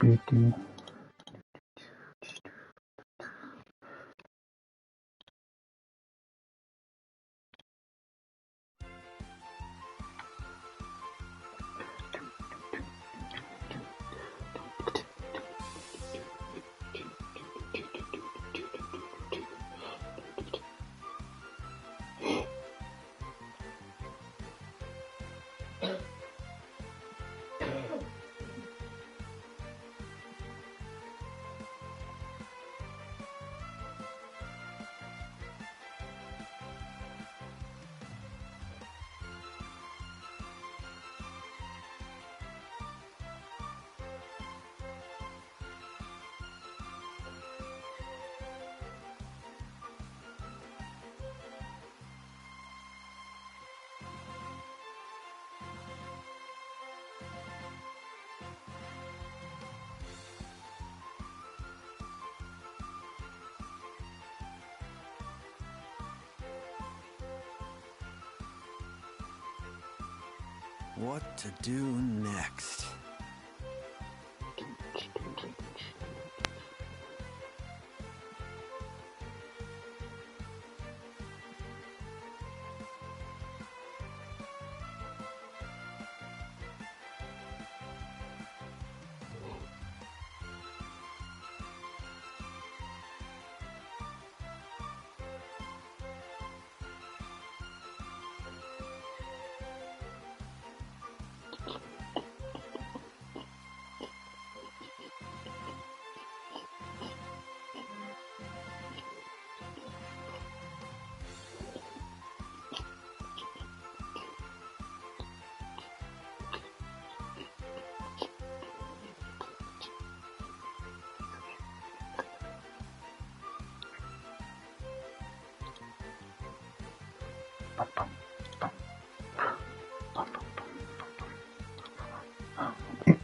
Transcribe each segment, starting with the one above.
beauty. What to do next?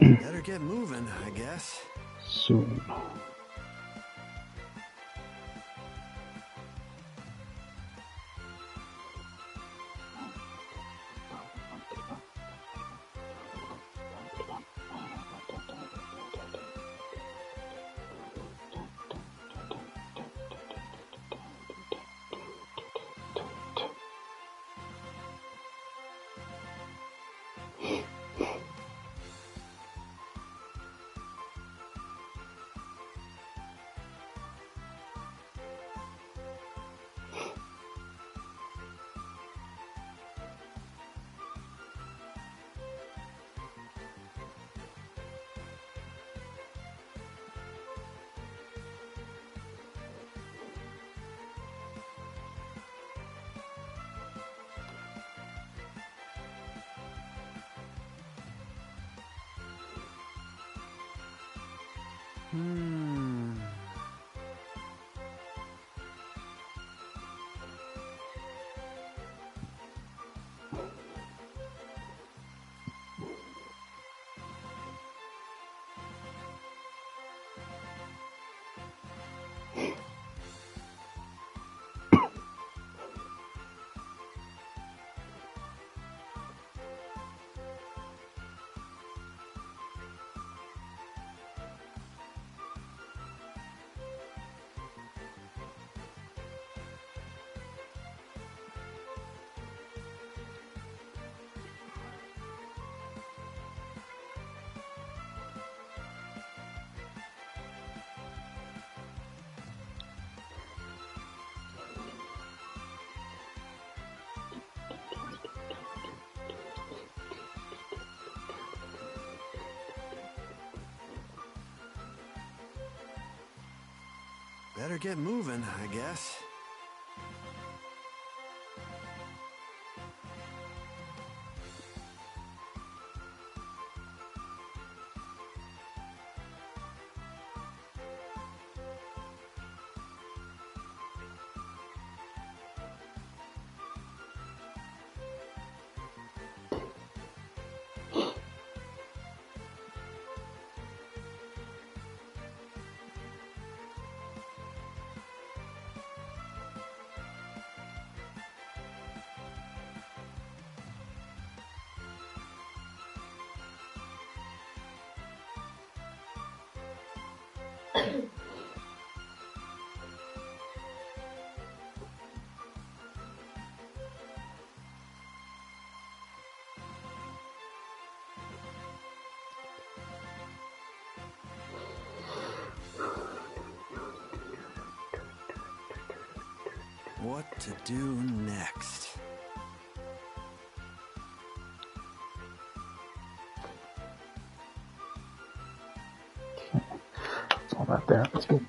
Better get moving, I guess. Soon. Better get moving, I guess. What to do next? It's all about that. Let's go.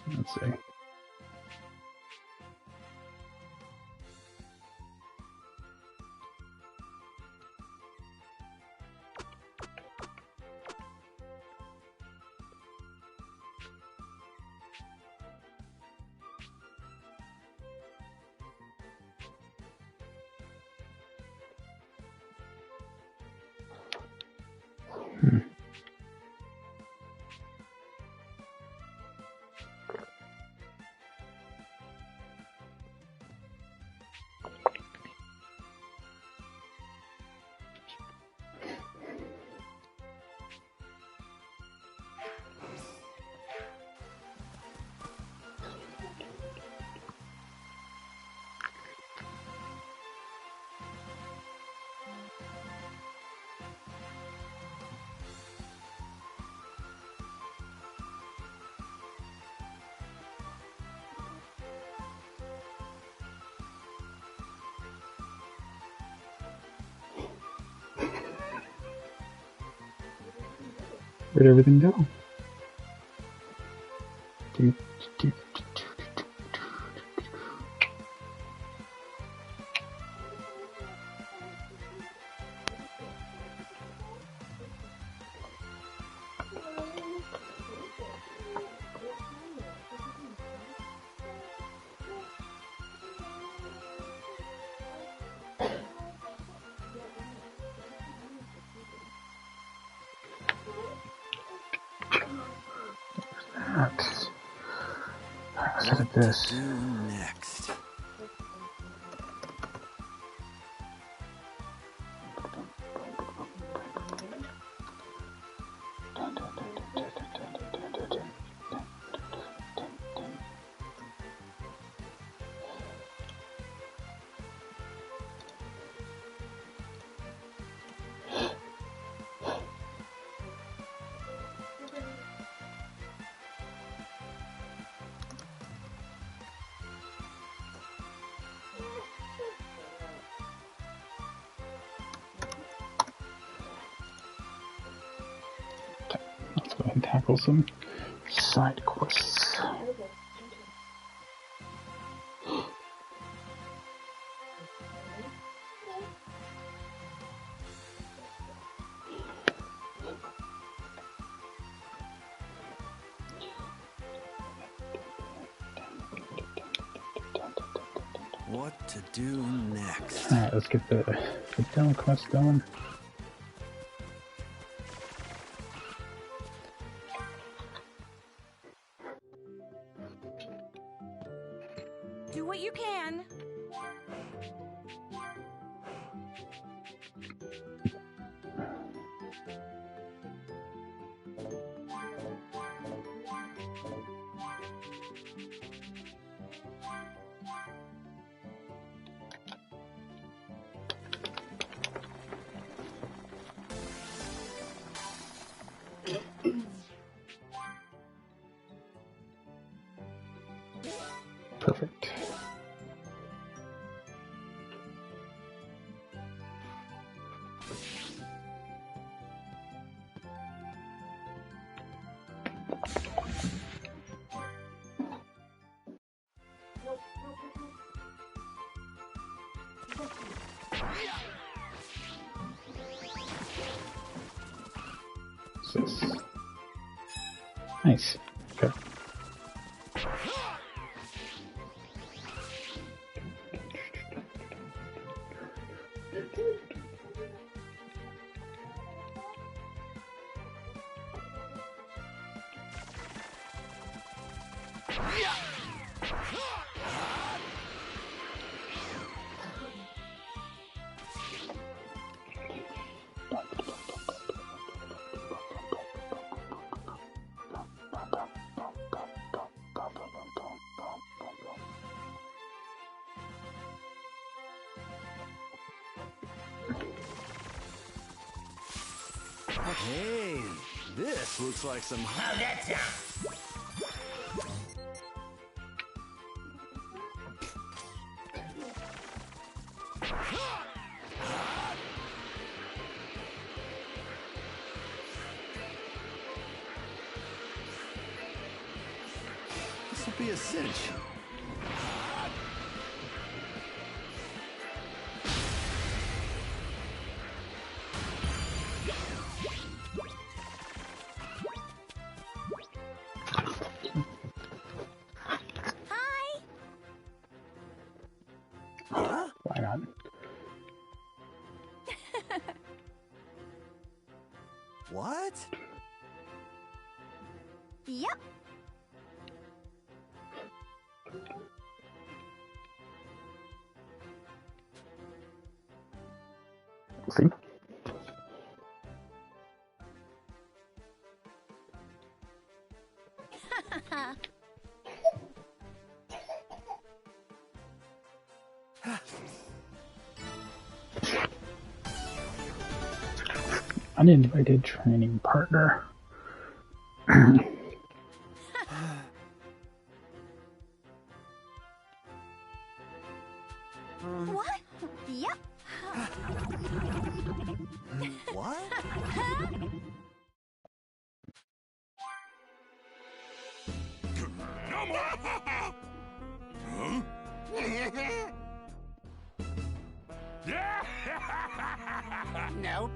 Let's see. Where'd everything go? Let's look at this. What to do next? Let's go ahead and tackle some side quests. What to do next? Alright, let's get the demo quest going. Do what you can. Perfect. What's this? Nice. Okay. Hey, this looks like some... How's that sound? This will be a cinch. Hi. Huh? Why not? What? Yep. See? Uninvited training partner. What? Yep. What? No more! Huh? Nope.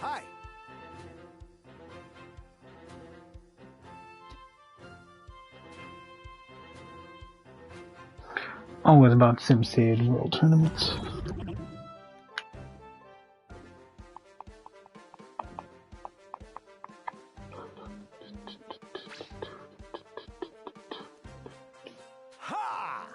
Hi. Always about SimCity World Tournaments. Ha!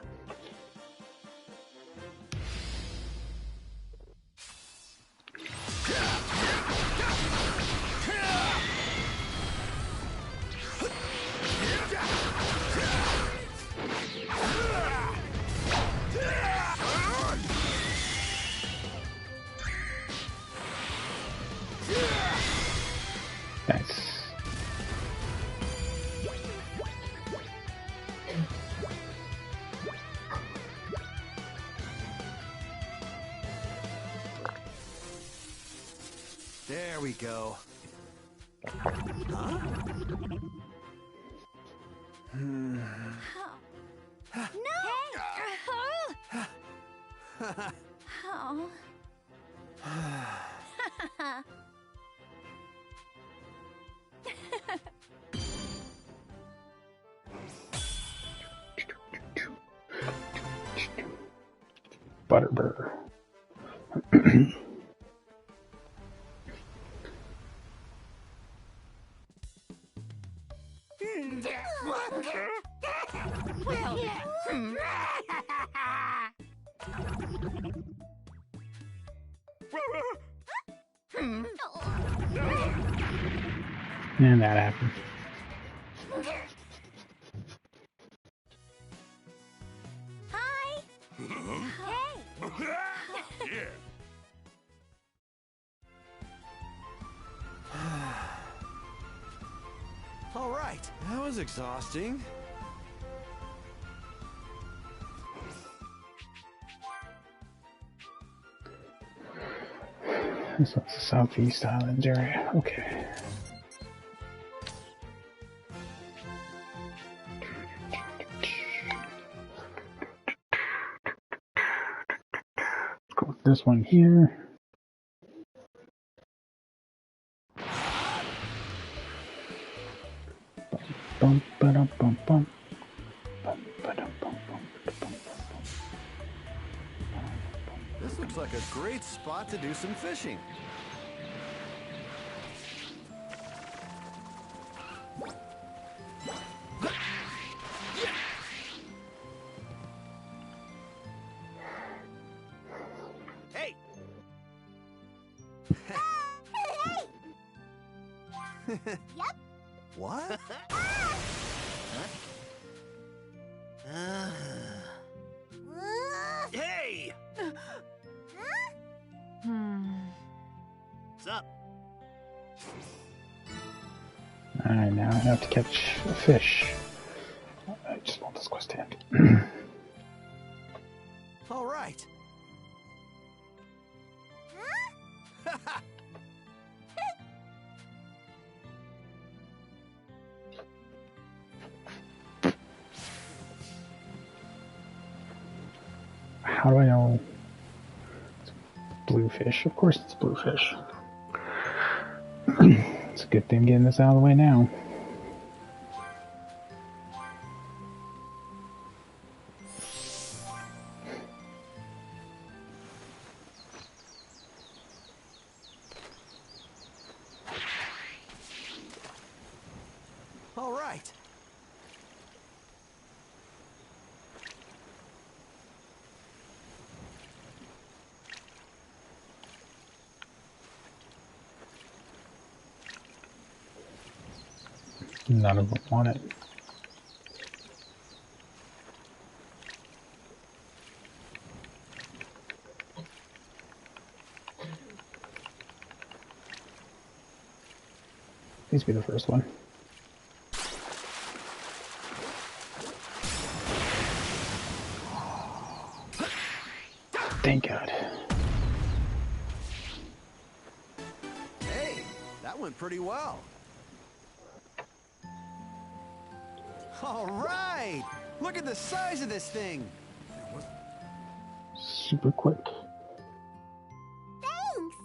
Nice. There we go. Huh? No. Oh. Butterbur. And that happened. Hi. Hey. Yeah. All right, that was exhausting. This one's the Southeast Islands area. Okay. Let's go with this one here. Bum, ba-dum, bum, bum. Bum, ba-dum, bum, bum, bum, bum. This looks like a great spot to do some fishing. Hey! Yep. What? Hey! What's up? Alright, now I have to catch a fish. I just want this quest to end. All right. How do I know it's bluefish? Of course it's bluefish. It's a good thing getting this out of the way now. All right. None of them want it. Please be the first one. Thank God. Hey, that went pretty well. All right! Look at the size of this thing! Super quick. Thanks.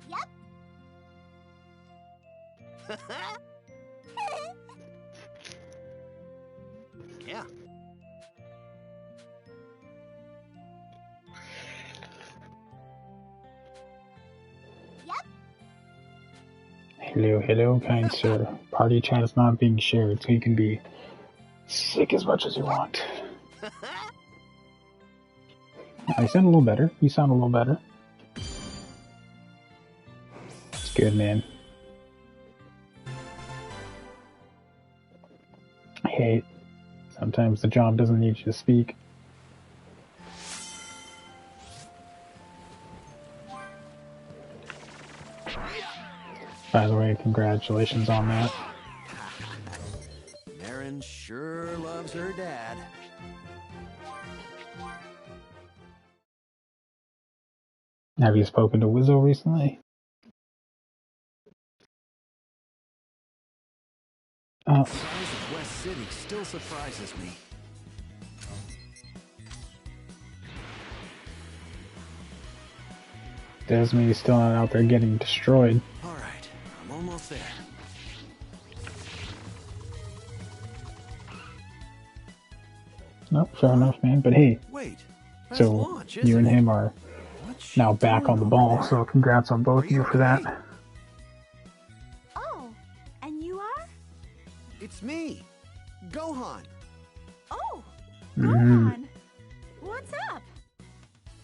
Yep. Yeah. Hello, hello, kind sir. Party chat is not being shared, so you can be sick as much as you want. You sound a little better. You sound a little better. It's good, man. I hate sometimes the job doesn't need you to speak. By the way, congratulations on that. Marin sure loves her dad. Have you spoken to Wizzo recently? The size of West City still surprises me. Doesn't mean he's still not out there getting destroyed. All right, I'm almost there. Nope, fair enough, man. But hey, Wait, that's so launch, you and isn't it? him are What's she now back doing on the over ball, there? so congrats on both of you for that. okay? Oh, and you are? It's me, Gohan. Oh, Mhm. Gohan. What's up?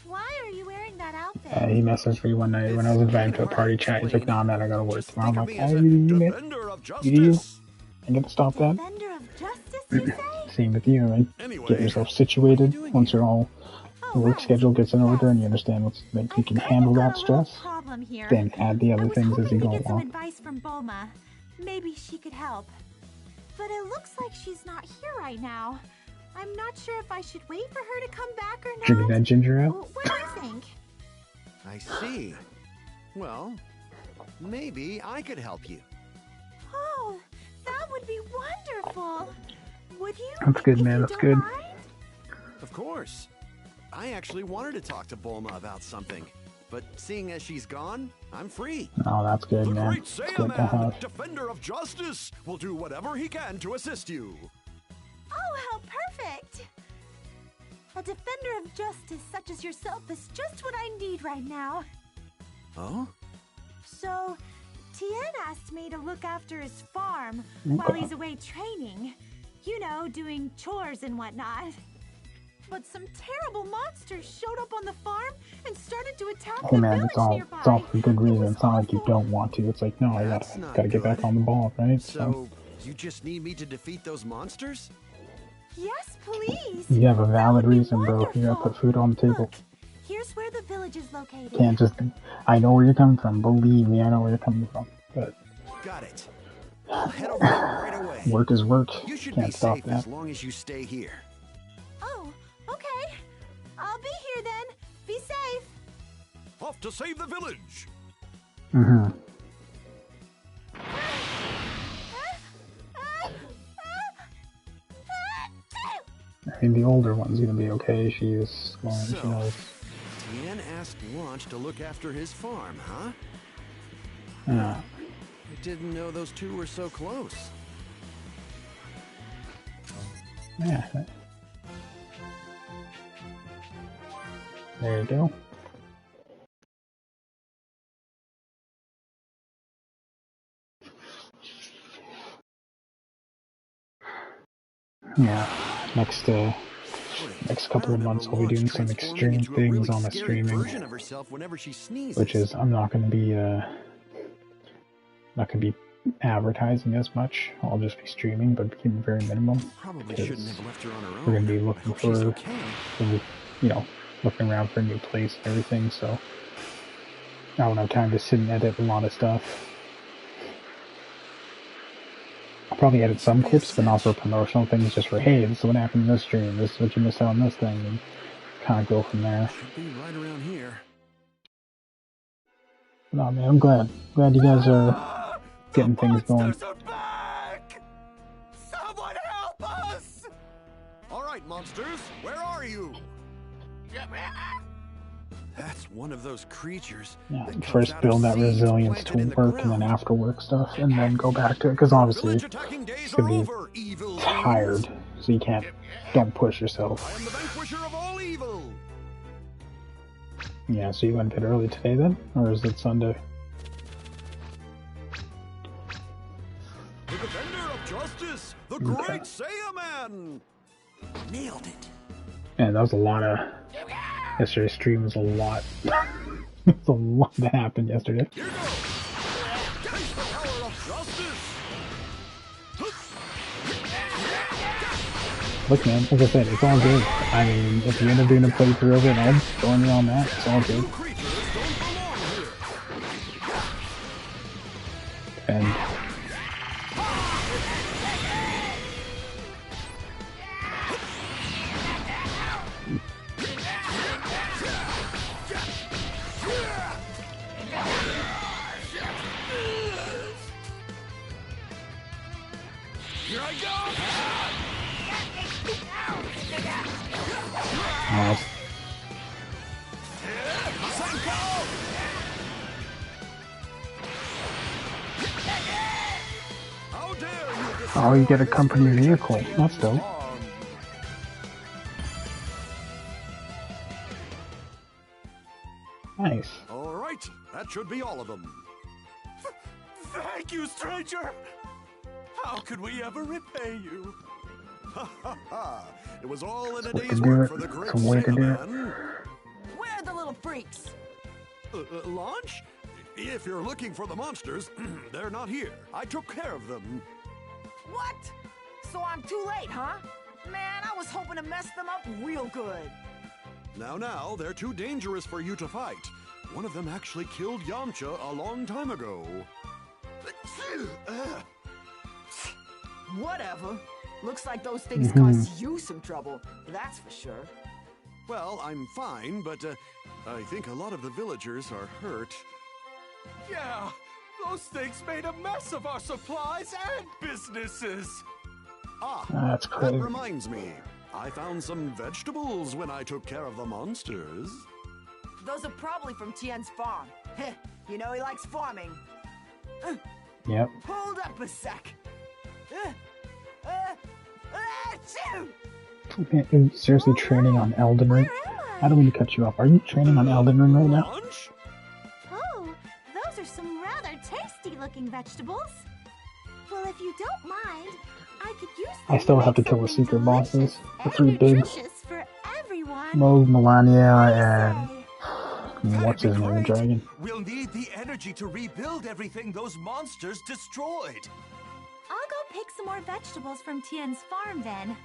Why are you wearing that outfit? He messaged me one night when I was invited him to a party chat. He's like, "No, man, I gotta work Just tomorrow." I'm think of like, me as "Hey, a you man, defender of you do you? justice. I gotta stop that." Defender of justice, you say? Same with you, man. Anyway, Get yourself what are situated. you doing Once here? you're all Oh, your work right. schedule gets in order Yes. and you understand what's that you I've can kinda handle got that a little stress, problem here. then add the I other was things as hoping you to go get some along. advice from Bulma. Maybe she could help. But it looks like she's not here right now. I'm not sure if I should wait for her to come back or not. Drinking that ginger ale? What do you think? I see. Well, maybe I could help you. Oh, that would be wonderful. Would you? That's good, if man. you That's don't good. mind? Of course. I actually wanted to talk to Bulma about something, but seeing as she's gone, I'm free. Oh, that's good, The man. great It's good to Saiyaman, have. defender of justice, will do whatever he can to assist you. Oh, how perfect! A defender of justice such as yourself is just what I need right now. Oh? So, Tien asked me to look after his farm while he's away training. You know, doing chores and whatnot. But some terrible monsters showed up on the farm and started to attack Hey, the man, village it's nearby. all for good reason. It was It's not like you awful. don't want to. It's like, no, I That's not gotta get back good. on the ball, right? So, you just need me to defeat those monsters? Yes, please. You have a valid That would be reason, bro. You gotta wonderful. put food on the table. Look, here's where the village is located. Can't just. I know where you're coming from. Believe me, I know where you're coming from. But Got it. I'll head over there right away. work is work. You should Can't be stop safe that. as long as you stay here. Oh, okay. I'll be here then. Be safe. Off to save the village! Mm-hmm. I mean, the older one's gonna be okay. She's going. She So, knows. Tien asked Launch to look after his farm, huh? Yeah. I didn't know those two were so close. Yeah. There you go. Yeah. Next couple of months, I'll be doing some extreme things on the streaming, which is I'm not gonna be advertising as much. I'll just be streaming, but keep it very minimum. Probably shouldn't have left her on her own. We're gonna be I looking hope she's for, okay. looking around for a new place and everything. So I don't have time to sit and edit a lot of stuff. I'll probably edit some clips, but not for promotional things. Just for, hey, this is what happened in this stream. This is what you missed out on this thing, and kind of go from there. Should be right around here. No, man, I'm glad you guys are getting things going. Monsters are back! Someone help us! All right, monsters, where are you? That's one of those creatures. Yeah, that comes first out of build that seeds resilience planted in to the work, and then ground. after work stuff, and then go back to it. Because obviously, Village attacking days it's are gonna be over, evil tired, beings. so you don't push yourself. I am the vanquisher of all evil. Yeah, so you went a bit early today then, or is it Sunday? The defender of justice, the Okay. great Saiyaman. Nailed it. And that was a lot of. Yesterday's stream was a lot. It's a lot that happened yesterday. Here goes. Taste the power of justice. Look, man, like I said, it's all good. I mean, if you end up doing a playthrough of it, I'll join you on that. It's all good. New creatures don't belong here. And Here I go. How dare you oh, you get a company vehicle. That's dope. Nice. All right, that should be all of them. Thank you, stranger! How could we ever repay you? Ha ha ha! It was all in a Way to day's do work it. for the great It's a way to do it. Saiyaman. Where are the little freaks? Launch? If you're looking for the monsters, they're not here. I took care of them. What? So I'm too late, huh? Man, I was hoping to mess them up real good. Now, they're too dangerous for you to fight. One of them actually killed Yamcha a long time ago. Whatever. Looks like those things caused you some trouble. That's for sure. Well, I'm fine, but I think a lot of the villagers are hurt. Yeah, those things made a mess of our supplies and businesses. Ah, That's that crazy. reminds me. I found some vegetables when I took care of the monsters. Those are probably from Tien's farm. Heh, you know he likes farming. Yep. Hold up a sec. Achoo! Man, are you seriously training on Elden Ring? I don't mean to cut you off. Are you training on Elden Ring right now? Lunch? Oh, those are some rather tasty-looking vegetables. Well, if you don't mind, I could use them I still to have to make kill the something secret bosses. delicious The and 3 bigs. nutritious for everyone. Moog, Melania, What do you and say? what's his name, the dragon? We'll need the energy to rebuild everything those monsters destroyed. I'll go pick some more vegetables from Tien's farm then.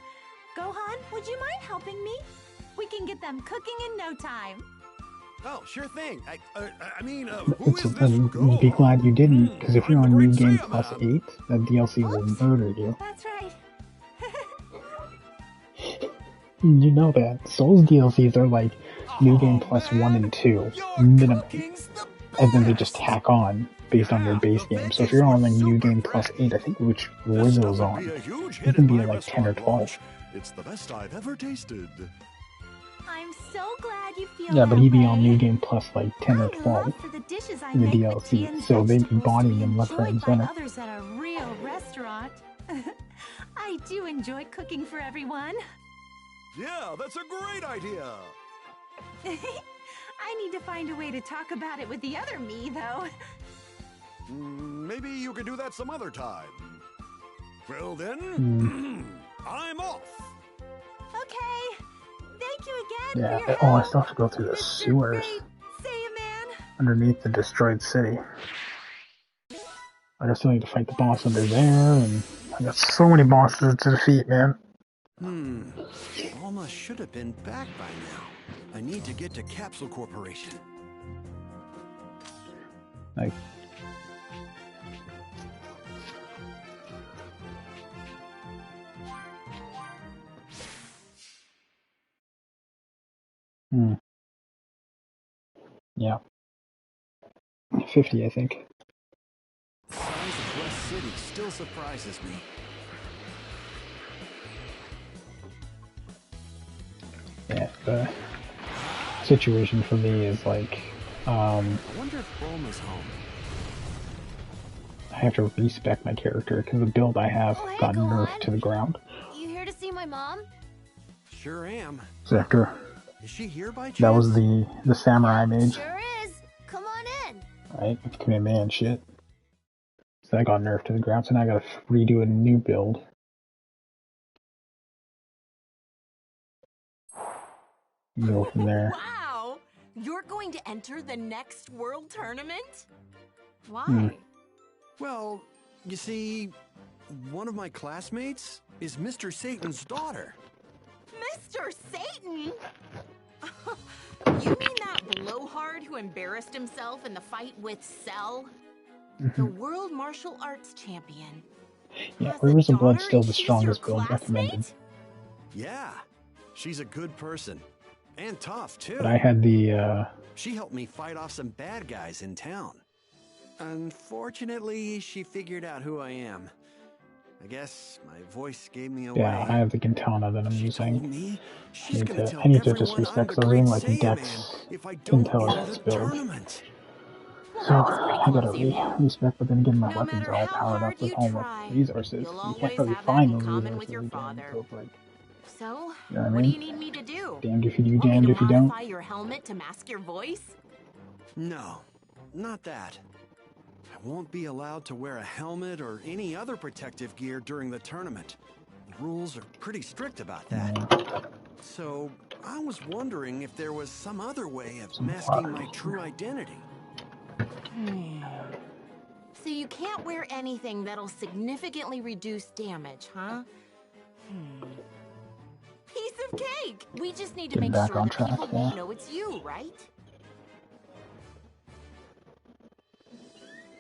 Gohan, would you mind helping me? We can get them cooking in no time. Oh, sure thing. I mean, who is this You'd be glad you didn't, because if you're on New Game Plus 8, that DLC will Oops. murder you. That's right. You know that. Souls DLCs are like New Game Plus 1 and 2, minimum. And then they just tack on based on your base game. So if you're on like New Game Plus 8, I think which Rizzo's on, it can be like 10 or 12. It's the best I've ever tasted. I'm so glad you feel Yeah, but that he'd be way. on New Game Plus like 10 or I 12 love for the dishes I in the make with DLC, Tien's so they'd be vegetables bodying to him be left, right, and enjoyed by center. others at a real restaurant. I do enjoy cooking for everyone. Yeah, that's a great idea. I need to find a way to talk about it with the other me, though. Maybe you could do that some other time. Well then, I'm off. Okay. Thank you again Yeah, for your oh, I help, still have to go through the Mr. sewers Great Saiyaman. underneath the destroyed city. I still need to fight the boss under there, and I got so many bosses to defeat, man. Alma should have been back by now. I need to get to Capsule Corporation. Like, yeah. 50, I think. The size of West City still surprises me. Yeah, the situation for me is like, I wonder if Bulma's home. I have to respec my character because the build I have Oh, hey, got nerfed Gohan. to the ground. You here to see my mom? Sure am. So after Is she here by chance? that was the samurai mage, Sure is. Come on in. right? With Kamehameha and shit. So that got nerfed to the ground, so now I gotta redo a new build. Go from there. Wow! You're going to enter the next world tournament? Why? Well, you see, one of my classmates is Mr. Satan's daughter. Mr. Satan? You mean that blowhard who embarrassed himself in the fight with Cell? The world martial arts champion. Yeah, Has a Rivers of Blood's daughter still and the she's strongest your build recommended. classmate? Yeah, she's a good person. And tough, too. But I had the, She helped me fight off some bad guys in town. Unfortunately, she figured out who I am. I guess my voice gave me away. yeah, I have the Katana that I'm She told using. me she's gonna tell I need to just everyone I'm respect the the great ring like Saiyaman Dex if I don't intelligence enter the build. tournament. So I gotta respect, but then again, my No weapons matter are all how powered hard up with you all try, the resources. you'll You can't always really have that find in those common with resources your again, father. so it's like, So, you know what I what do mean? you need me to do? Damned if you do, Want me damned to if you don't. modify your helmet to mask your voice? No, not that. I won't be allowed to wear a helmet or any other protective gear during the tournament. The rules are pretty strict about that. So, I was wondering if there was some other way of masking my true identity. So you can't wear anything that'll significantly reduce damage, huh? Piece of cake! We just need to Getting make back sure on that track, people yeah. won't know it's you, right?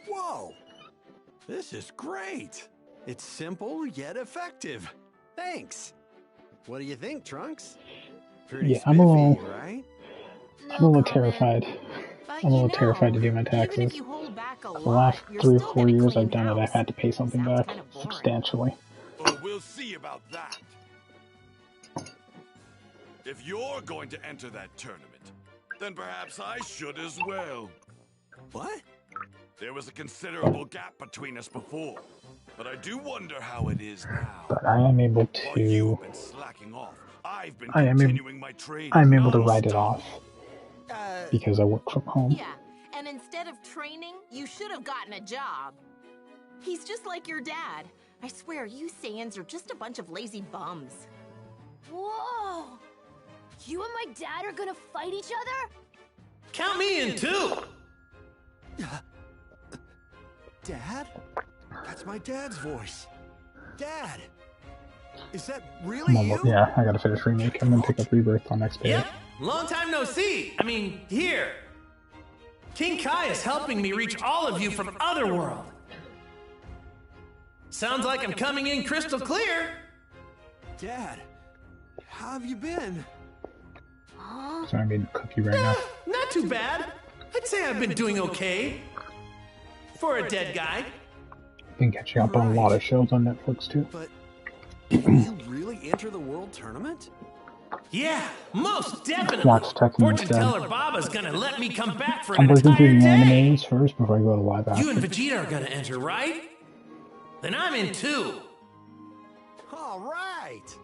Whoa! This is great! It's simple yet effective. Thanks. What do you think, Trunks? Pretty Yeah, I'm a little, right? I'm a little terrified. But I'm a little terrified to do my taxes. Even if you hold back a The lot, last you're 3 or still 4 gonna years clean I've done it, I've house. had to pay something Sounds back kinda boring. substantially. Oh, we'll see about that. If you're going to enter that tournament, then perhaps I should as well. What? There was a considerable gap between us before, but I do wonder how it is now. But I am able While you've to, been slacking off, I've been I'm continuing my training. able to write it non-stop. off because I work from home. Yeah, and instead of training, you should have gotten a job. He's just like your dad. I swear, you Saiyans are just a bunch of lazy bums. Whoa! You and my dad are gonna fight each other? Count me in too! Dad? That's my dad's voice. Dad! Is that really you? Yeah, I gotta finish Remake. I'm gonna pick up Rebirth on next page. Yep, long time no see. I mean, here. King Kai is helping me reach all of you from Otherworld. Sounds like I'm coming in crystal clear. Dad, how have you been? So I'm eating a cookie right now. Not too bad. I'd say I've been doing okay. For a dead guy. Been catching up on a lot of shows on Netflix too. But can you really enter the world tournament? Yeah, most definitely. Watch Tekken Fortune instead. teller Baba's gonna let me come back for I'm an working through entire the day. animes first before I go to live action. You and Vegeta are gonna enter, right? Then I'm in too. All right!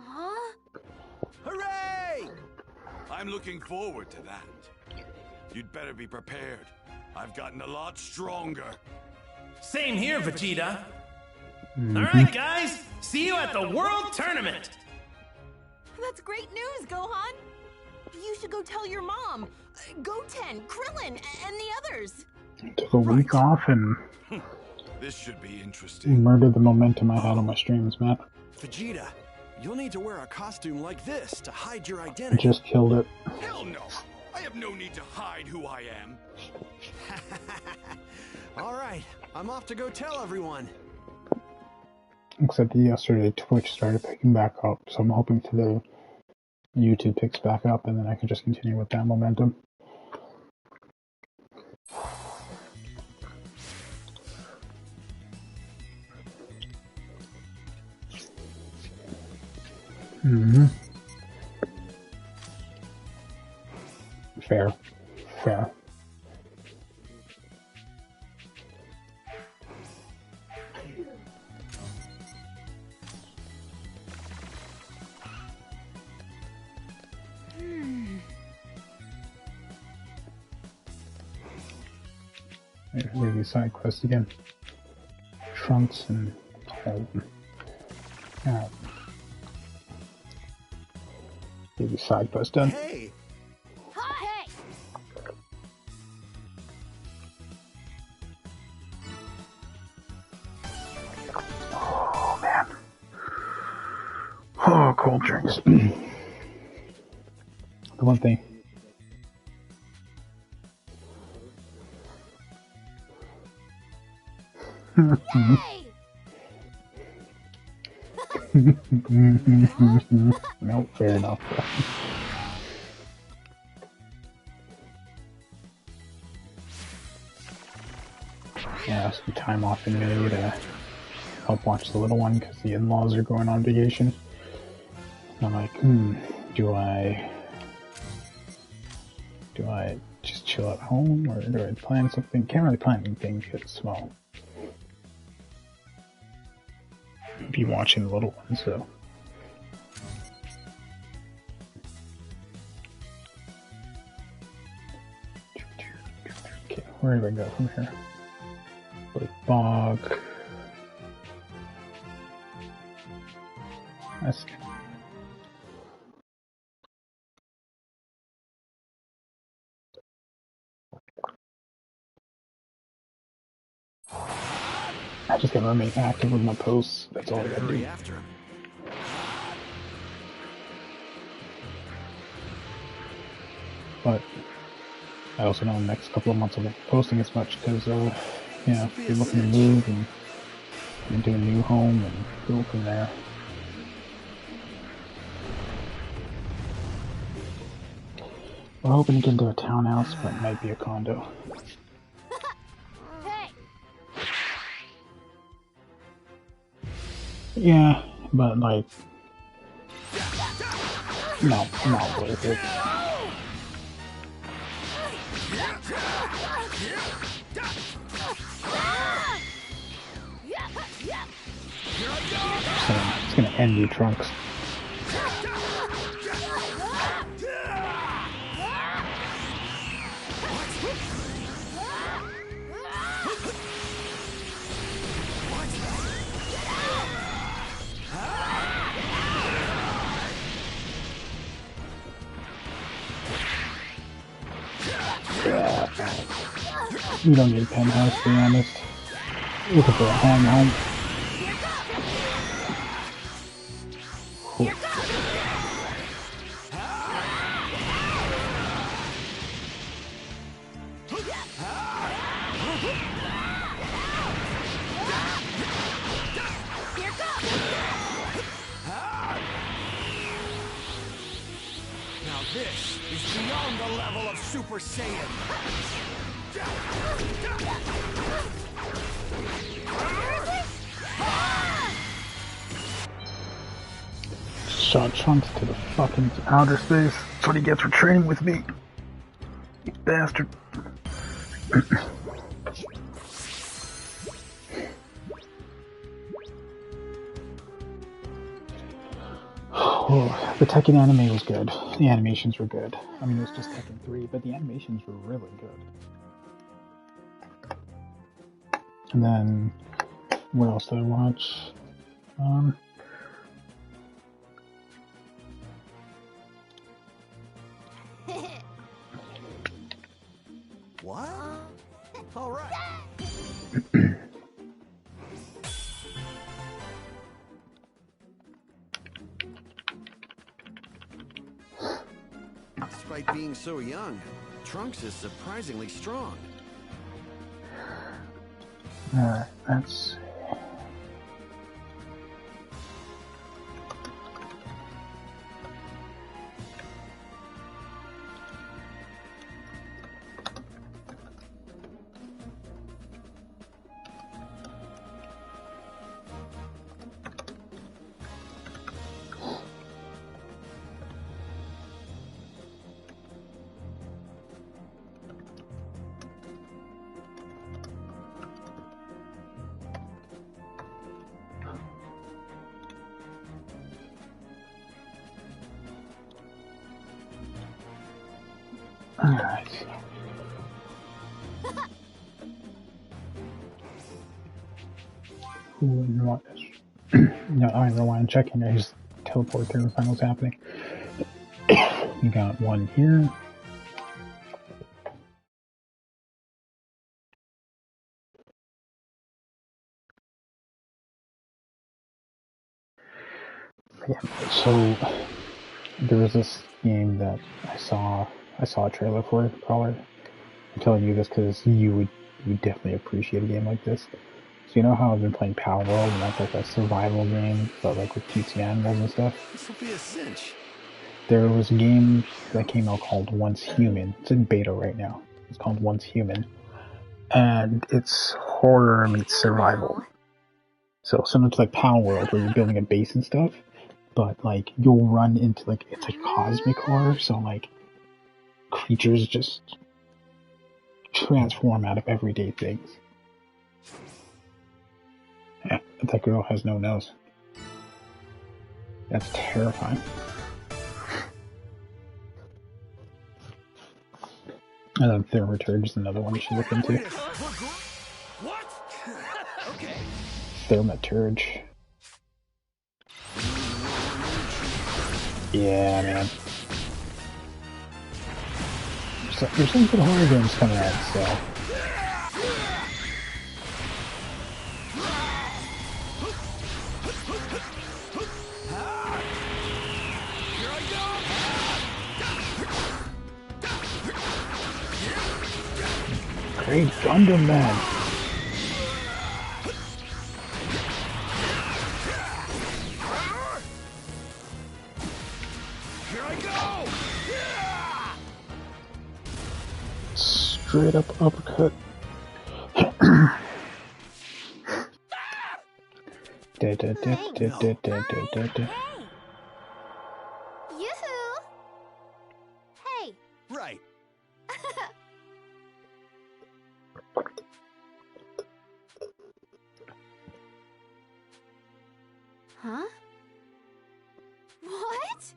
Huh? Hooray! I'm looking forward to that. You'd better be prepared. I've gotten a lot stronger. Same here, Vegeta. All right, guys. See you at the World Tournament. That's great news, Gohan. You should go tell your mom, Goten, Krillin, and the others. Took a week off and This should be interesting. murdered the momentum I had on my streams, man. Vegeta, you'll need to wear a costume like this to hide your identity. Just killed it. Hell no! I have no need to hide who I am. All right, I'm off to go tell everyone. Except that yesterday Twitch started picking back up, so I'm hoping for the YouTube picks back up and then I can just continue with that momentum. Fair. Fair. Maybe side quest again. Trunks and home. Maybe side quest done. Hey, Hey! Oh man. Oh, cold drinks. The one thing. Yay! Nope, fair enough. Yeah, some time off in May to help watch the little one because the in-laws are going on vacation. I'm like, do I just chill at home or do I plan something? Can't really plan anything because, well, be watching the little one, so. Okay, where do I go from here? Like bog. That's I just gotta remain active with my posts. That's all I gotta hurry do. after him. But I also know in the next couple of months I won't be posting as much because, be looking to move and into a new home and go from there. We're hoping to get into a townhouse, but it might be a condo. Hey. Yeah, but like, no, not worth it. It's gonna end you, Trunks. We don't need a penthouse, to be honest. Looking for a home. Cool. Now this is beyond the level of Super Saiyan. Shot Trunks to the fucking outer space. That's what he gets for training with me. You bastard. Oh, the Tekken anime was good. The animations were good. I mean, it was just Tekken 3, but the animations were really good. And then, what else did I watch? What? All right. Despite being so young, Trunks is surprisingly strong. Alright, that's... Alright. Ooh, you want this? No, I don't know why I'm checking. I just teleport through and find what's happening. You got one here. Yeah, so there was this game that I saw a trailer for. Probably I'm telling you this because you would definitely appreciate a game like this. So you know how I've been playing Power World, and that's like a survival game, but like with cutesy animals and stuff. This will be a cinch. There was a game that came out called Once Human. It's in beta right now. It's called Once Human, and it's horror meets survival. So similar to like Power World, where you're building a base and stuff. But like you'll run into like it's like cosmic horror, so like creatures just transform out of everyday things. Yeah, that girl has no nose. That's terrifying. And then Thermaturge is another one you should look into. What? Okay. Thermaturge. Yeah, man. So, there's some good horror games coming out, so. Great Gundam Man. Straight up uppercut. Hey! Yoo-hoo! Hey! Right. Huh? What?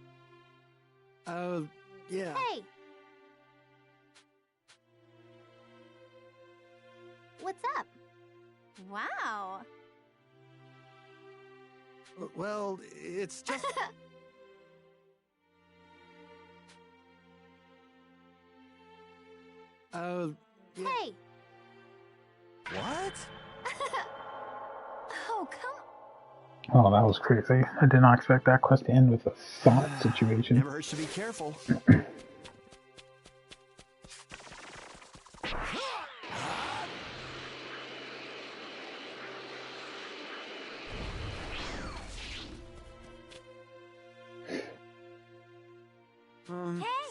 Yeah. Hey! What's up? Wow! Well, it's just... yeah. Hey! What? Oh, come Oh, that was crazy. I did not expect that quest to end with a thought situation. Never hurts to be careful. Hey!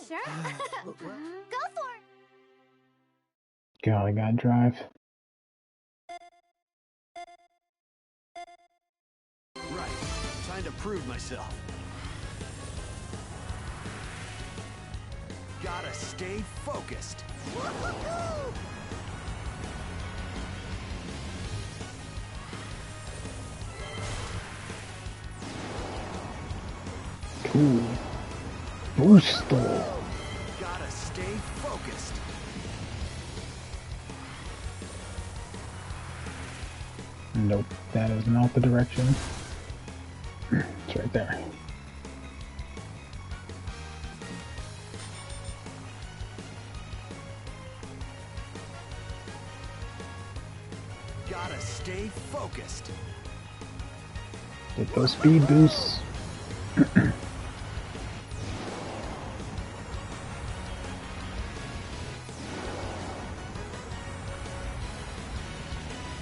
Sure! Go for it! God, I gotta drive. Right. Time to prove myself. Gotta stay focused. Cool. Booster. Gotta stay focused. Nope, that is not the direction. It's right there. Gotta stay focused. Get those speed boosts.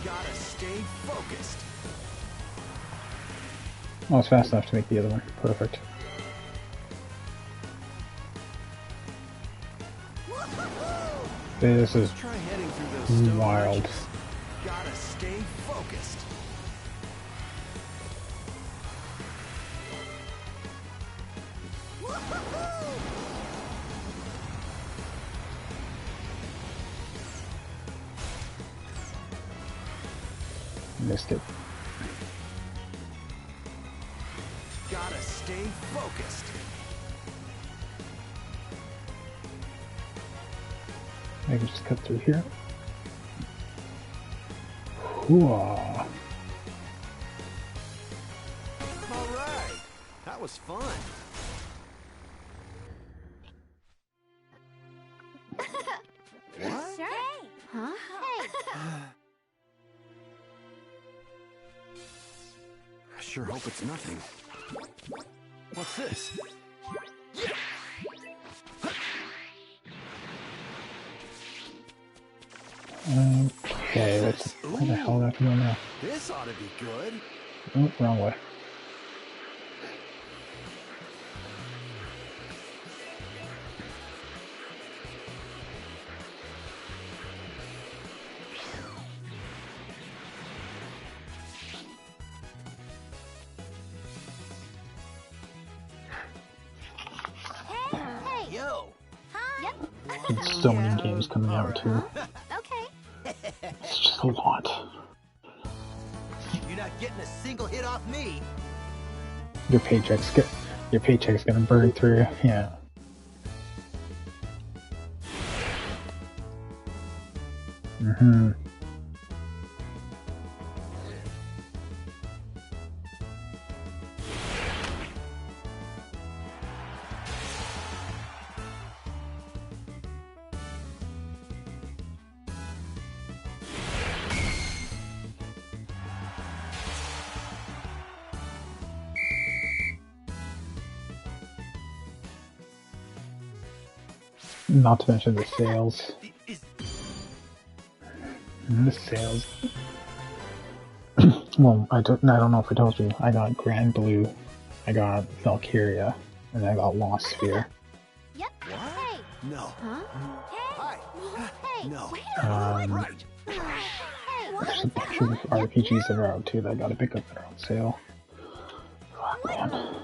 Gotta stay focused. Oh, it's fast enough to make the other one. Perfect. This is Try heading through those stone wild. arches. Gotta stay focused. Missed it. Gotta stay focused. I can just cut through here. Hooah. All right. That was fun. What? Sure! Hey! Huh? Hey! I sure hope it's nothing. What's this? Okay, where the hell did I have to go now? This ought to be good. Oh, wrong way. Hey! Yo. Huh? Yep. There's so many games coming out too. Okay. It's just a lot. You're not getting a single hit off me. Your paycheck's gonna burn through. Yeah. Mm-hmm. Not to mention the sales. The sales. Well, I don't know if I told you. I got Grand Blue, I got Valkyria, and I got Lost Sphere. Yep. Hey! No. Huh? Hey! No. There's a bunch of RPGs that are out too that I gotta pick up that are on sale. Fuck, man.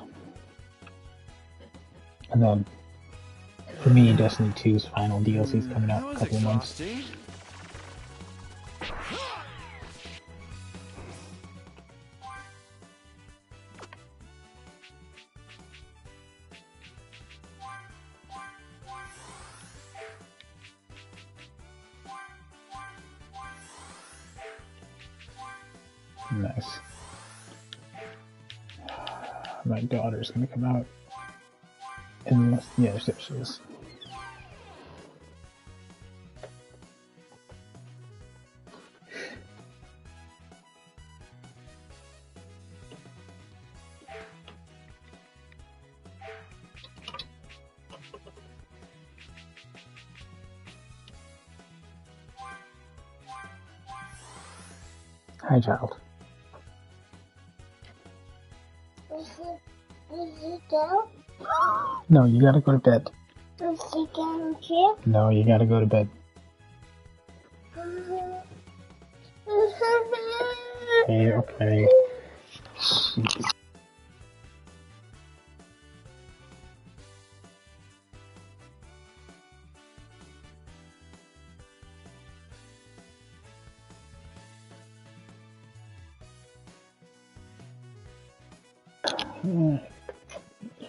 And then, for me, Destiny 2's final DLC is coming out in a couple of months. Nice. My daughter's gonna come out. Unless, yeah, there she is. Hi, child. Is he go? No, you gotta go to bed. Is he going here? No, you gotta go to bed. Okay, okay. Jeez.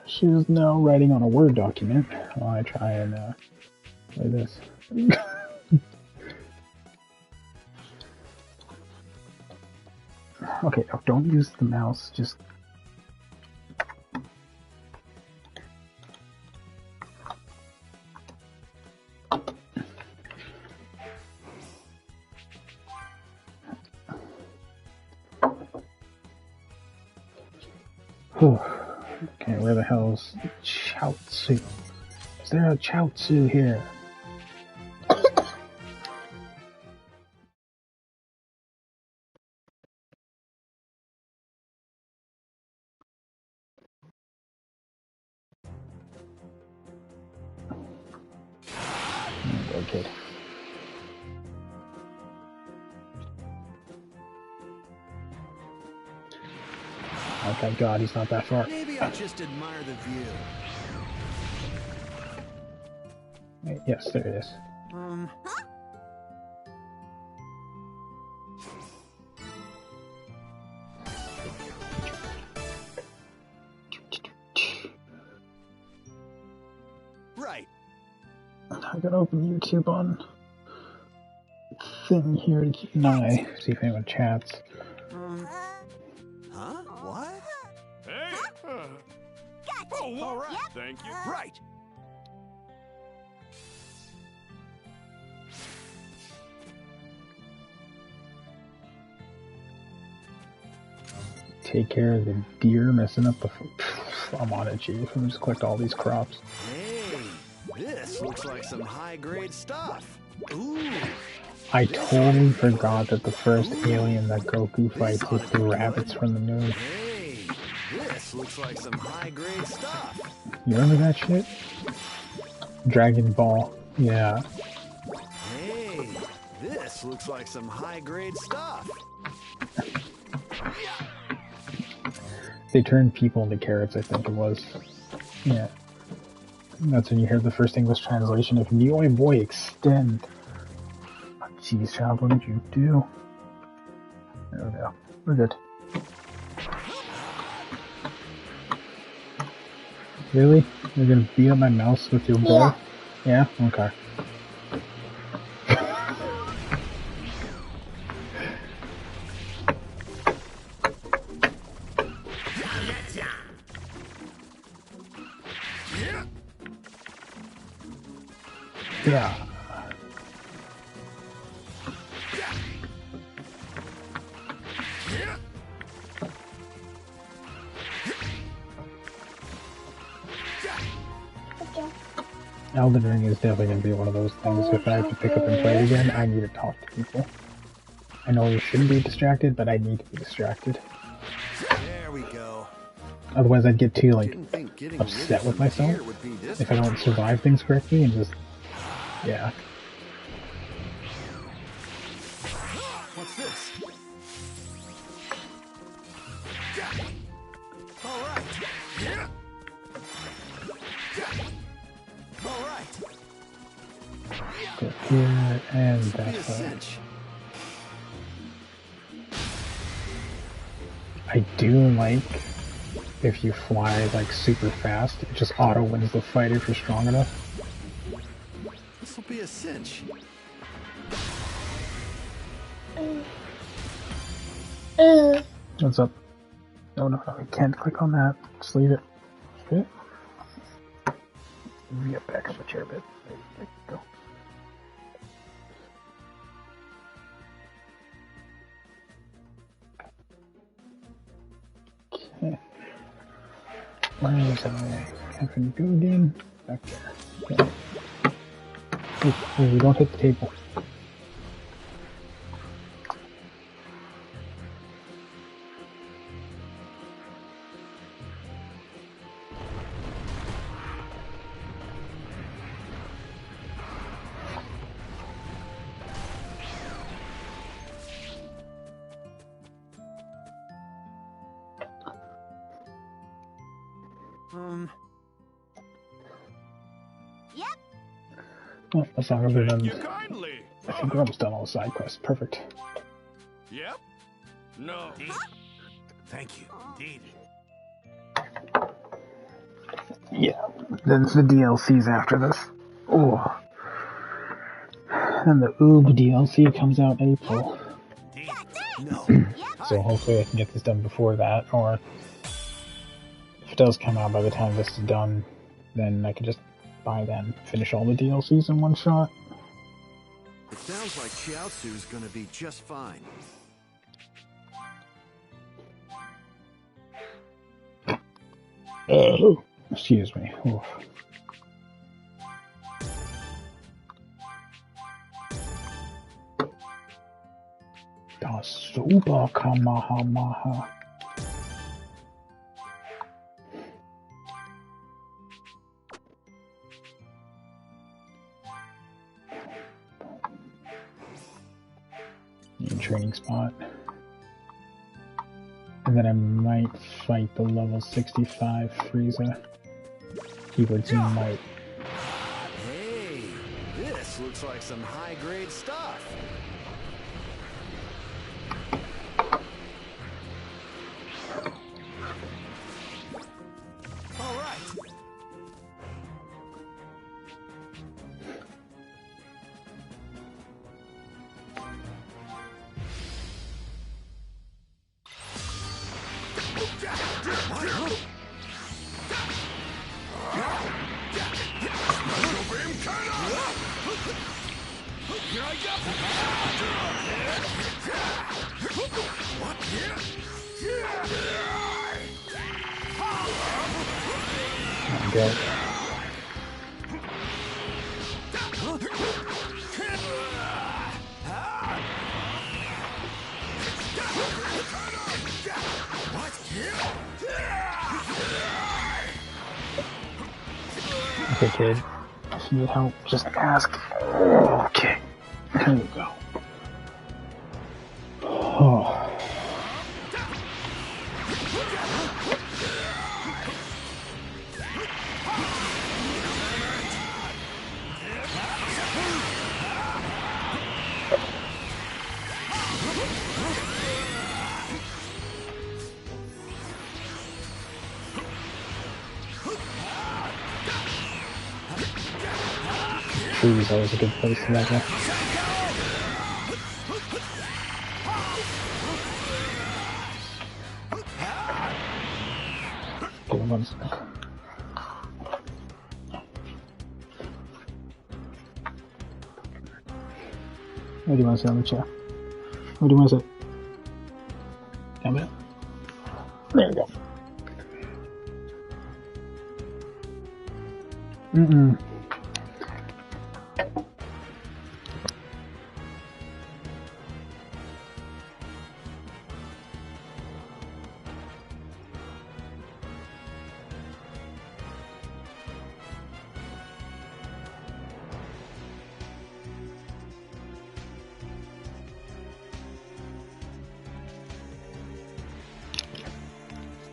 She is now writing on a Word document while I try and play this. Okay, no, don't use the mouse, just... Okay, where the hell's Chaozu? Is there a Chaozu here? Okay. Oh, thank God he's not that far. Maybe I'll just admire the view. Yes, there it is. Right. I gotta open YouTube on thing here to keep an eye, see if anyone chats. Huh? What? Hey! Gotcha. All right, Yep. thank you. Right. Take care of the deer messing up the... I'm on it, chief. I'm just collect all these crops. Hey, this looks like some high-grade stuff. Ooh. I totally forgot that the first alien that Goku fights was the rabbits from the moon. Hey, this looks like some high-grade stuff. You remember that shit? Dragon Ball. Yeah. Hey, this looks like some high-grade stuff. They turned people into carrots, I think it was. Yeah. That's when you hear the first English translation of Nioi Boy Extend. Oh, jeez, child, what did you do? There we go. We're good. Really? You're gonna beat up my mouse with your bow? Yeah? Okay. Yeah. Elden Ring is definitely going to be one of those things. If I have to pick up and play it again, I need to talk to people. I know you shouldn't be distracted, but I need to be distracted. There we go. Otherwise I'd get too, like, Didn't think getting upset rid with of myself here would be this if I don't hard. survive things correctly and just... Yeah. this? All right. All right. Go here and Be a that way. cinch. I do like if you fly like super fast, it just auto wins the fight if you're strong enough. This will be a cinch. What's up? No, no, no, I can't click on that. Just leave it. Okay. Let me get back on the chair a bit. There you go. Okay. Where is Captain Gooding? Back there. Okay. Oh, we don't hit the table. Yep. Oh, that's not gonna be done. You kindly. I think we're almost done all the side quests. Perfect. Yep. No. Thank you, indeed. Yeah, then it's the DLCs after this. Oh. And the Oob DLC comes out in April. No. So hopefully I can get this done before that, or if it does come out by the time this is done, then I can just buy them, finish all the DLCs in one shot. It sounds like Chiaotzu's gonna be just fine. Oh, excuse me. Oof. Das Super Kamehameha. New training spot. And then I might fight the level 65 Frieza. Keywords might. Hey, this looks like some high-grade stuff. All right. Okay. Okay, kid. If you need help, just ask. Okay. There you go. Oh. Tree is always a good place to measure. Give me 1 sec. Where do you want to sit on the chair? Where do you want to sit? Down there? There you go. Mm-mm.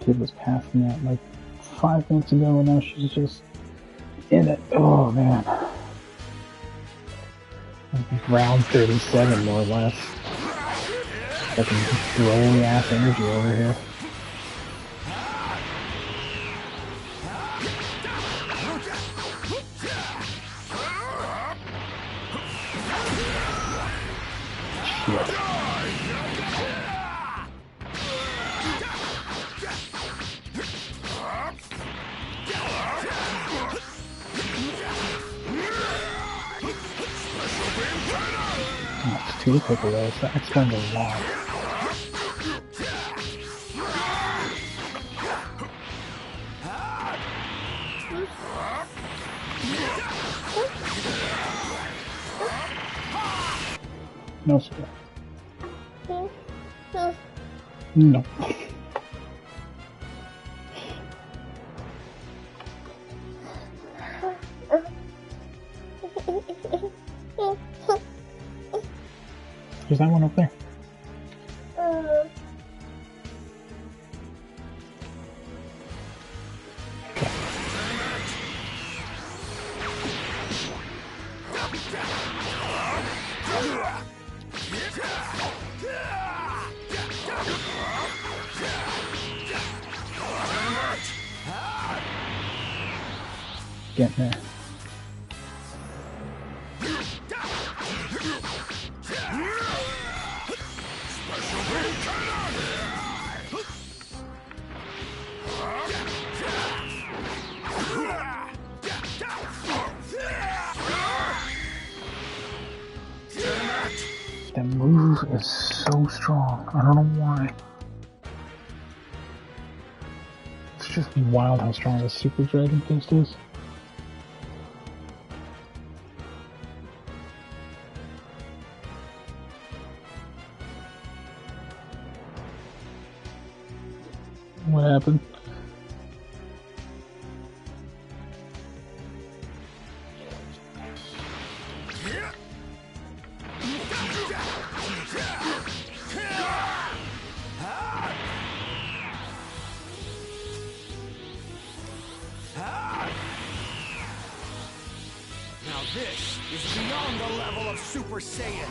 Kid was passing out like 5 minutes ago, and now she's just in it. Oh man. Round 37, more or less. Fucking Broly ass energy over here. Shit. That's 2 Piccolos. That explains a lot. No, sir. No. There's that one up there. Getting there. That move is so strong. I don't know why. It's just wild how strong this Super Dragon Fist is. What happened? Now this is beyond the level of Super Saiyan.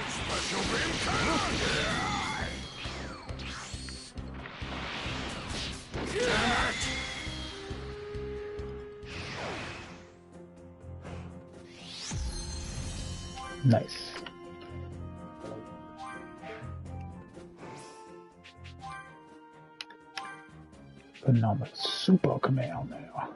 Special beam cannon! Nice. Putting on the super command now.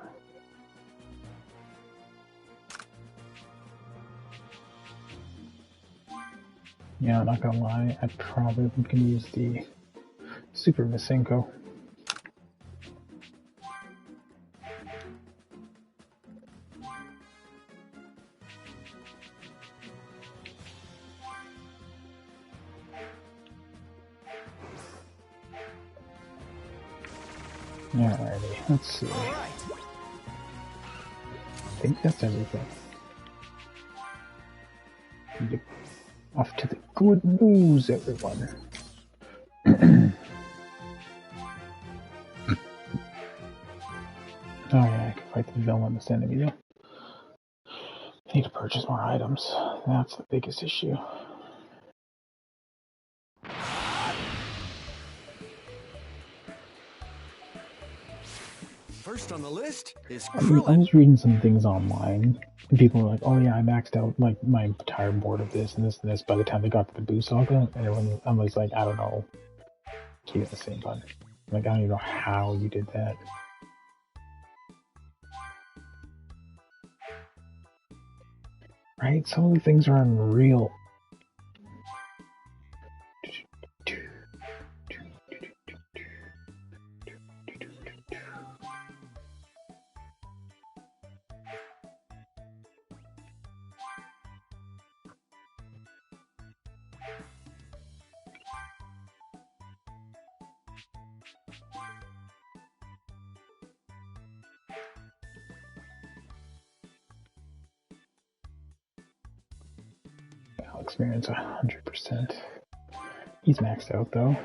Yeah, I'm not gonna lie, I probably can use the Super Masenko. Alrighty, let's see. I think that's everything. Off to the good news, everyone. Oh yeah, I can fight the villainous enemy. I need to purchase more items. That's the biggest issue. First on the list is I Krillin. was reading some things online, and people were like, "Oh yeah, I maxed out like my entire board of this and this and this." By the time they got to the Boo Saga, and everyone, I was like, "I don't know, keep it the same button." Like, I don't even know how you did that. Right? Some of the things are unreal. experience 100%. He's maxed out though.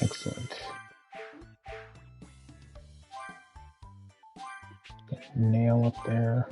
Excellent. Nail up there.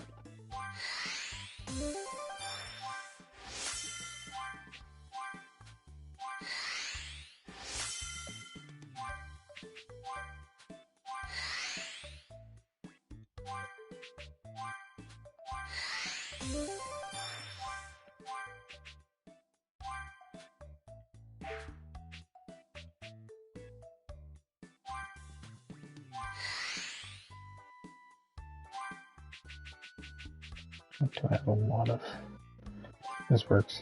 Do I have a lot of... This works.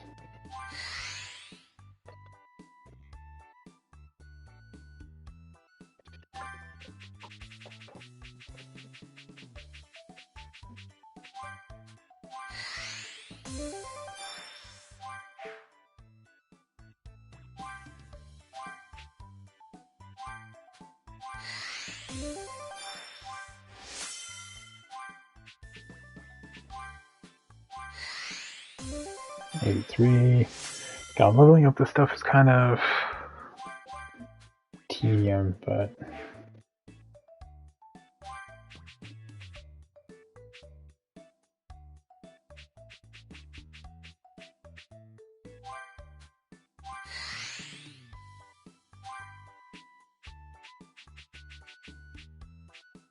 '83. God, leveling up this stuff is kind of tedium, but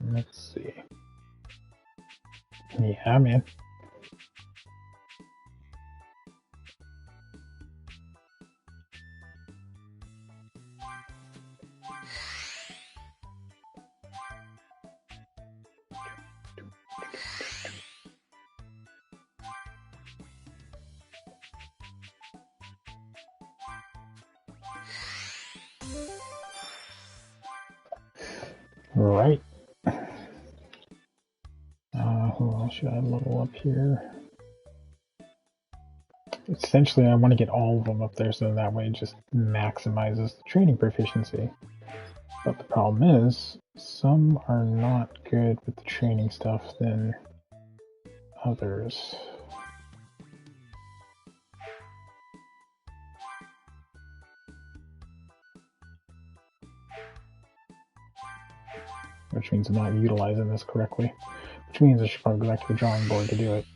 let's see. Yeah, man. Right. Who else should I level up here? Essentially, I want to get all of them up there so that way it just maximizes the training proficiency. But the problem is, some are not good with the training stuff than others. Which means I'm not utilizing this correctly. Which means I should probably go back to the drawing board to do it.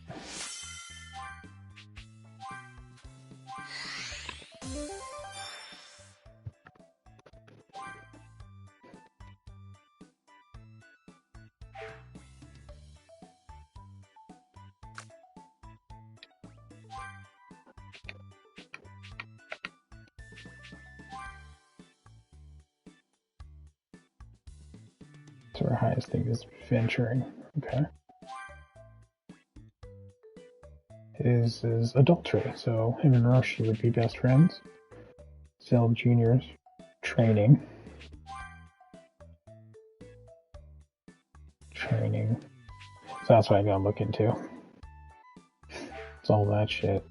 So our highest thing is venturing. Okay. His is adultery, so him and Roshi would be best friends. Cell Junior's training. Training. So that's what I gotta look into. It's all that shit.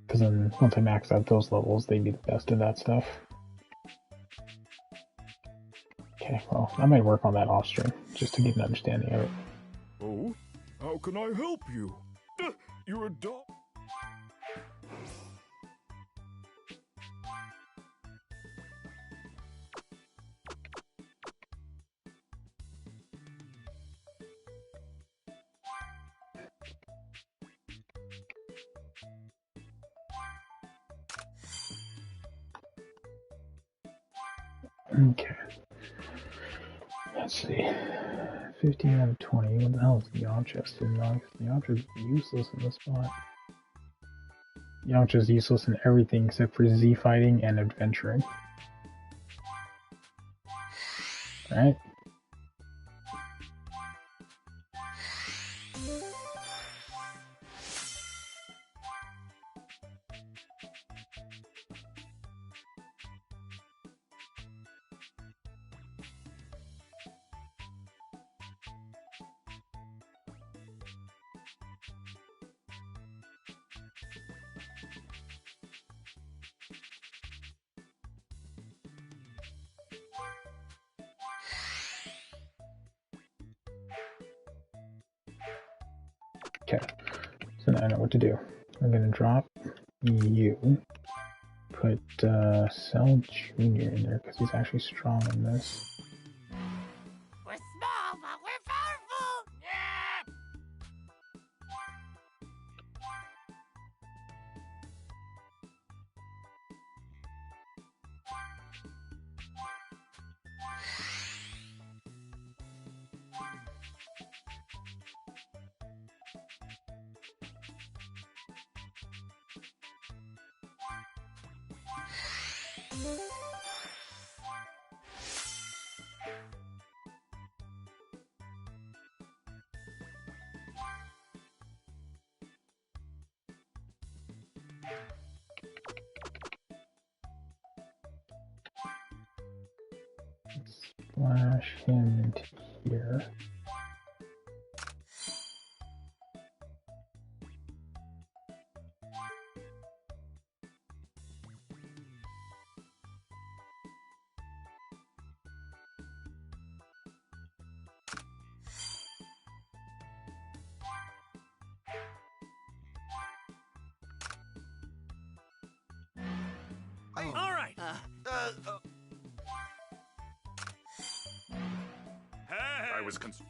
Because then once I max out those levels, they'd be the best of that stuff. Okay, well, I might work on that off stream, just to get an understanding of it. Oh? How can I help you? You're a dog. Okay. Let's see. 15 out of 20. What the hell is the object in life? The object is useless in this spot. Yamcha is useless in everything except for Z fighting and adventuring. Right? Okay, so now I know what to do. I'm gonna drop you, put Cell Jr. in there because he's actually strong in this. We're small, but we're powerful! Yeah! Splash him into here. All right. Hey! I was concerned.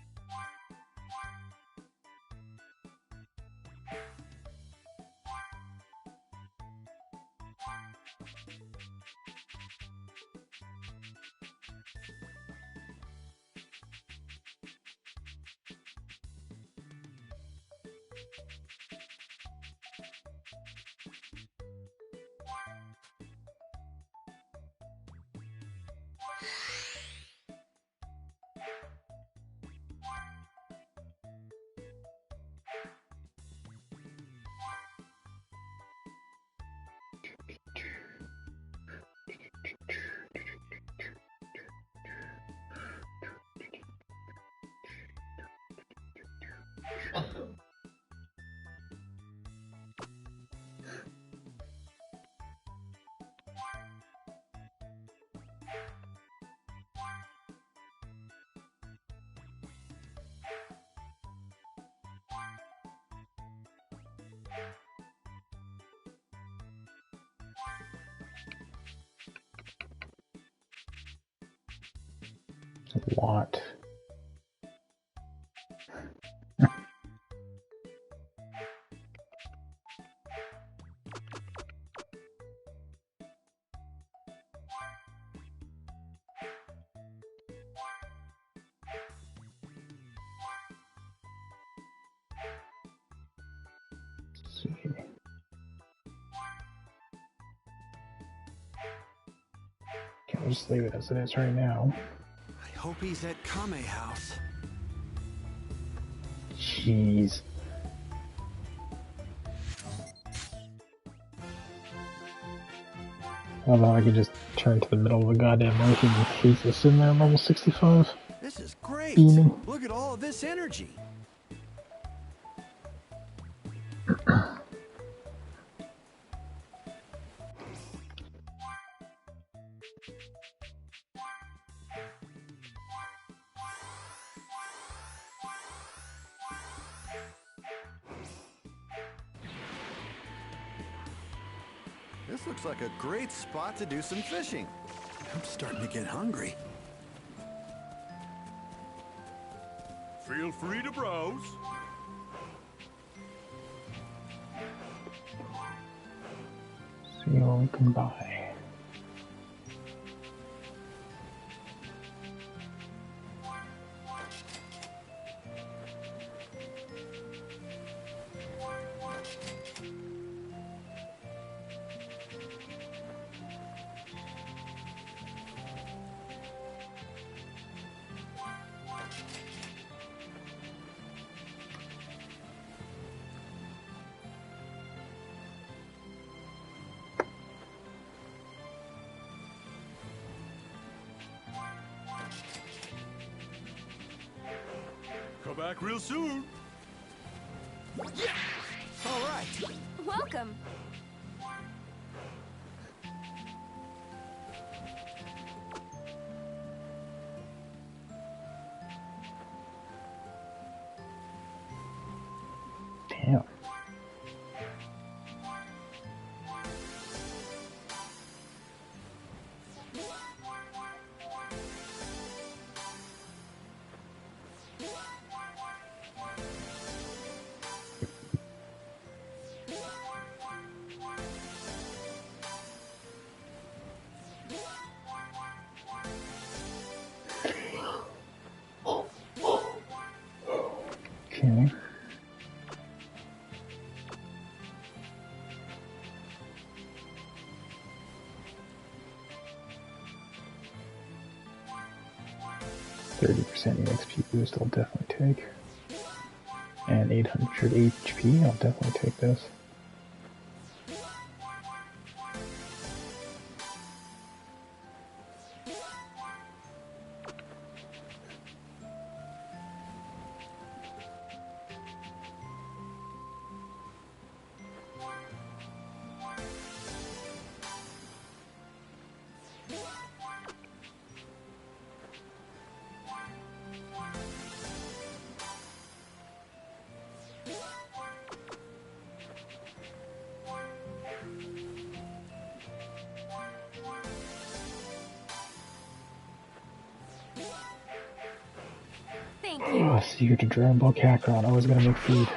A lot. Let's see. Can't just leave it as it is right now. I hope he's at Kame House. Jeez. Although I could just turn to the middle of the goddamn lake and he's just sitting there at level 65. This is great. Beaming. Look at all of this energy. This looks like a great spot to do some fishing. I'm starting to get hungry. Feel free to browse. See what we can buy. back real soon. Yeah. All right. Welcome. Damn. Okay. %30% EXP boost I'll definitely take. And 800 HP, I'll definitely take this. Thank you. Oh, secret to Dragoball Z Kakarot, always gonna make food.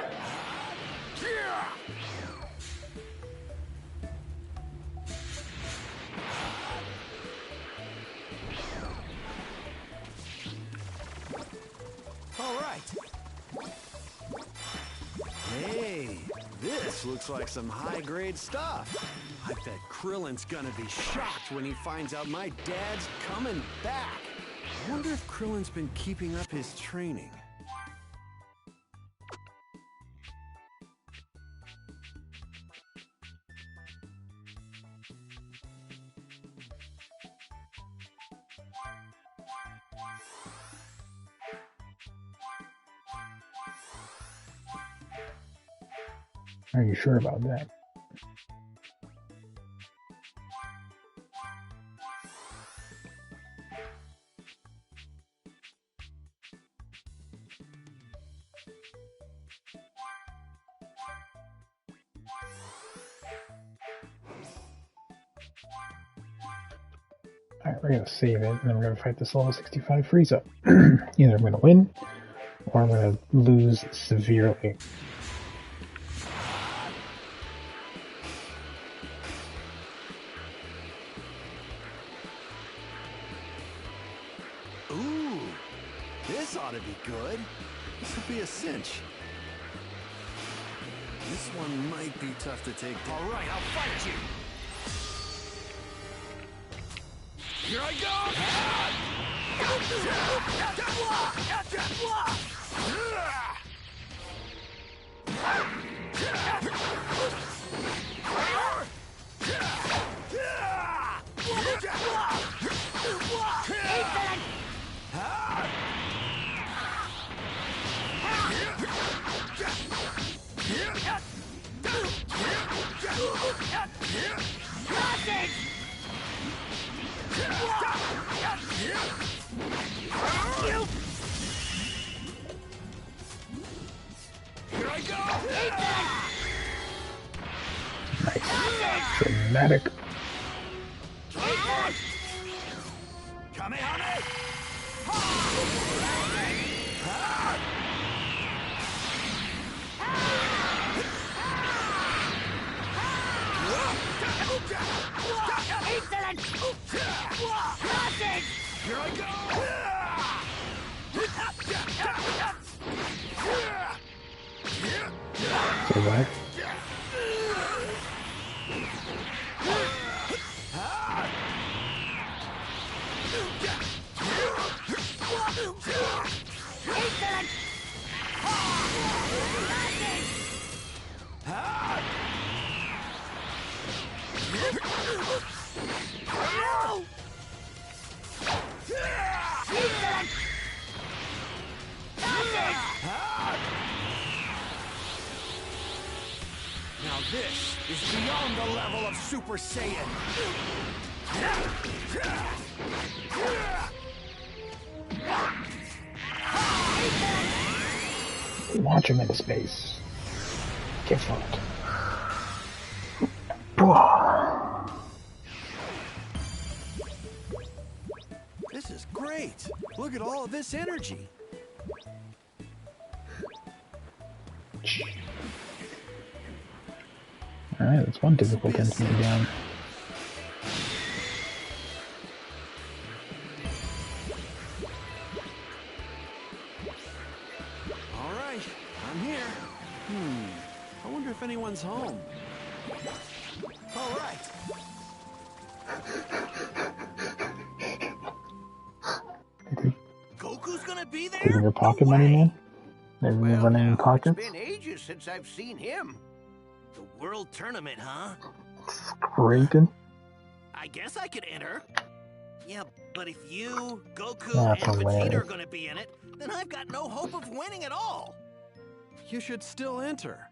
All right. Hey, this looks like some high-grade stuff. I bet Krillin's gonna be shocked when he finds out my dad's coming back. I wonder if Krillin's been keeping up his training. Are you sure about that? Alright, we're gonna save it, and then we're gonna fight this level 65 Frieza. Either I'm gonna win, or I'm gonna lose severely. Ooh, this ought to be good. This will be a cinch. This one might be tough to take down. All right, I'll fight you. Here I go! Here I go! Nice. Dramatic. Excellent! Here I go! Survive. This is beyond the level of Super Saiyan. Launch him into space. Get fucked. This is great. Look at all of this energy. Alright, that's one difficult enemy down. Alright, I'm here. I wonder if anyone's home. Alright. Goku's gonna be there? Taking your pocket money, man? Maybe Well, running in now, pockets? It's been ages since I've seen him. The World Tournament, huh? Scraping? I guess I could enter. Yeah, but if you, Goku, That's and Vegeta hilarious. are gonna be in it, then I've got no hope of winning at all. You should still enter.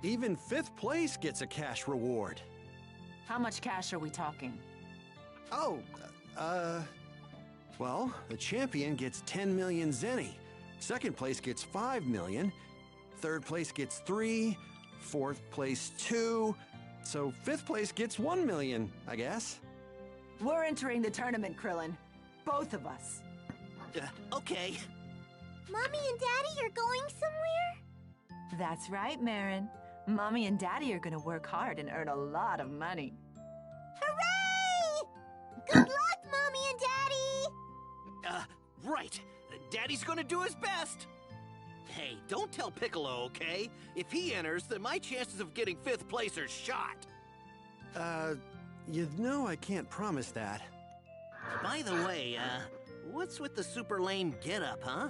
Even 5th place gets a cash reward. How much cash are we talking? Oh, well, the champion gets 10 million zenny. 2nd place gets 5 million. 3rd place gets 3. 4th place 2. So 5th place gets 1 million, I guess. We're entering the tournament, Krillin. Both of us. Okay. Mommy and Daddy are going somewhere? That's right, Marin. Mommy and Daddy are gonna work hard and earn a lot of money. Hooray! Good luck, Mommy and Daddy! Right. Daddy's gonna do his best. Hey, don't tell Piccolo, okay? If he enters, then my chances of getting 5th place are shot. You know I can't promise that. By the way, what's with the super lame getup, huh?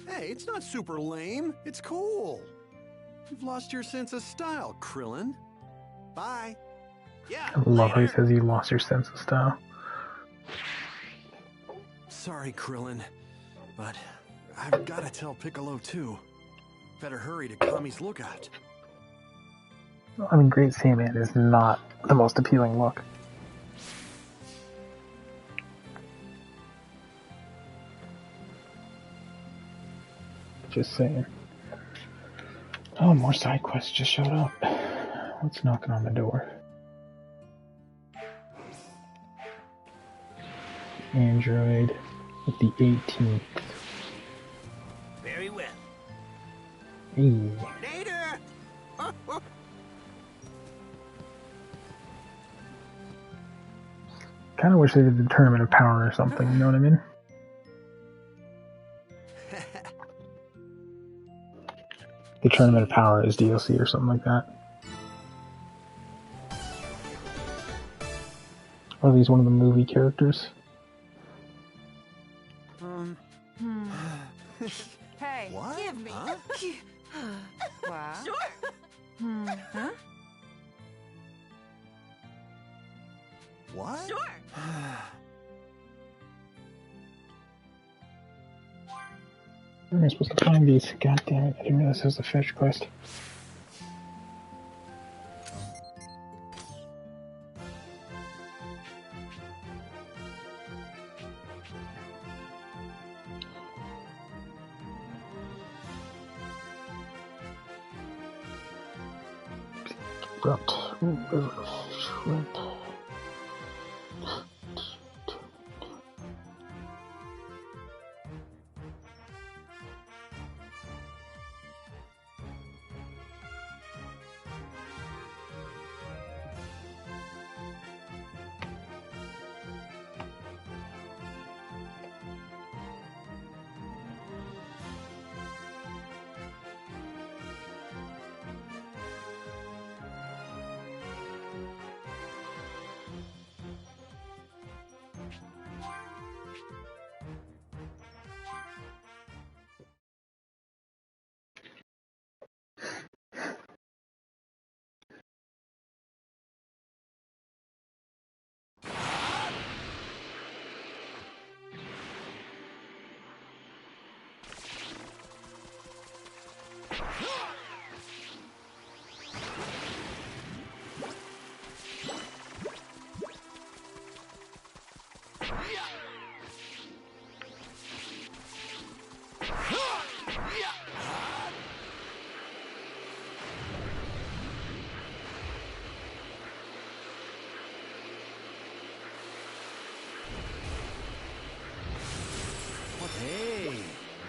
Hey, it's not super lame. It's cool. You've lost your sense of style, Krillin. Bye. Yeah, I love how he later. says you lost your sense of style. Sorry, Krillin, but I've got to tell Piccolo too. Better hurry to Kami's lookout. I mean, Great Saiyaman is not the most appealing look. Just saying. Oh, more side quests just showed up. What's knocking on the door? Android with the 18th. Very well. Hey. Later! Kind of wish they did the Tournament of Power or something, you know what I mean? The Tournament of Power is DLC or something like that. Or are these one of the movie characters? Hey, What? give me. Huh? What? Sure. Huh? What? Sure. Where am I supposed to find these? God damn it, I didn't realize it was a fetch quest. Abrupt. Ooh, there's a shrimp.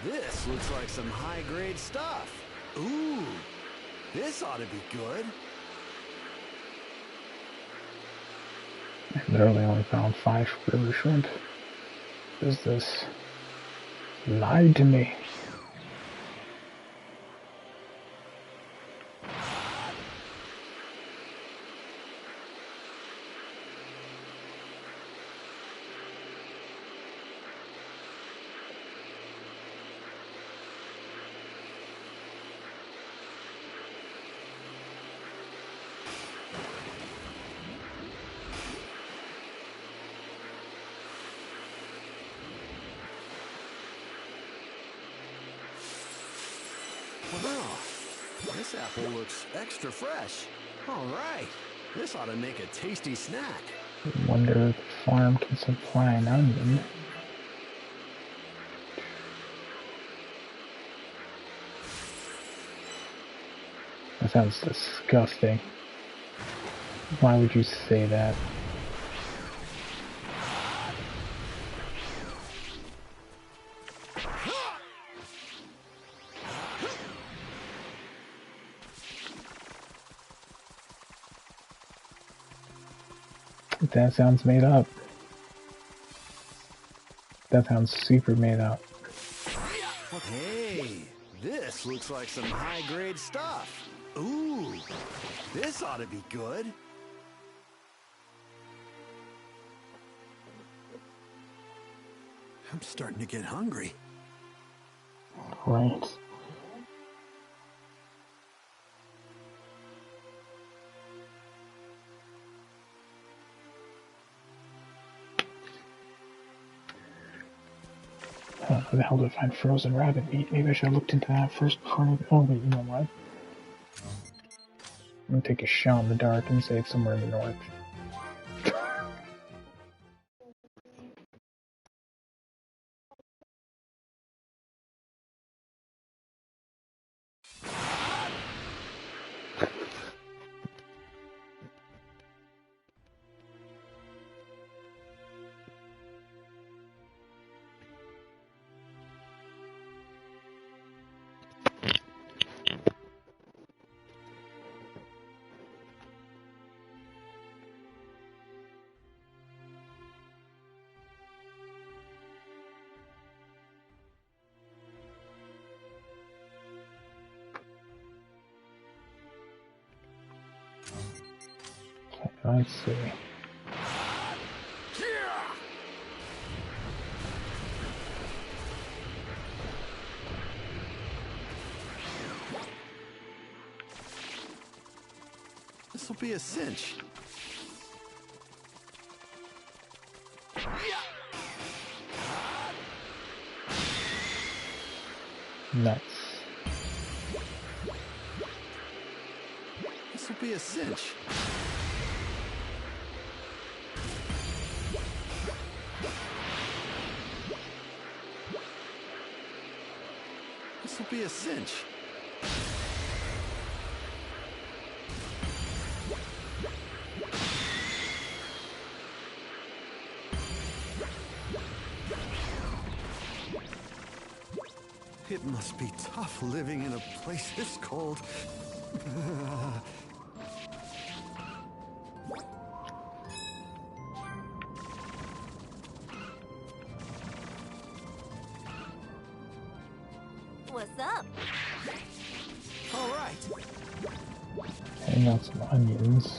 This looks like some high-grade stuff. Ooh, this ought to be good. I literally only found 5 river shrimp. What is this? Lied to me. Wow, this apple looks extra fresh. All right, this ought to make a tasty snack. I wonder if the farm can supply an onion. That sounds disgusting. Why would you say that? That sounds made up. That sounds super made up. Hey, this looks like some high-grade stuff. Ooh, this ought to be good. I'm starting to get hungry. Right. Where the hell did I find frozen rabbit meat? Maybe I should have looked into that first part of it. Oh wait, you know what? I'm gonna take a shot in the dark and say it's somewhere in the north. Let's see. This will be a cinch. Nuts. This will be a cinch. This will be a cinch. It must be tough living in a place this cold. What's up? All right. Hang out some onions.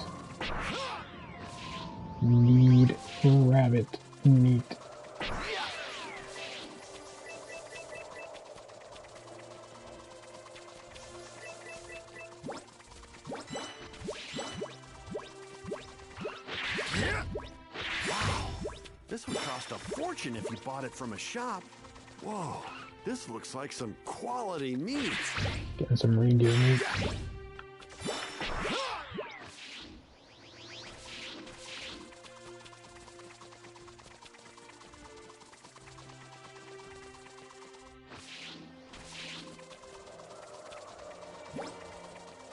Need rabbit meat. This would cost a fortune if you bought it from a shop. Whoa, this looks like some quality meat. Getting some reindeer meat.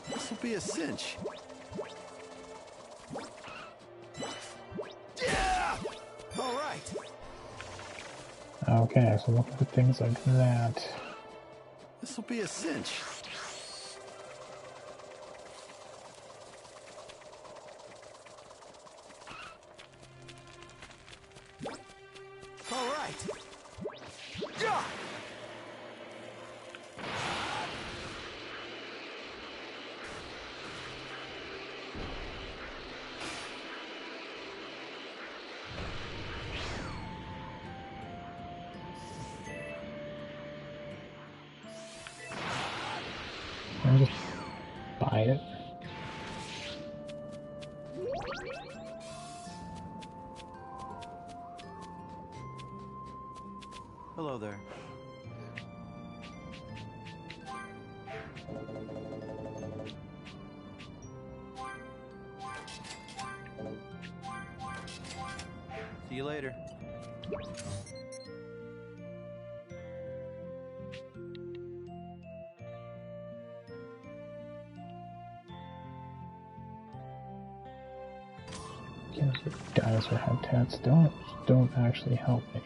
This will be a cinch. Yeah! All right. Okay, so look at things like that. This'll be a cinch. All right. Yeah. Can I just buy it? Hello there. See you later. Dinosaur habitats don't actually help me.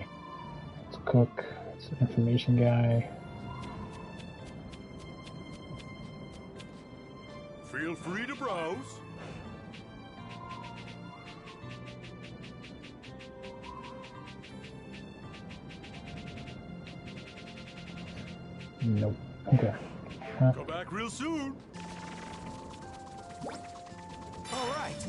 It's a cook, it's an information guy. Feel free to browse. Nope. Okay. Huh? Go back real soon. All right.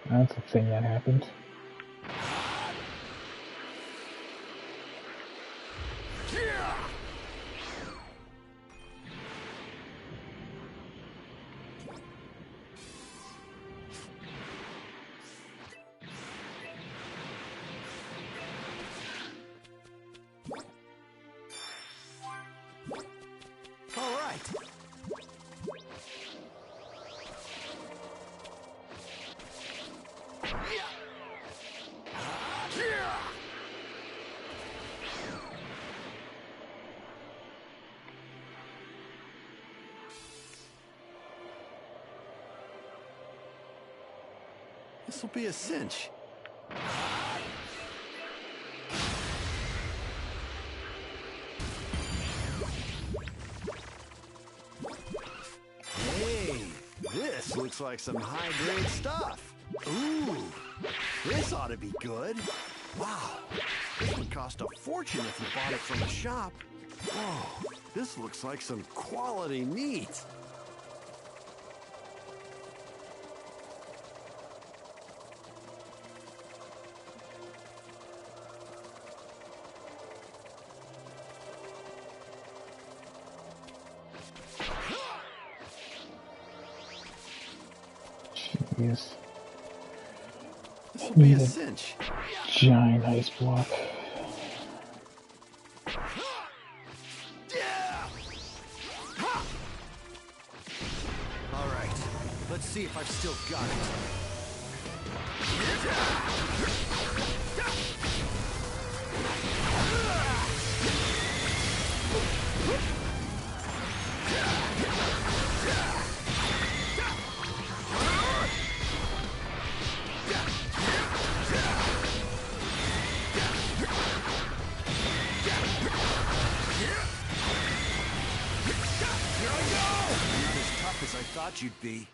That's a thing that happened. All right. This'll be a cinch. Hey, this looks like some high-grade stuff. Ooh, this ought to be good. Wow, this would cost a fortune if you bought it from a shop. Whoa, this looks like some quality meat. Jeez. This'll be Need a a cinch. giant ice block. All right, let's see if I've still got it. Not as tough as I thought you'd be.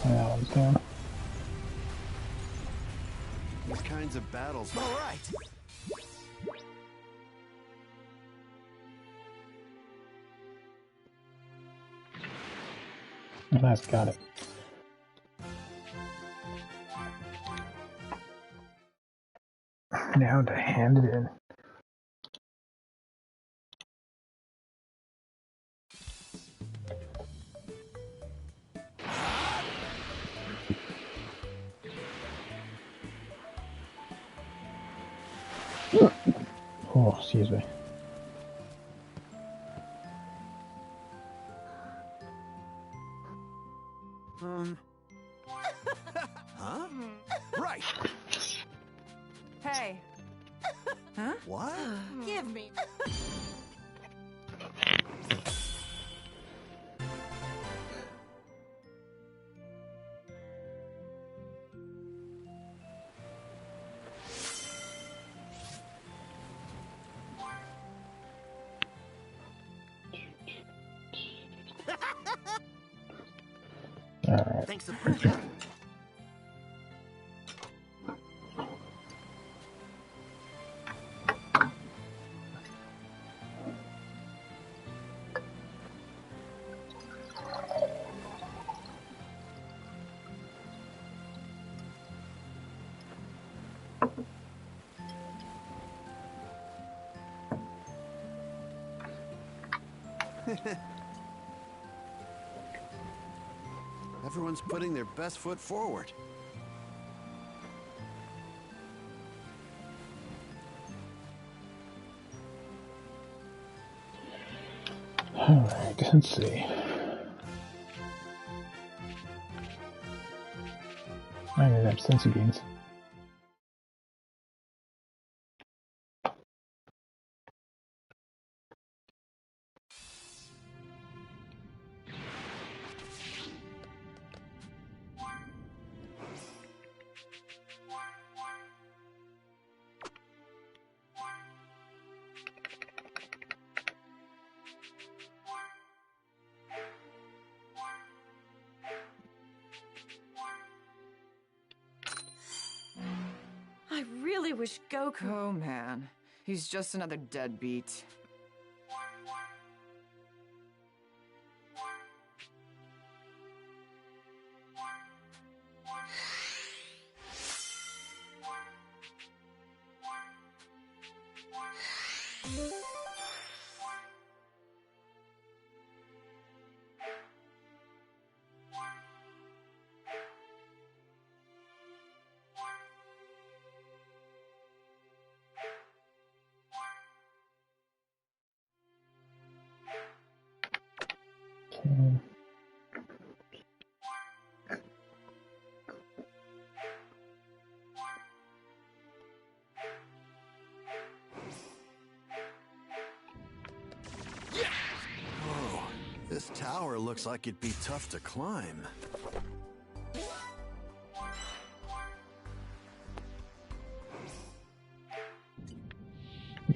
That one's down. These kinds of battles. All right. Nice, got it. Now to hand it in. Oh, excuse me. right. Hey. Huh? What? Give me. Alright. Thanks a bunch. Everyone's putting their best foot forward. Alright, let's see. I'm gonna have sensu beans. I really wish Goku... Oh, man. He's just another deadbeat. Okay. Whoa, this tower looks like it'd be tough to climb.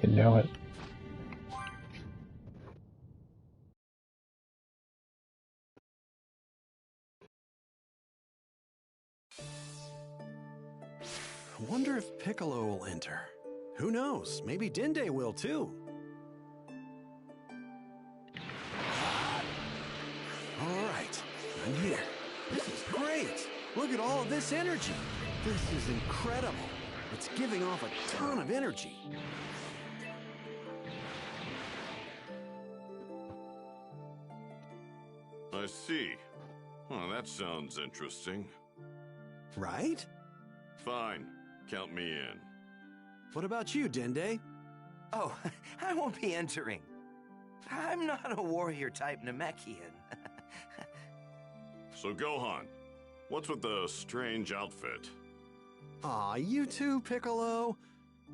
You know it. I wonder if Piccolo will enter. Who knows? Maybe Dende will too. All right, I'm here. This is great. Look at all of this energy. This is incredible. It's giving off a ton of energy. I see. Well, that sounds interesting. Right? Fine. Count me in. What about you, Dende? Oh, I won't be entering. I'm not a warrior type Namekian. So, Gohan, what's with the strange outfit? Aw, you too, Piccolo?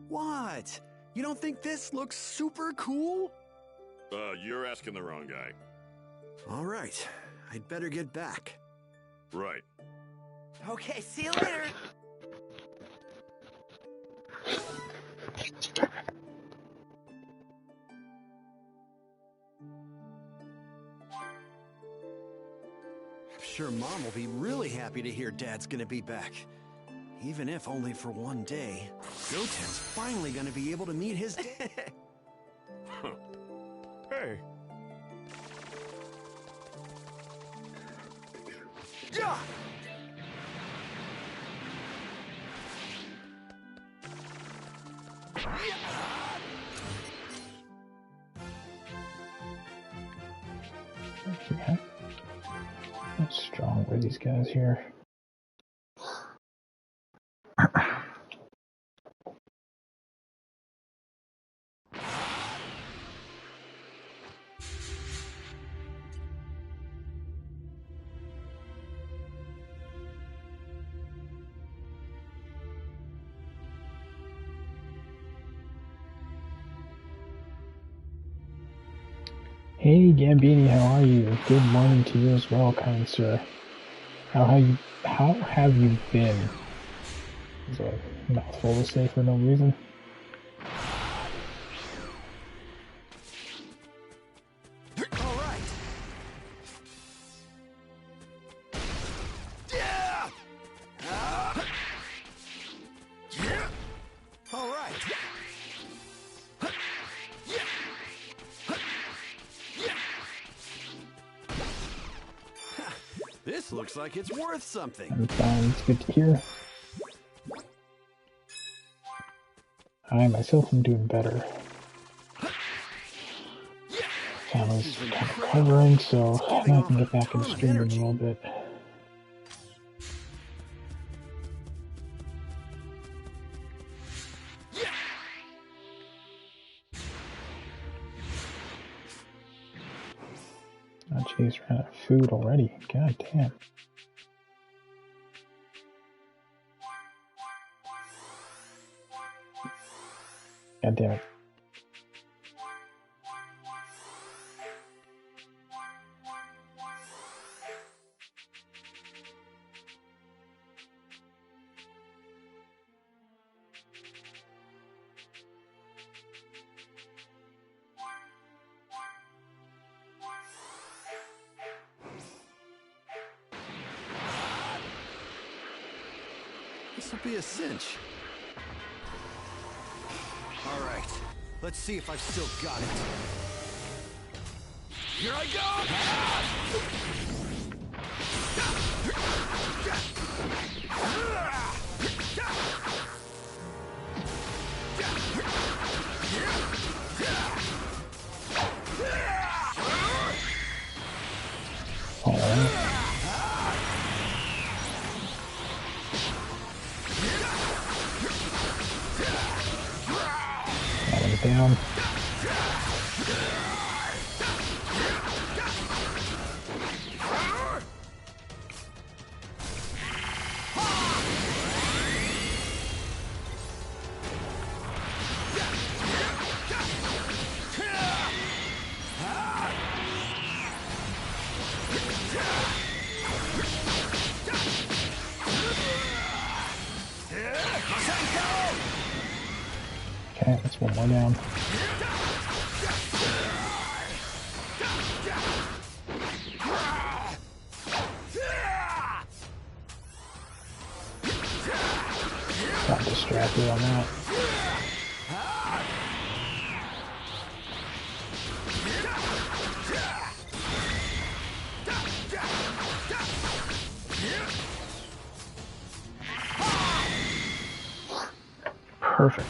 What? You don't think this looks super cool? You're asking the wrong guy. All right, I'd better get back. Right. Okay, see you later. I'm sure Mom will be really happy to hear Dad's gonna be back. Even if only for one day. Goten's finally gonna be able to meet his dad. Hey. Yeah! Yeah. How strong were these guys here? Hey Gambini, how are you? Good morning to you as well, kind sir. How have you been? Is a mouthful to say for no reason. All right. Yeah. All right. This looks like it's worth something. I'm fine, it's good to hear. I myself am doing better. Family's kind of recovering, so I can get back into streaming a little bit. Oh jeez, ran out of food already. God damn. God damn it. This will be a cinch. All right, let's see if I've still got it. Here I go! All right. That one's down. Okay, that's one more down. Got distracted on that. Perfect.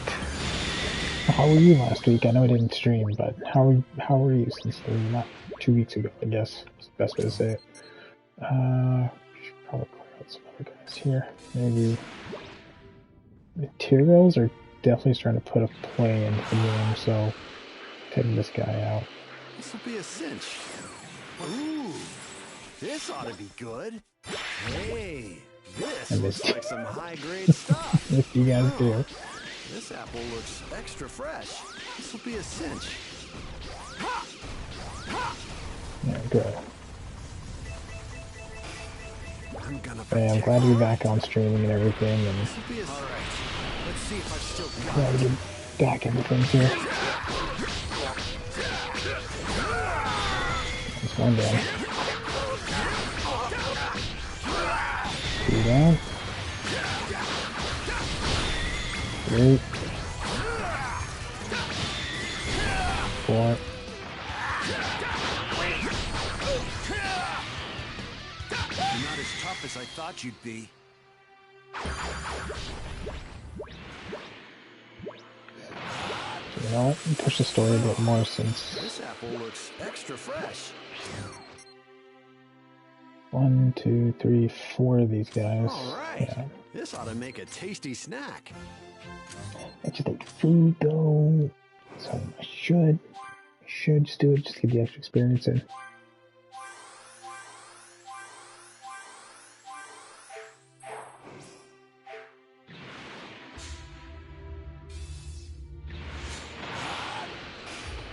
How were you last week? I know I didn't stream, but how were you since not 2 weeks ago, I guess is the best way to say it. Should probably clear out some other guys here. Maybe the Tyrells are definitely starting to put a play into the game, so taking this guy out. This will be a cinch. Ooh, this ought to be good. Hey, this looks like some high-grade stuff. If you guys do. This apple looks extra fresh. This will be a cinch. There we go. Hey, I'm glad to be back on streaming and everything, and alright. Let's see if I've still glad to get back into things here. That's one down. 2 down. 3. 4. You're not as tough as I thought you'd be. You know what? Push the story a bit more since This apple looks extra fresh. 1, 2, 3, 4 of these guys. Alright. Yeah. This ought to make a tasty snack. I just ate food though, so I should just do it, just get the extra experience in.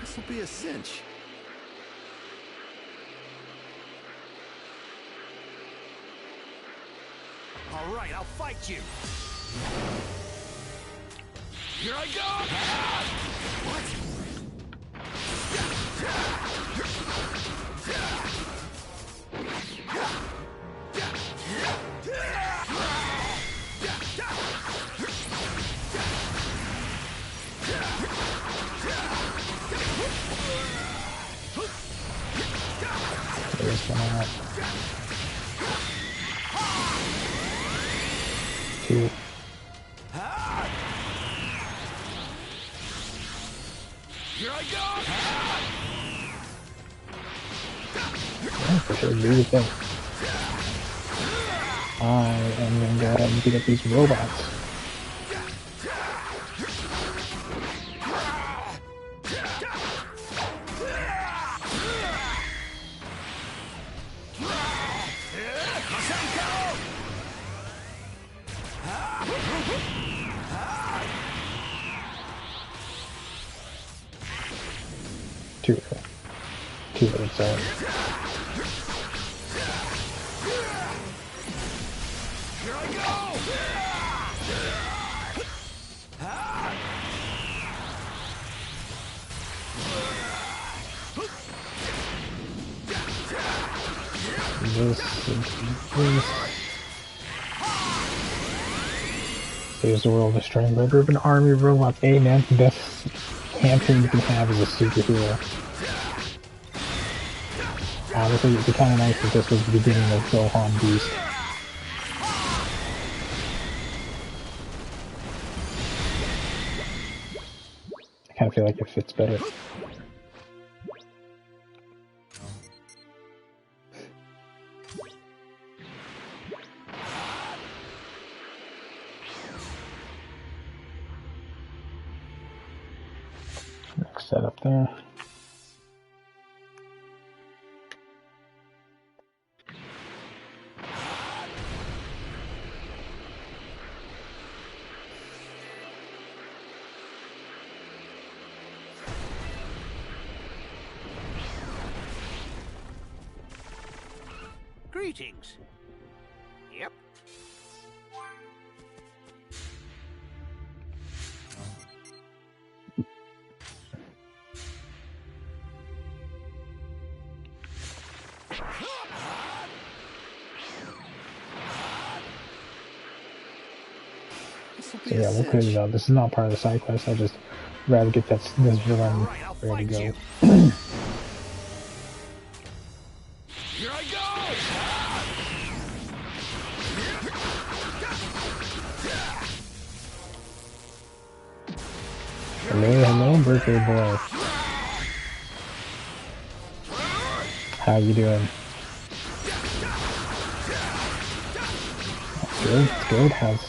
This will be a cinch. All right, I'll fight you. Here I go! What? There's one out. 2. Here I go! Yeah, for sure, agree with them. I am gonna go ahead and beat up these robots. Two of them, sorry. This. Saves the world destroying by an army of robots. Hey man, the best campaign you can have is a superhero. Honestly, it'd be kind of nice if this was the beginning of Gohan Beast. I kind of feel like it fits better. Next setup there. Greetings. Yep. So yeah, we'll clear it out. This is not part of the side quest. I just rather get this villain ready to go. Here I go! Hello, birthday boy. How you doing? That's good, it's good. How's,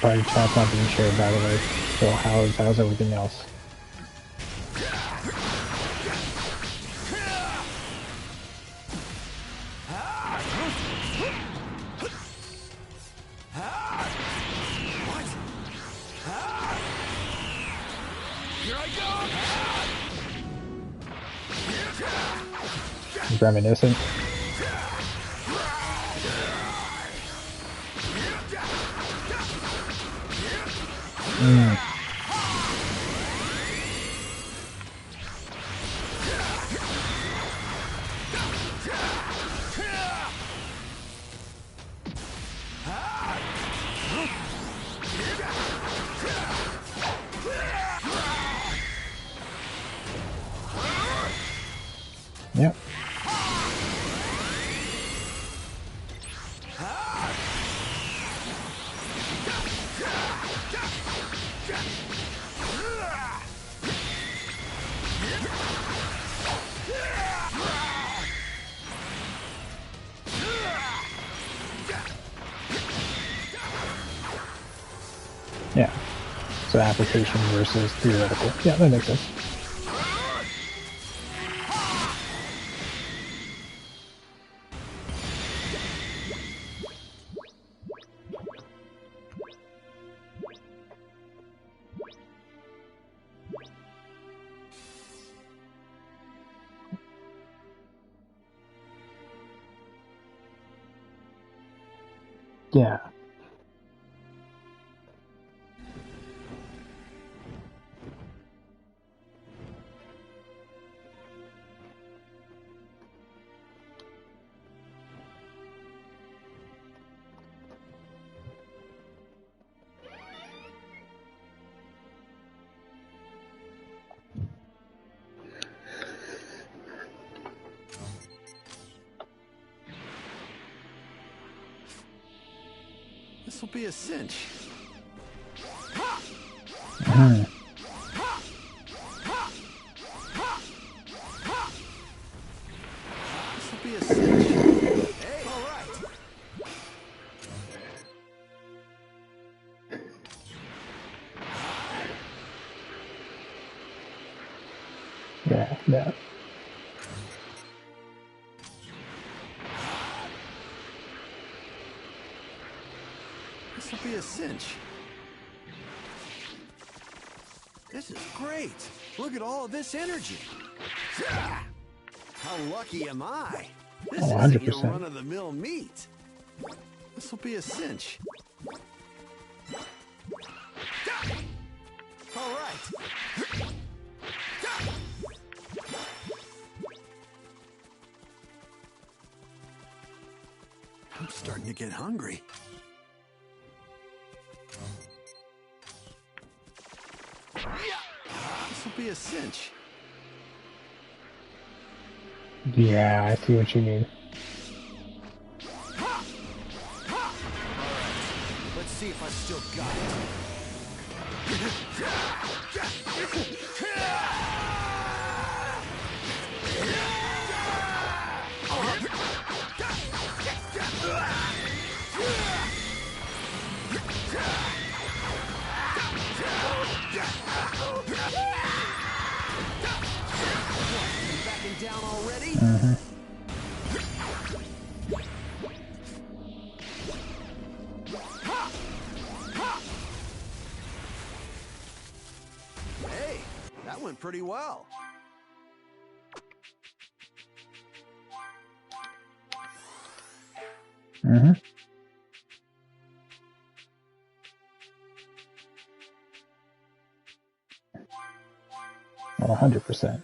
party chat's not being shared, by the way. So how's everything else? Reminiscent. Yep. Yeah. So application versus theoretical. Yeah, that makes sense. Yeah. This will be a cinch. Mhm. This will be a cinch. Hey, all right. Yeah, yeah. This will be a cinch. This is great. Look at all of this energy. How lucky am I? This Oh, isn't your 100%. run-of-the-mill meat. This will be a cinch. All right. I'm starting to get hungry. This will be a cinch. Yeah, I see what you mean. Let's see if I still got Backing down already? Mhm. Hey, that went pretty well. Mhm. Oh, 100%.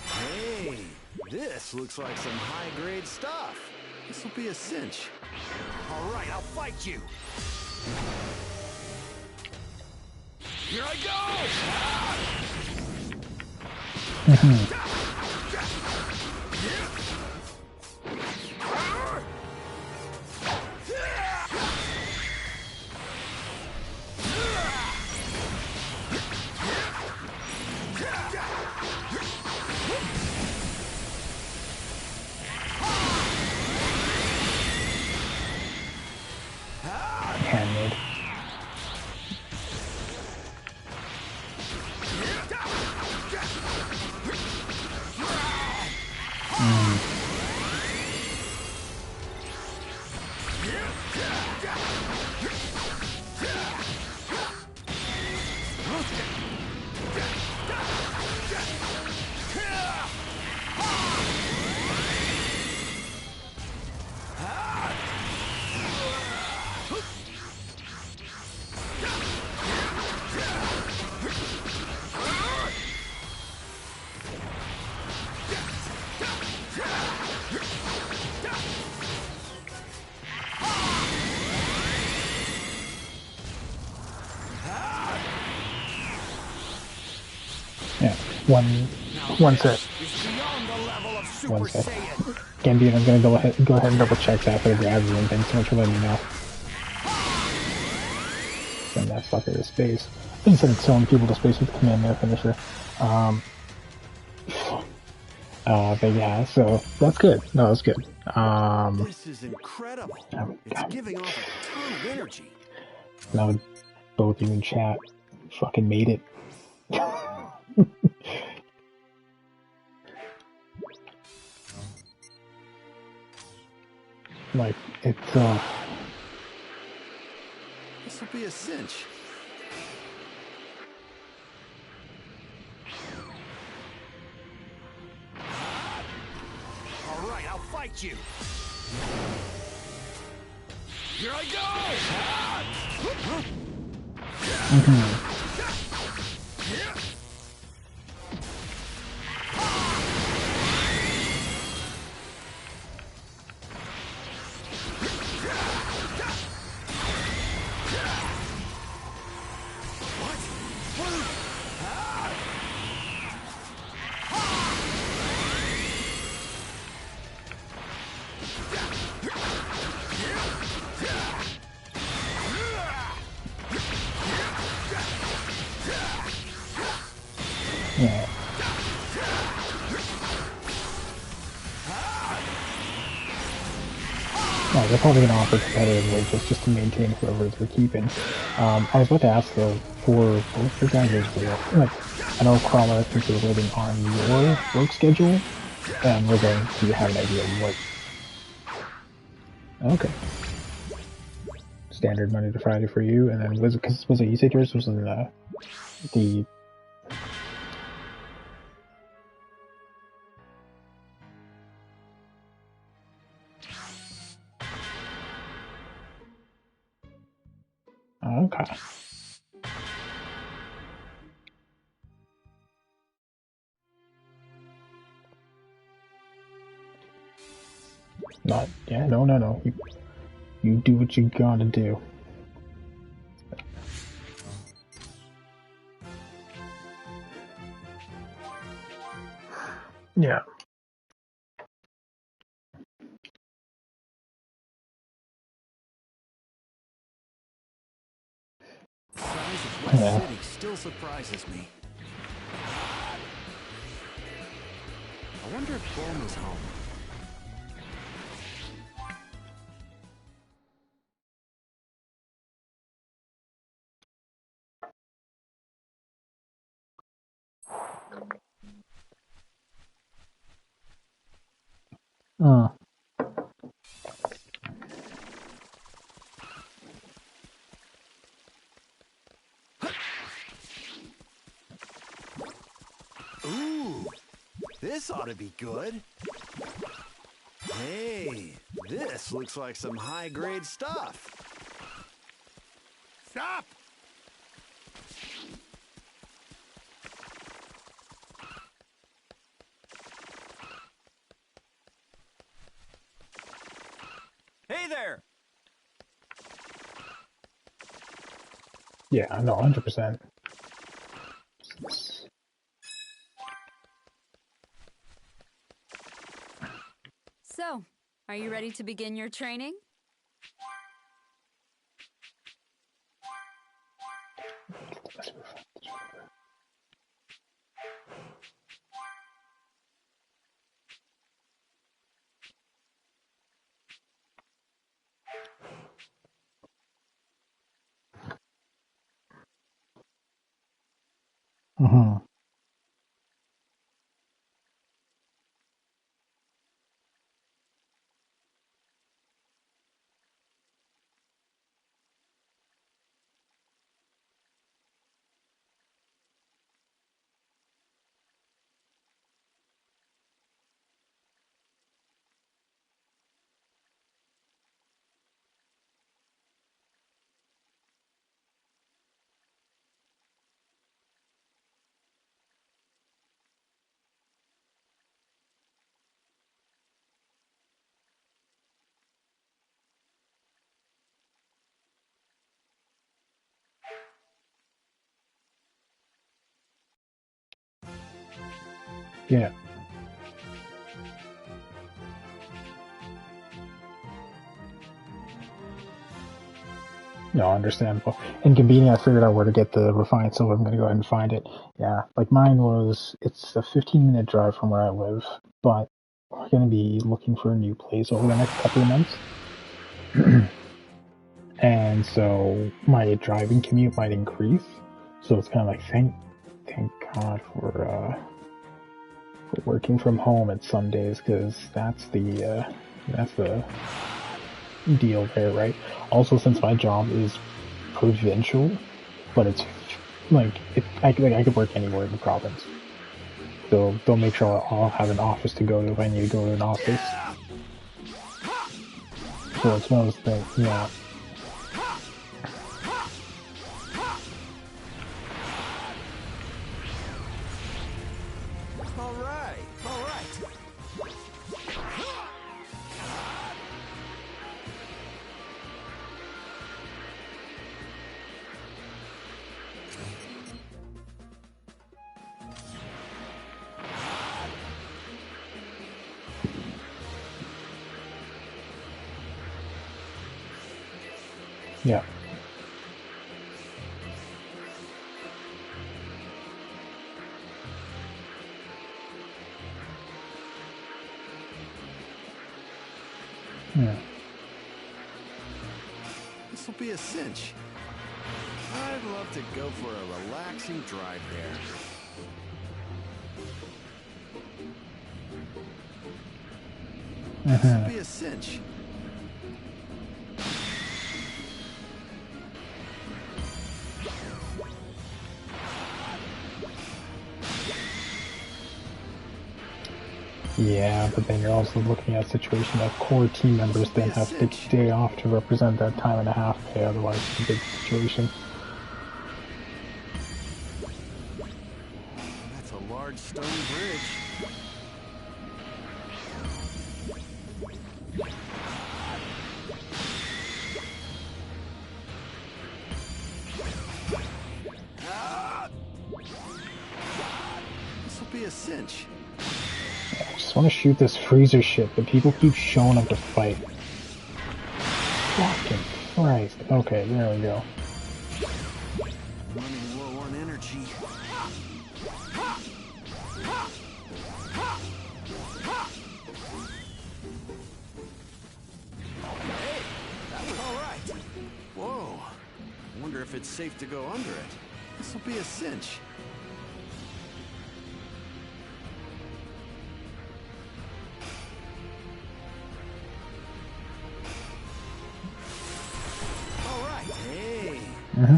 Hey, this looks like some high-grade stuff. This will be a cinch. All right, I'll fight you. Here I go! Mhm. Handmade. Yeah, one set. One sec. Gambit, I'm gonna go ahead and double check that for the grabs and thanks so much for letting me know. Send that fucker to space. Instead of sending people to space with the command air finisher. But yeah, so that's good. No, that's good. This is incredible. It's giving off a ton of energy. Now both you in chat. fucking made it. Like, it's, This will be a cinch. All right, I'll fight you. Here I go! yeah. No, they're probably going to offer competitive wages just to maintain whoever they're keeping. I was about to ask though, for both your guys' work, like, I know Crawler, I think you're waiting on your work schedule, and we're going, do you have an idea of what? Okay. Standard Monday to Friday for you, and then was it you said yours was in the okay. Not, yeah, no. You do what you gotta do. Yeah. The size of West City still surprises me. I wonder if Bulma's home. Ooh, this ought to be good. Hey, this looks like some high-grade stuff. Stop! Hey there! Yeah, no, 100%. So, are you ready to begin your training? Mm-hmm. Yeah. No, understandable. In Gambini, I figured out where to get the refined silver. I'm gonna go ahead and find it. Yeah, like mine was, it's a 15-minute drive from where I live, but we're gonna be looking for a new place over the next couple of months. And so my driving commute might increase. So it's kind of like thank God for working from home at some days, because that's the deal there, right? Also, since my job is provincial, but it's like I could work anywhere in the province. So they'll make sure I'll have an office to go to if I need to go to an office. So it's one of those things, yeah. All right. Yeah. Yeah. This will be a cinch. I'd love to go for a relaxing drive there. This will be a cinch. Yeah, but then you're also looking at a situation that core team members then have to take a day off to represent that time and a half pay, otherwise it's a big situation. That's a large stone bridge. This will be a cinch. I just want to shoot this freezer shit, but people keep showing up to fight. Fucking Christ. Okay, there we go. Running low on energy. Hey, that was all right. Whoa. I wonder if it's safe to go under it. This will be a cinch.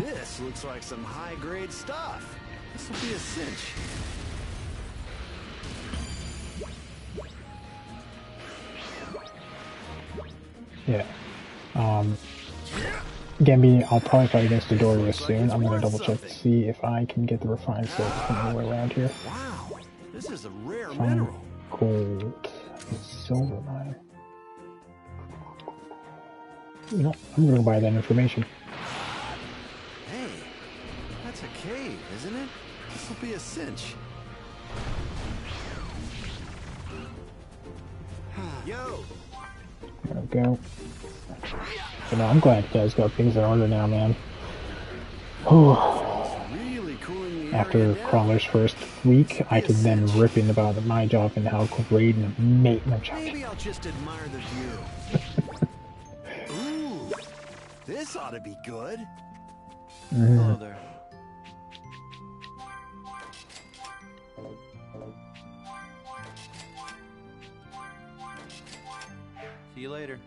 This looks like some high-grade stuff. This will be a cinch. Yeah. Gambi, I'll probably fight against the Doria soon. I'm gonna double check to see if I can get the refined silver from anywhere around here. Wow, this is a rare mineral. Gold. Silver mine. You know, I'm gonna buy that information. Hey, that's a cave, isn't it? This will be a cinch. Yo! There we go. But no, I'm glad you guys got things in order now, man. After Crawler's first week, I could then rip in about my job and how great and amazing my job. Maybe I'll just admire the view. Ooh, this ought to be good. Hello there. See you later.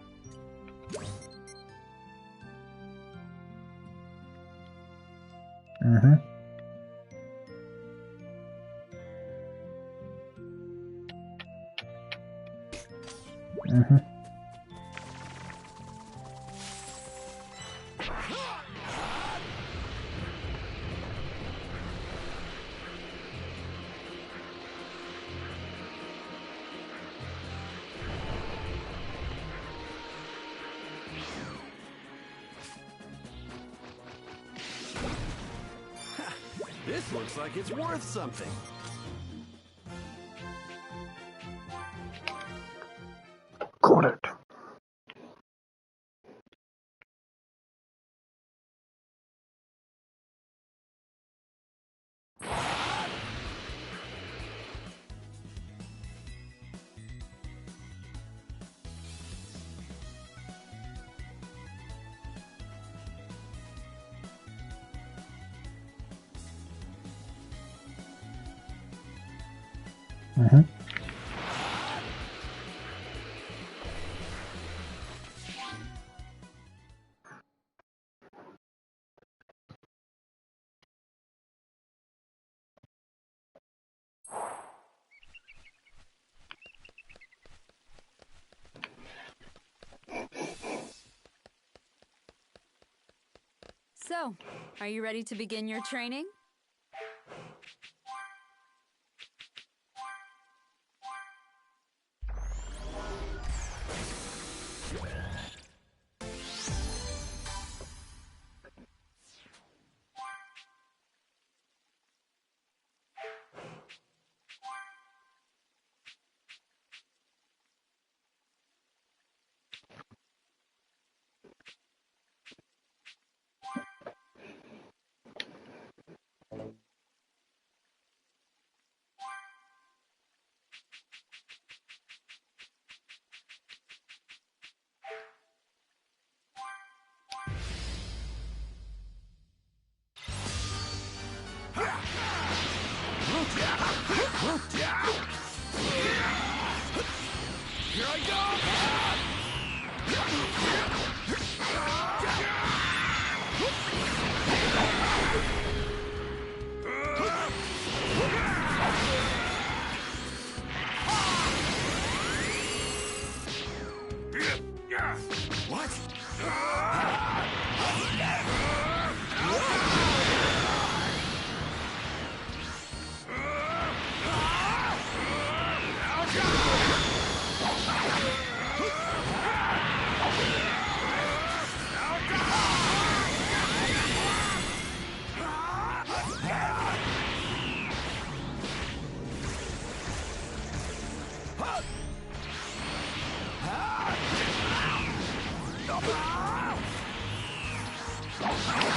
Mm-hmm. Mm-hmm. This looks like it's worth something. Got it. Mm-hmm. So, are you ready to begin your training? Here I go! What?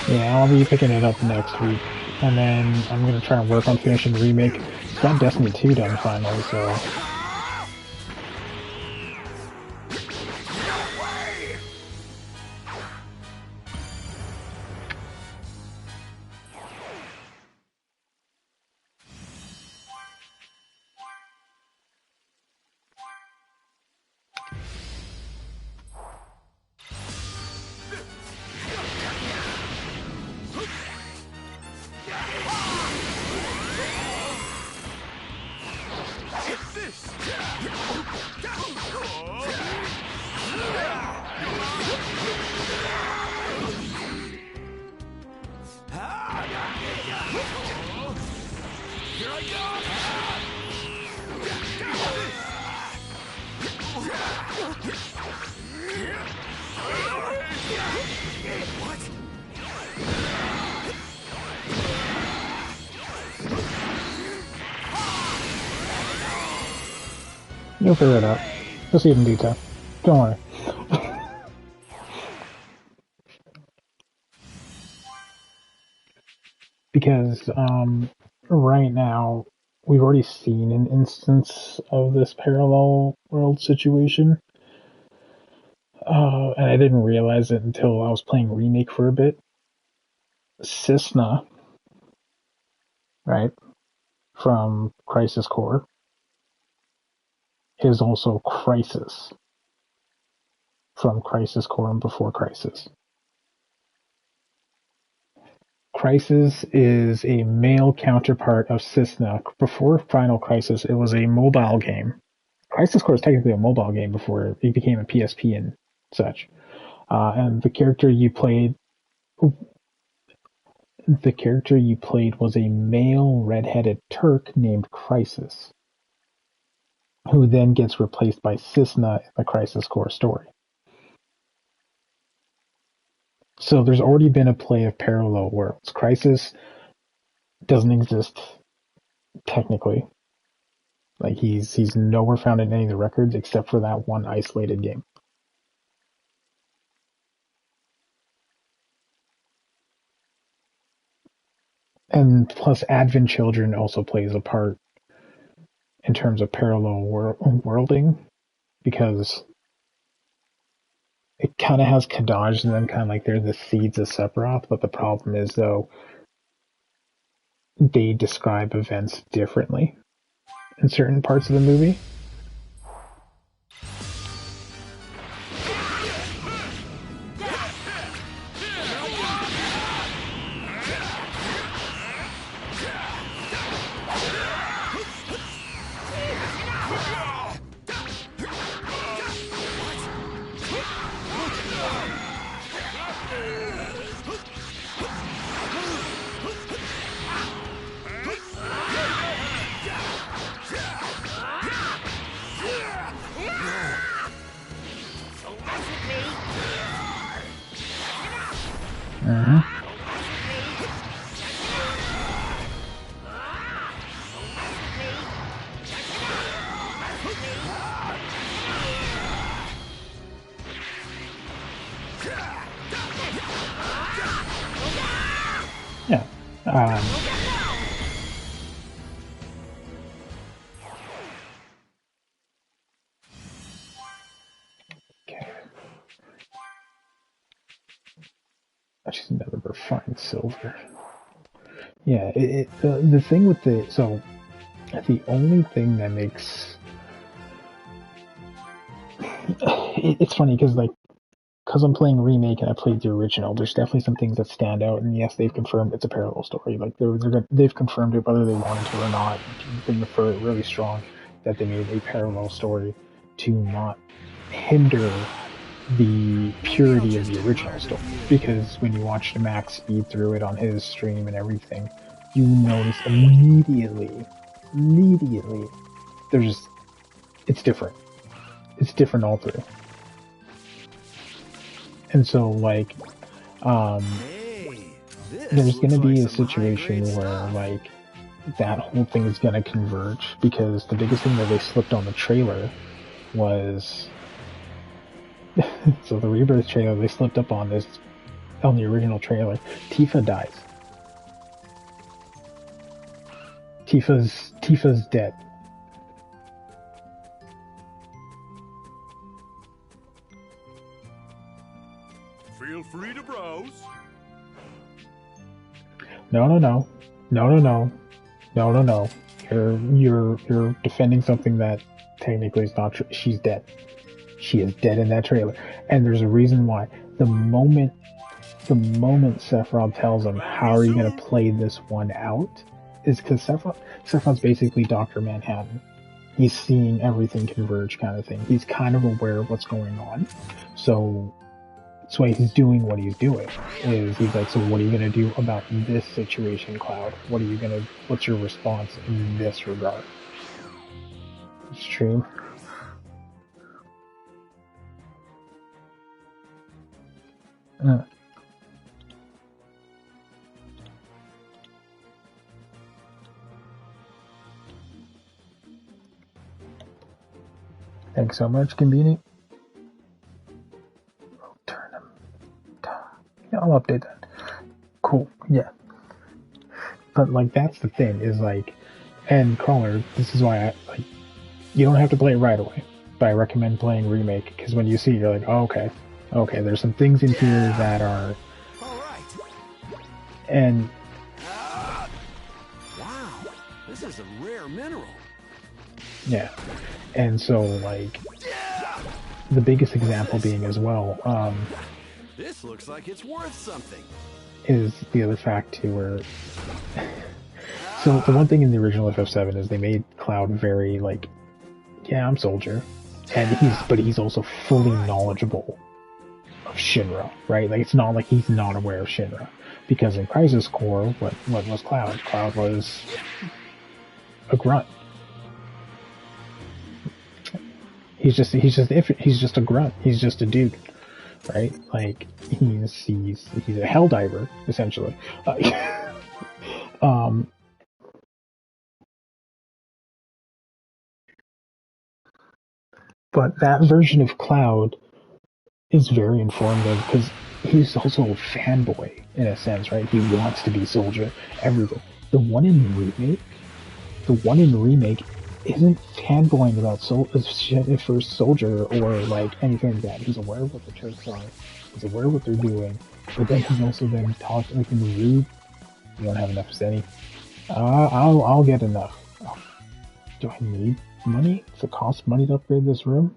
Yeah, I'll be picking it up next week, and then I'm gonna try and work on finishing the remake. It's got Destiny 2 done finally, so... Here I go! What? You'll figure it out. You'll see it in due time. Don't worry. Because, right now, we've already seen an instance of this parallel world situation. And I didn't realize it until I was playing Remake for a bit. Cisna, right, from Crisis Core, is also Crisis from Crisis Core and Before Crisis. Crisis is a male counterpart of Cisna. Before Final Crisis, it was a mobile game. Crisis Core is technically a mobile game before it became a PSP and such. And the character you played was a male red-headed Turk named Crisis, who then gets replaced by Cisna in the Crisis Core story. So there's already been a play of parallel worlds. Crisis doesn't exist technically. Like he's nowhere found in any of the records except for that one isolated game. And plus Advent Children also plays a part in terms of parallel worlding, because it kind of has Kadaj and them kind of like they're the seeds of Sephiroth, but the problem is though they describe events differently in certain parts of the movie. Yeah. Okay. I just never refined silver. Yeah, the thing with the only thing that makes it's funny because I'm playing remake and I played the original. There's definitely some things that stand out, and yes, they've confirmed it's a parallel story. Like they've confirmed it whether they wanted to or not. They refer it really strong that they made a parallel story to not hinder the purity of the original story. Because when you watch Max speed through it on his stream and everything, you notice immediately, it's different. It's different all through. And so, like, there's gonna be a situation where, like, that whole thing is gonna converge, because the biggest thing that they slipped on the trailer was... so the Rebirth trailer, they slipped up on this, on the original trailer. Tifa dies. Tifa's dead. Feel free to browse. No. You're defending something that technically is not true. She's dead. She is dead in that trailer. And there's a reason why. The moment Sephiroth tells him, how are you going to play this one out, is because Sephiroth's basically Dr. Manhattan. He's seeing everything converge kind of thing. He's kind of aware of what's going on. So that's why he's doing what he's doing. Is he's like, so what are you going to do about this situation, Cloud? What's your response in this regard? It's true. Thanks so much, Convenient. Turn them. Yeah, I'll update that. Cool, yeah. But, like, that's the thing, is, like, and Crawler, this is why you don't have to play it right away, but I recommend playing Remake, because when you see it, you're like, oh, okay, there's some things in here that are... And... Wow, this is a rare mineral. Yeah, and so, like, the biggest example being as well, this looks like it's worth something. Is the other fact too, where... So, the one thing in the original FF7 is they made Cloud very, like, yeah, I'm Soldier, and he's also fully knowledgeable of Shinra, right? Like, it's not like he's not aware of Shinra. Because in Crisis Core, what was Cloud? Cloud was a grunt. He's just a grunt. He's just a dude, right? Like, he's a helldiver, essentially. But that version of Cloud is very informative, because he's also a fanboy, in a sense, right? He wants to be Soldier, everything. The one in Remake isn't fanboying about First Soldier or, like, anything like that. He's aware of what the Turks are, he's aware of what they're doing, but then he's also then talking, like, in the rude, you don't have enough, Zenny. I'll get enough. Oh, do I need money? Does it cost money to upgrade this room?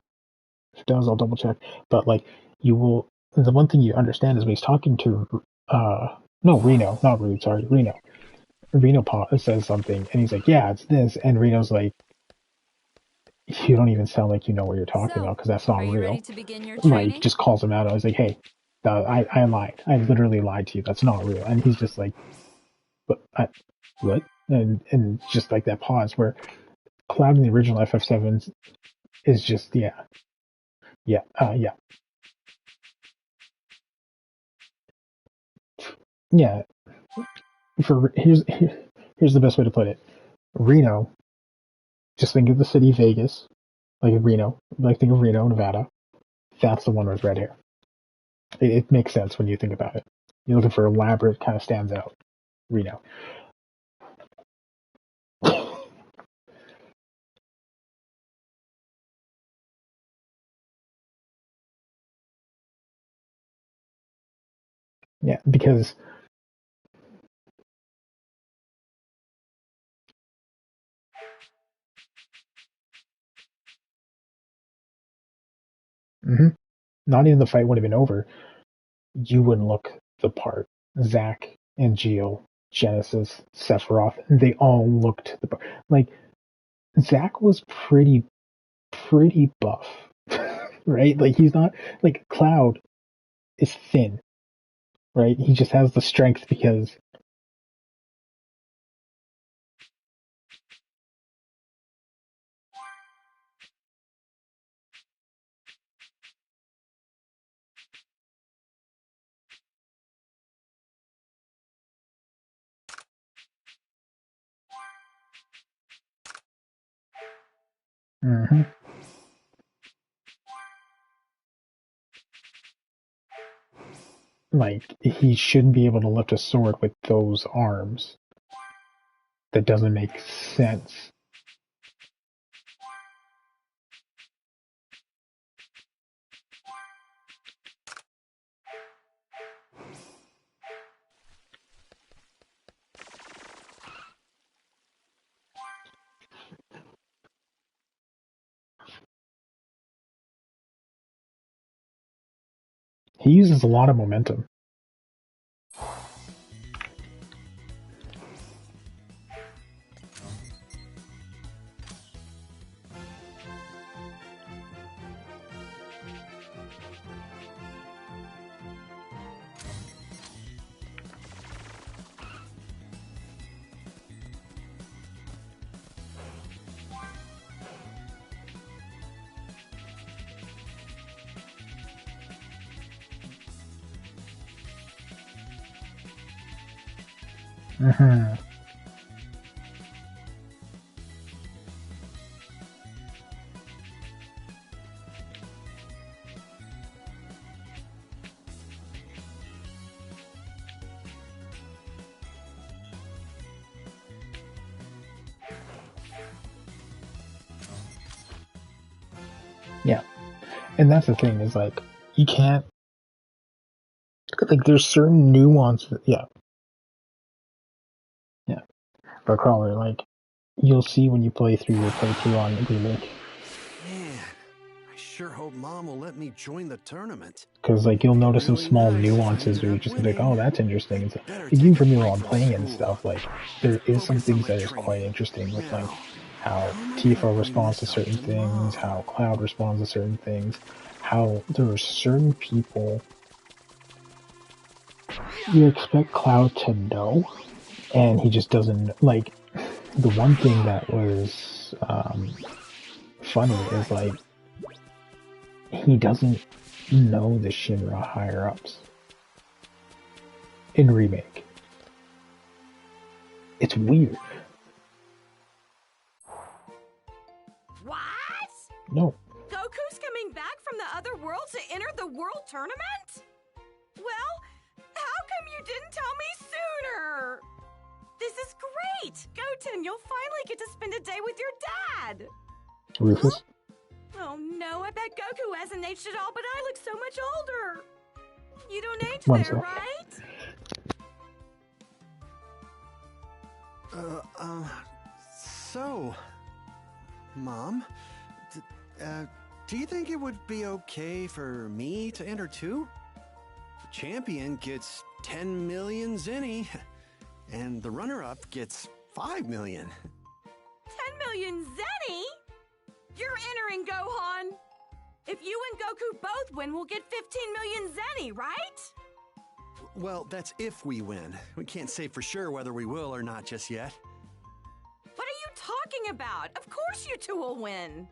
If it does, I'll double check. But like, you will. The one thing you understand is when he's talking to, no, Reno, not Rude, sorry, Reno. Reno says something, and he's like, "Yeah, it's this," and Reno's like, "You don't even sound like you know what you're talking about, because that's not are you real." ready to begin your Like, training? just calls him out. I was like, "Hey, I lied. I literally lied to you. That's not real." And he's just like, "But what?" And just like that pause where Cloud in the original FF7 is just yeah. Here's the best way to put it. Reno, just think of the city Vegas, like Reno, like think of Reno, Nevada. That's the one with red hair. It makes sense when you think about it. You're looking for elaborate, kind of stands out. Reno. Yeah, because not even the fight would have been over. You wouldn't look the part. Zack and Geo, Genesis, Sephiroth, they all looked the part. Like Zack was pretty buff, right? Like he's not like Cloud is thin, right? He just has the strength because like he shouldn't be able to lift a sword with those arms. That doesn't make sense. He uses a lot of momentum. Yeah. And that's the thing, is like you can't like there's certain nuances. Yeah. But Crawler, like you'll see when you play through your playthrough on Remake. Man, I sure hope Mom will let me join the tournament. Because like you'll notice some Really small nice if I nuances ended where you're up just like, winning. oh, that's interesting. It's Better like, take even a for me break while I'm from playing and school. stuff, like there is some Focus on things my that is quite training. interesting with like Now, how how am I gonna Tifa bring responds to this up certain to things, Mom? how Cloud responds to certain things, how there are certain people you expect Cloud to know, and he just doesn't. Like the one thing that was funny is like he doesn't know the Shinra higher ups in Remake. It's weird. What? No. Goku's coming back from the other world to enter the world tournament? Well, how come you didn't tell me sooner? This is great! Goten, you'll finally get to spend a day with your dad! Rufus? Oh no, I bet Goku hasn't aged at all, but I look so much older! You don't age One's there, up. right? So, Mom, do you think it would be okay for me to enter too? The champion gets 10 million zenny, and the runner-up gets 5 million. 10 million zenny? You're entering, Gohan! If you and Goku both win, we'll get 15 million zenny, right? Well, that's if we win. We can't say for sure whether we will or not just yet. What are you talking about? Of course you two will win.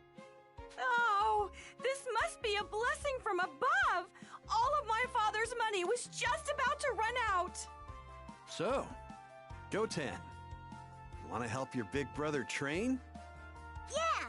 Oh, this must be a blessing from above. All of my father's money was just about to run out. So, Goten, you want to help your big brother train? Yeah!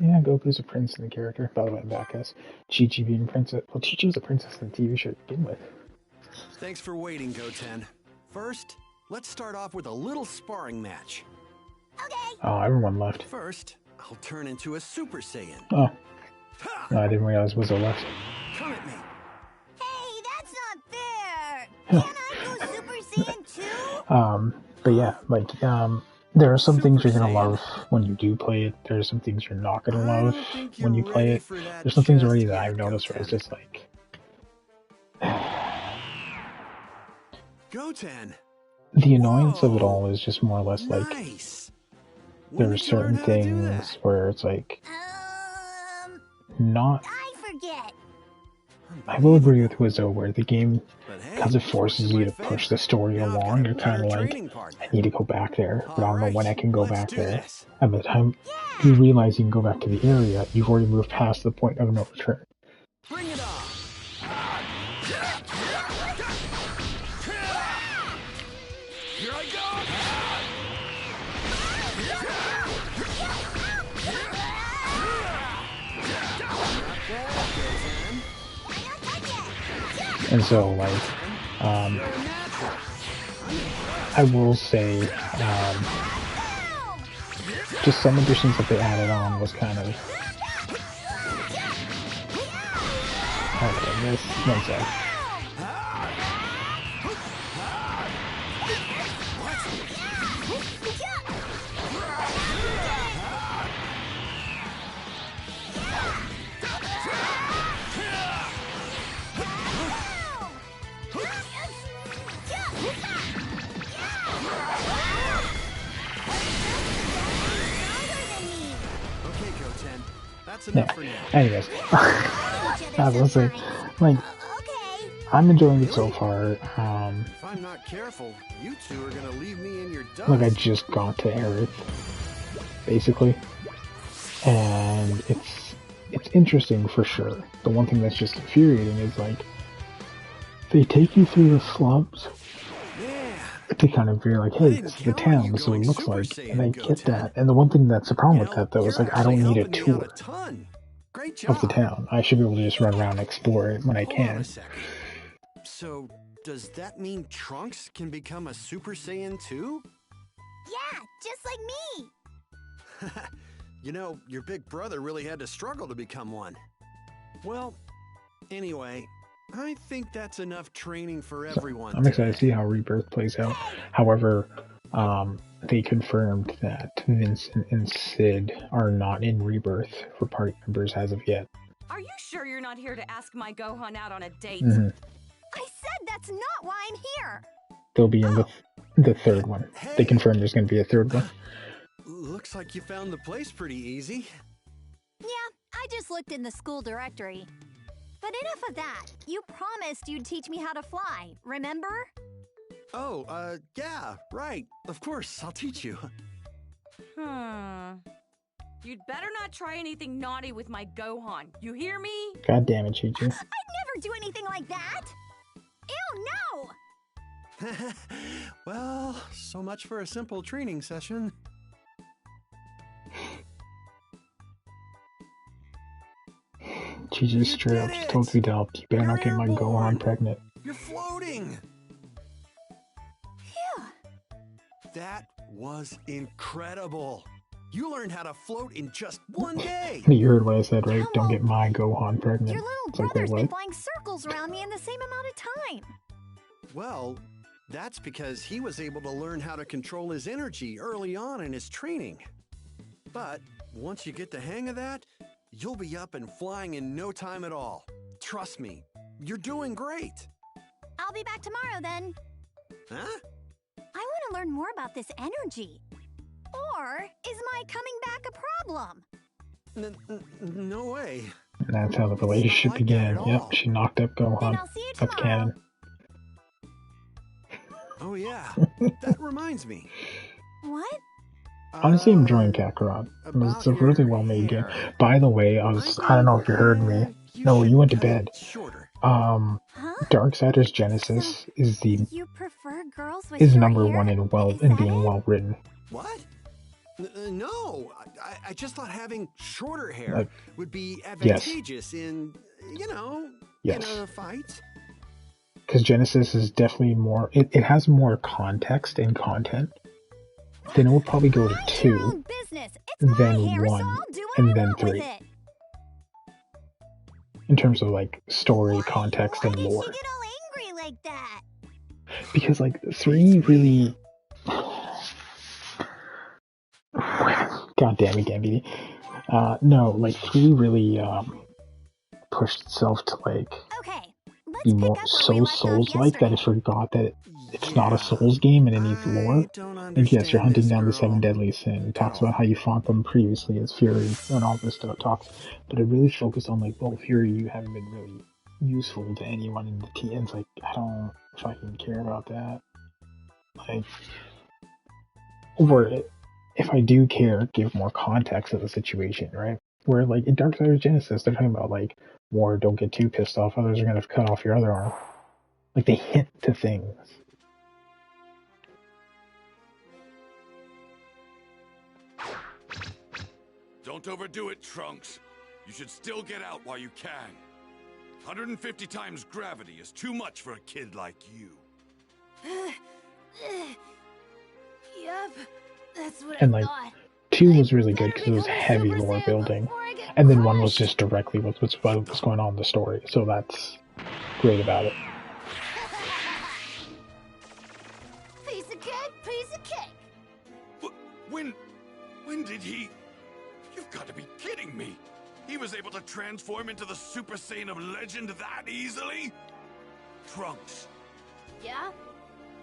Yeah, Goku's a prince in the character. By the way, back as Chi-Chi being princess. Well, Chi-Chi was a princess in the TV show to begin with. Thanks for waiting, Goten. First, let's start off with a little sparring match. Okay. Oh, everyone left. First, I'll turn into a Super Saiyan. Oh. No, I didn't realize Wizzo left. Come at me. Hey, that's not fair! Can I go Super Saiyan too? But yeah, like, there are some things you're gonna love when you do play it. There are some things you're not gonna love when you play it. There's some things already that I've noticed where it's just like... Goten! The annoyance of it all is just more or less like... There are certain things where it's like... Not... I forget. I will agree with Wizzo where the game, because it forces you to push the story along, you're kind of like, I need to go back there, but I don't know when I can go back there. And by the time you realize you can go back to the area, you've already moved past the point of no return. Bring it on! Here I go! And so, like, I will say, just some additions that they added on was kind of... Okay, this... One sec. That's enough for now. Anyways, I was gonna say, like, I'm enjoying it so far. If I'm not careful, you two are gonna leave me in your dust. Like I just got to Aerith, basically, and it's interesting for sure. The one thing that's just infuriating is like they take you through the slums to kind of be like, hey, this is the town, this is what it looks like, and I get that. And the one thing that's the problem with that though is like I don't need a tour of the town. I should be able to just run around and explore it when I can. So, does that mean Trunks can become a Super Saiyan too? Yeah, just like me. You know, your big brother really had to struggle to become one. Well, anyway, I think that's enough training for everyone. I'm excited to see how Rebirth plays out. However, they confirmed that Vincent and Sid are not in Rebirth for party members as of yet. Are you sure you're not here to ask my Gohan out on a date? Mm-hmm. I said that's not why I'm here. They'll be in the third one. Hey. They confirmed there's going to be a third one. Looks like you found the place pretty easy. Yeah, I just looked in the school directory. But enough of that. You promised you'd teach me how to fly, remember? Oh, yeah, right. Of course, I'll teach you. You'd better not try anything naughty with my Gohan. You hear me? God damn it, Chi-Chi. I'd never do anything like that. Ew, no! Well, so much for a simple training session. Chi-Chi straight up just told Vidal, you better not get my Gohan pregnant. You're floating! Phew. That was incredible. You learned how to float in just one day. You heard what I said, right? Don't get my Gohan pregnant. Your little It's like, brother's wait, been what? flying circles around me in the same amount of time. Well, that's because he was able to learn how to control his energy early on in his training. But once you get the hang of that, you'll be up and flying in no time at all. Trust me, you're doing great. I'll be back tomorrow then. Huh? I want to learn more about this energy. Or is my coming back a problem? No way. And that's how the relationship began. Yep, she knocked up Then Gohan. I'll see you That's tomorrow. canon. Oh yeah, that reminds me. What? Honestly, I'm enjoying Kakarot. It's a really well made game. By the way, I don't know if you heard me. No, you went to bed. Huh? Darksiders Genesis is You prefer girls with is short number hair? one in being well written. What? No, I just thought having shorter hair Like, would be yes. advantageous in, Yes. in a fight. Because Genesis is definitely more. It has more context and content. Then it would probably go to 2, Business. It's my then hair, 1, so I'll do what and I then want with 3. it. In terms of like story, context, and lore. She get all angry like that? Because like 3 really. God damn it, Gambiti. No, like 3 really pushed itself to like Okay, be more so Souls-like that it forgot that it's not a Souls game and it needs lore. Like yes, you're hunting down the 7 deadly sin. It talks about how you fought them previously as Fury and all this stuff talks, but it really focused on like, well, Fury, you haven't been really useful to anyone in the team. It's like I don't fucking care about that. Like, or if I do care, give more context to the situation, right? Where like in Darksiders Genesis, they're talking about like, war, don't get too pissed off, others are gonna cut off your other arm. Like they hint to things. Don't overdo it, Trunks. You should still get out while you can. 150 times gravity is too much for a kid like you. Yep, that's what And I like thought. 2 was really good because it was heavy lore building, and then 1 was just directly what's going on in the story. So that's great about it. Piece of cake, piece of cake. When did he... You've got to be kidding me. He was able to transform into the Super Saiyan of legend that easily? Trunks, Yeah?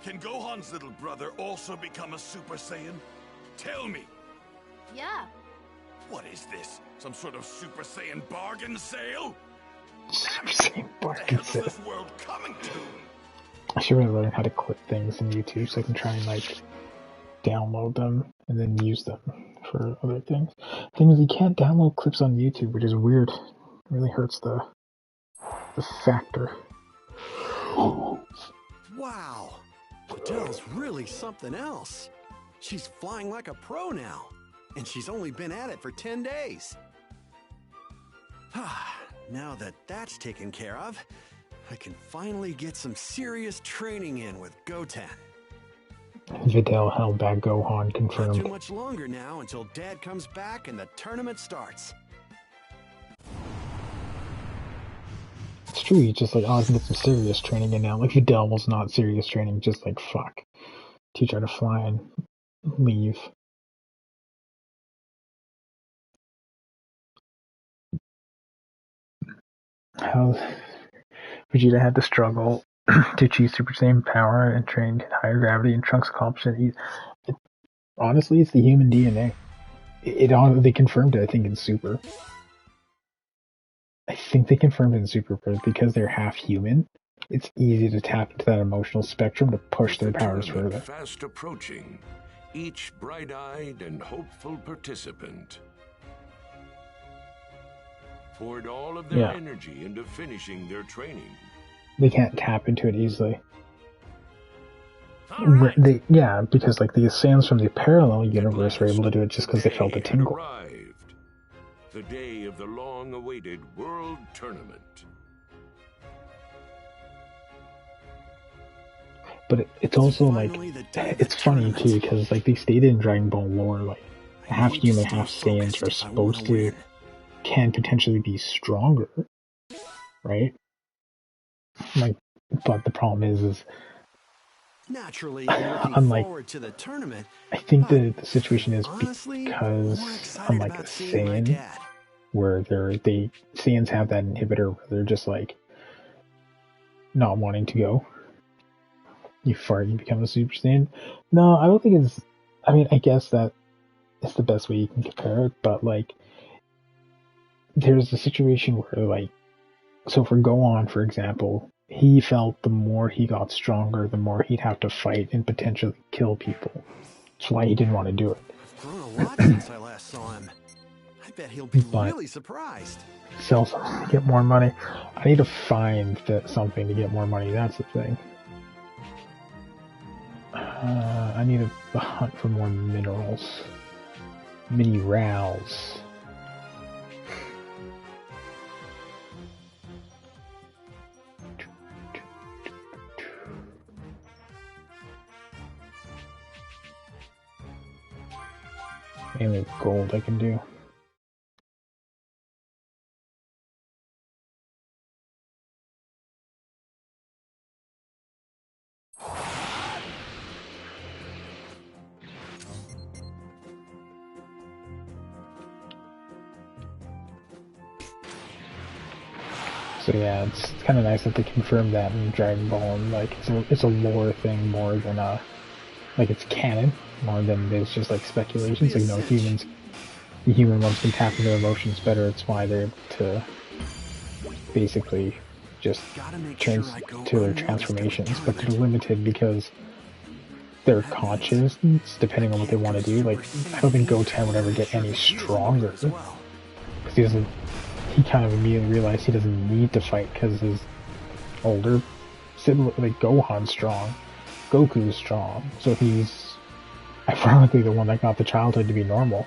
can Gohan's little brother also become a Super Saiyan? Tell me. Yeah. What is this? Some sort of Super Saiyan bargain sale? Super Saiyan Barking What's Sid. this world coming to? I should really learn how to clip things in YouTube so I can try and like download them and then use them for other things. Thing is, you can't download clips on YouTube, which is weird. It really hurts the factor. Wow, Adele's really something else. She's flying like a pro now, and she's only been at it for 10 days. Now that that's taken care of, I can finally get some serious training in with Goten. Videl held back Gohan Not confirmed. too much longer now until Dad comes back and the tournament starts. It's true, he's just like, oh, I can get some serious training in now. Like, Videl was not serious training, just like, fuck. Teach her to fly and leave. How Vegeta had to struggle to achieve Super Saiyan power and trained higher gravity, and Trunks accomplished it. Honestly, it's the human DNA. They confirmed it, I think, in Super. I think they confirmed it in Super, but because they're half human, it's easy to tap into that emotional spectrum to push their powers further. Fast approaching, each bright-eyed and hopeful participant poured all of their energy into finishing their training. They can't tap into it easily. Right. Because like the Saiyans from the parallel universe were able to do it just because they felt a tingle. The day of the long-awaited World Tournament. But it's also like, it's funny too, because like they stated in Dragon Ball lore, like half human, half Saiyans are supposed to, can potentially be stronger, right? Like, but the problem is Naturally, I'm looking forward to the tournament. I think the situation is because unlike a Saiyan, where Saiyans have that inhibitor where they're just like not wanting to go. You fart, you become a Super Saiyan. No, I don't think it's. I mean, I guess that is the best way you can compare it, but like, there's a situation where like, so for Gohan, for example, he felt the more he got stronger, the more he'd have to fight and potentially kill people. That's why he didn't want to do it. I've grown a lot since I last saw him. I bet he'll be really surprised. Sell something to get more money. I need to find something to get more money. That's the thing. I need to hunt for more minerals. Minerals. Mainly gold I can do. So yeah, it's kind of nice that they confirmed that in Dragon Ball, and like it's a lore thing more than like it's canon more than it's just like speculations. Like no, the human ones can tap into their emotions better. It's why they're able to basically just change to their transformations, but they're limited because their conscious, depending on what they want to do. Like I don't think Goten would ever get any stronger because he kind of immediately realized he doesn't need to fight because his older sibling, like Gohan's strong, Goku's strong, so he's ironically the one that got the childhood to be normal.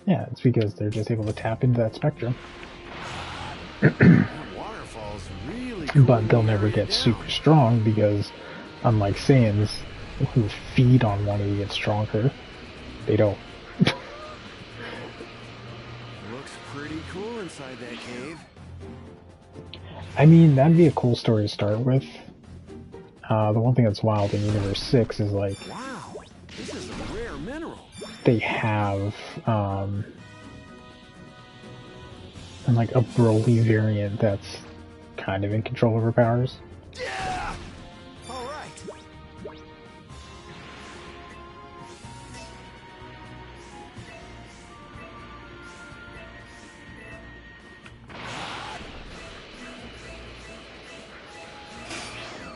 Yeah, it's because they're just able to tap into that spectrum. But they'll never get super strong because, unlike Saiyans, who feed on wanting to get stronger, they don't. Looks pretty cool inside that cave. I mean, that'd be a cool story to start with. The one thing that's wild in Universe 6 is like, wow, this is a rare mineral. They have like a Broly variant that's kind of in control of her powers. Yeah! All right.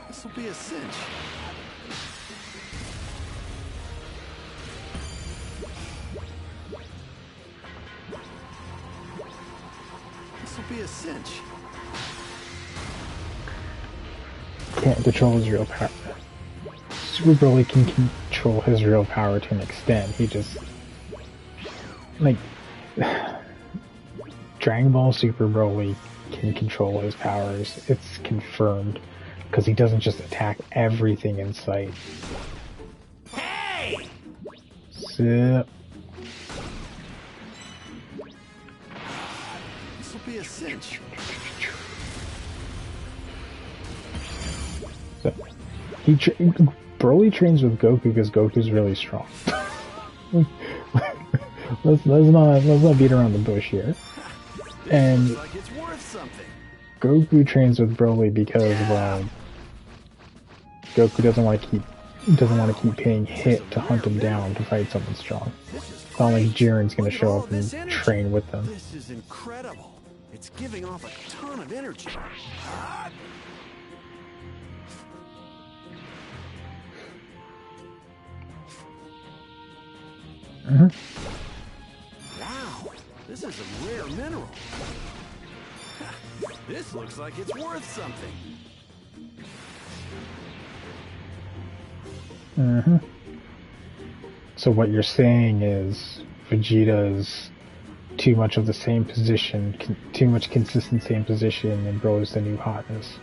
This will be a cinch. This will be a cinch. Can't control his real power. Super Broly can control his real power to an extent. He just... like... Dragon Ball Super Broly can control his powers. It's confirmed. Because he doesn't just attack everything in sight. Hey! So... This will be a cinch. So, Broly trains with Goku because Goku's really strong. let's not beat around the bush here. And Like it's worth something. Goku trains with Broly because Goku doesn't want to keep paying hit to hunt him down to fight someone strong. It's not like Jiren's gonna show up and train with them. This is incredible. It's giving off a ton of energy. Wow, this is a rare mineral. This looks like it's worth something. So what you're saying is Vegeta's too much of the same position, too much consistency in position, and Broly's the new hotness.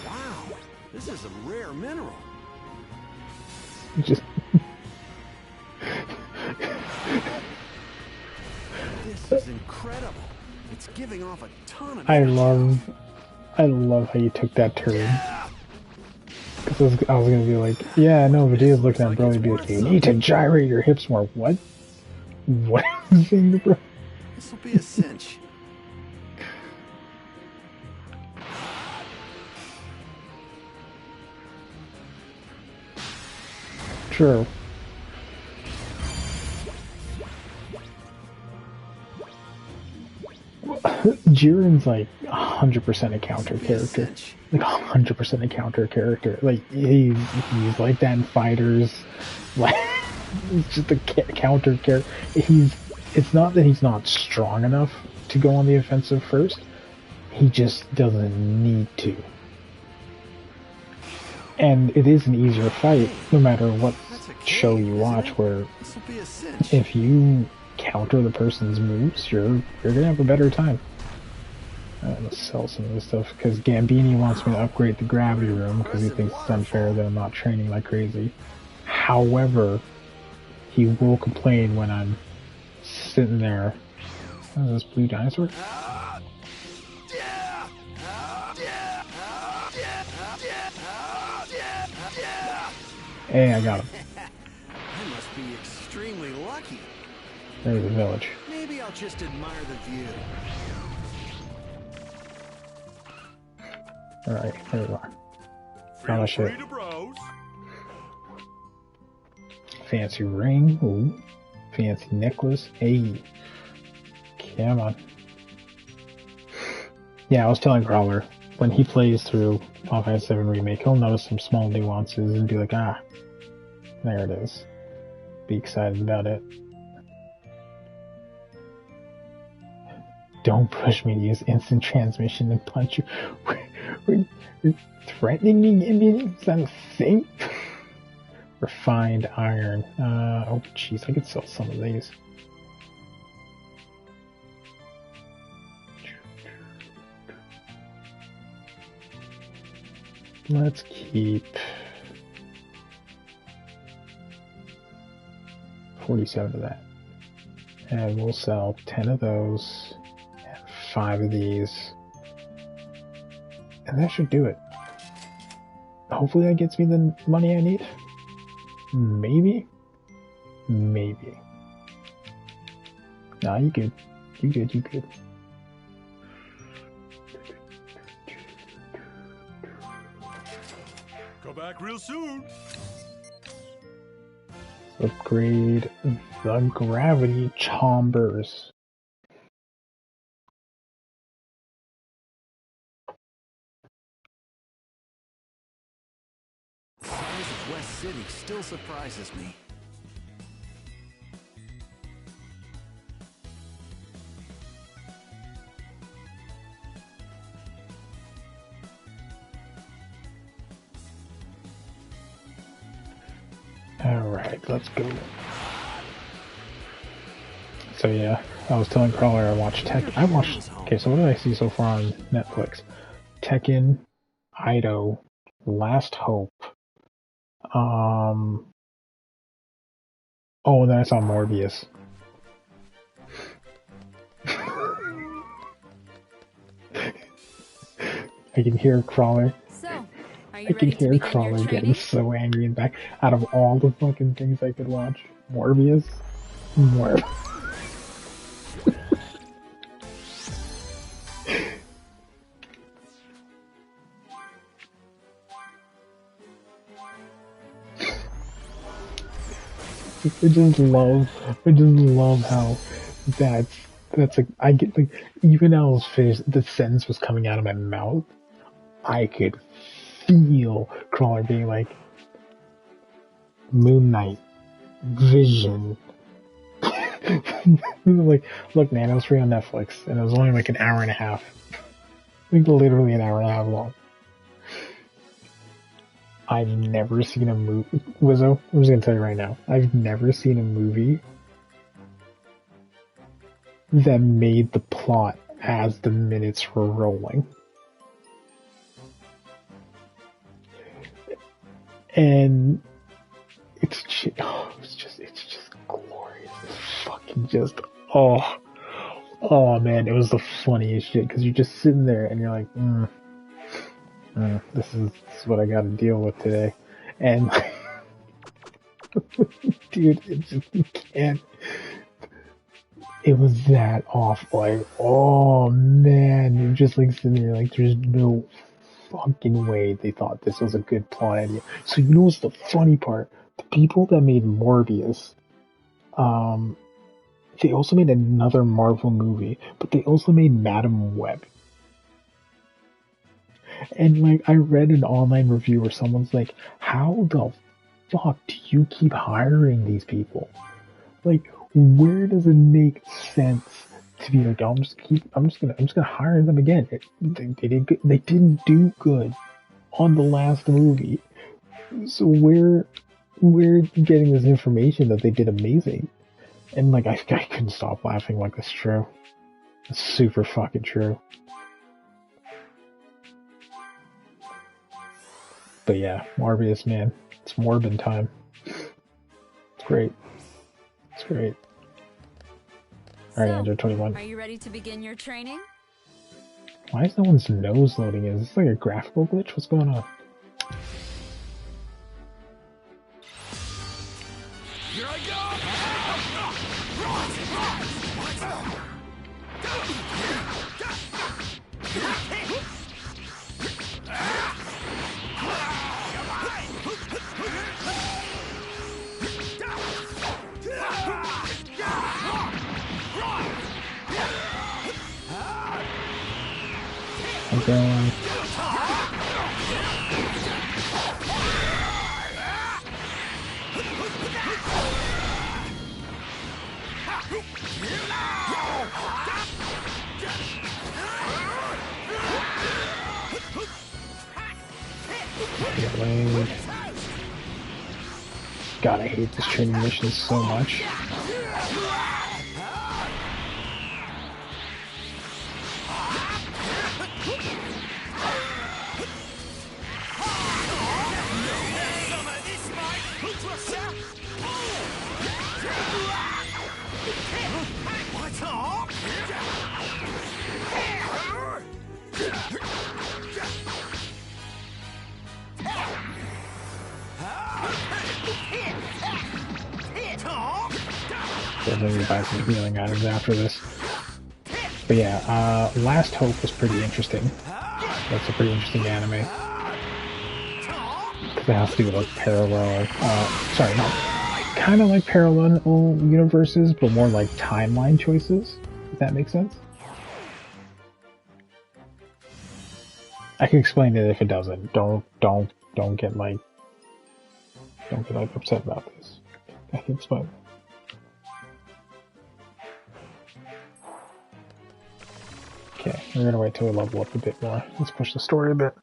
Wow, this is a rare mineral. Just This is incredible. It's giving off a ton of I energy. love how you took that turn. Because I was gonna be like, yeah, no, Vegeta's looking at Broly and be like, you need to gyrate your hips more. What? What are you saying to bro? This will be a cinch. True. Jiren's like 100% a counter character. Like 100% a counter character. Like he's like that in fighters. Like he's just a counter character. It's not that he's not strong enough to go on the offensive first. He just doesn't need to. And it is an easier fight, no matter what show you watch, where if you counter the person's moves, you're gonna have a better time. I'm gonna sell some of this stuff, because Gambini wants me to upgrade the gravity room, because he thinks it's unfair that I'm not training like crazy. However, he will complain when I'm sitting there. Oh, is this blue dinosaur? Hey, I got him. I must be extremely lucky. There's the village. Maybe I'll just admire the view. Alright, here we are. Found my shit. Fancy ring. Ooh. Fancy necklace. Hey. Come on. Yeah, I was telling Growler, when he plays through Final Fantasy VII Remake, he'll notice some small nuances and be like, ah, there it is. Be excited about it. Don't push me to use instant transmission and punch you. We're threatening me, Gambini? Is that a thing? Refined iron. Oh jeez, I could sell some of these. Let's keep 47 of that. And we'll sell 10 of those and 5 of these. And that should do it. Hopefully that gets me the money I need. Maybe. Maybe. Nah, you good. You good, you good. Come back real soon. Upgrade the gravity chambers. The size of West City still surprises me. Alright, let's go. So yeah, I was telling Crawler I watched okay, so what did I see so far on Netflix? Tekken, Ido, Last Hope, oh, and then I saw Morbius. I can hear Crawler. I can hear Crawler getting so angry and back. Out of all the fucking things I could watch, Morbius, I just love how that's like, I get like, even as the sentence was coming out of my mouth, I could feel Crawler being like, Moon Knight, Vision. Like, look man, it was free on Netflix, and it was only like an hour and a half. Like, literally an hour and a half long. I've never seen a movie, Wizzo, I'm just gonna tell you right now, I've never seen a movie that made the plot as the minutes were rolling. And it's just glorious. It's fucking just, oh man, it was the funniest shit, because you're just sitting there and you're like, this is what I gotta deal with today. And, dude, it's just, you can't, it was that awful. Like, oh man, you're just like sitting there like, there's no fucking way they thought this was a good plot idea. So you know what's the funny part? The people that made Morbius, they also made another Marvel movie, but they also made Madam Web. And like, I read an online review where someone's like, how the fuck do you keep hiring these people? Like, where does it make sense to be like, I'm just gonna hire them again? They didn't do good on the last movie. So where are you getting this information that they did amazing? And like, I couldn't stop laughing. Like, that's true. It's super fucking true. But yeah, Morbius, man. It's Morbin time. It's great. It's great. Alright, Android 21. Are you ready to begin your training? Why is no one's nose loading? Is this like a graphical glitch? What's going on? Here I go! I'm going. God, I hate this training mission so much. So maybe buy some healing items after this. But yeah, Last Hope was pretty interesting. That's a pretty interesting anime. Because it has to do with like parallel, sorry, not kind of like parallel universes, but more like timeline choices, if that makes sense. I can explain it if it doesn't. Don't get like upset about this. I can explain. Okay, we're gonna wait till we level up a bit more. Let's push the story a bit.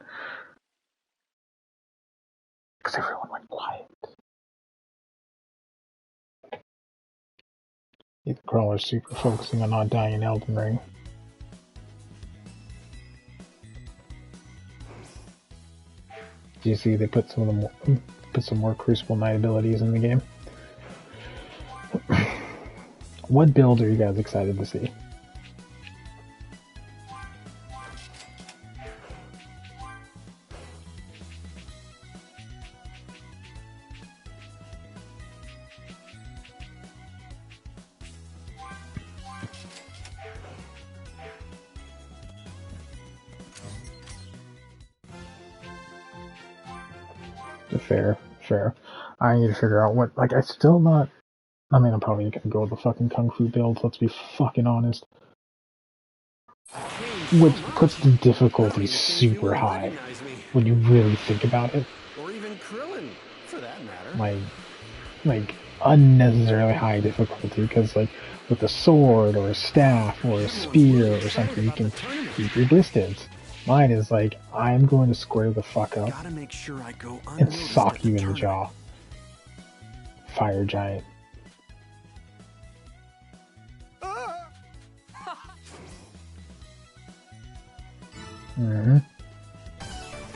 Because everyone went quiet. The crawler's super focusing on not dying in Elden Ring. Do you see they put some more Crucible Knight abilities in the game? What build are you guys excited to see? Fair. I need to figure out what, like, I'm probably gonna go with the fucking Kung Fu build, let's be fucking honest. Which puts the difficulty super high, when you really think about it. Or even Krillin, for that matter. Like, unnecessarily high difficulty, because, like, with a sword, or a staff, or a spear, or something, you can keep your distance. Mine is like, I'm going to square the fuck up and sock you in the jaw. Fire giant.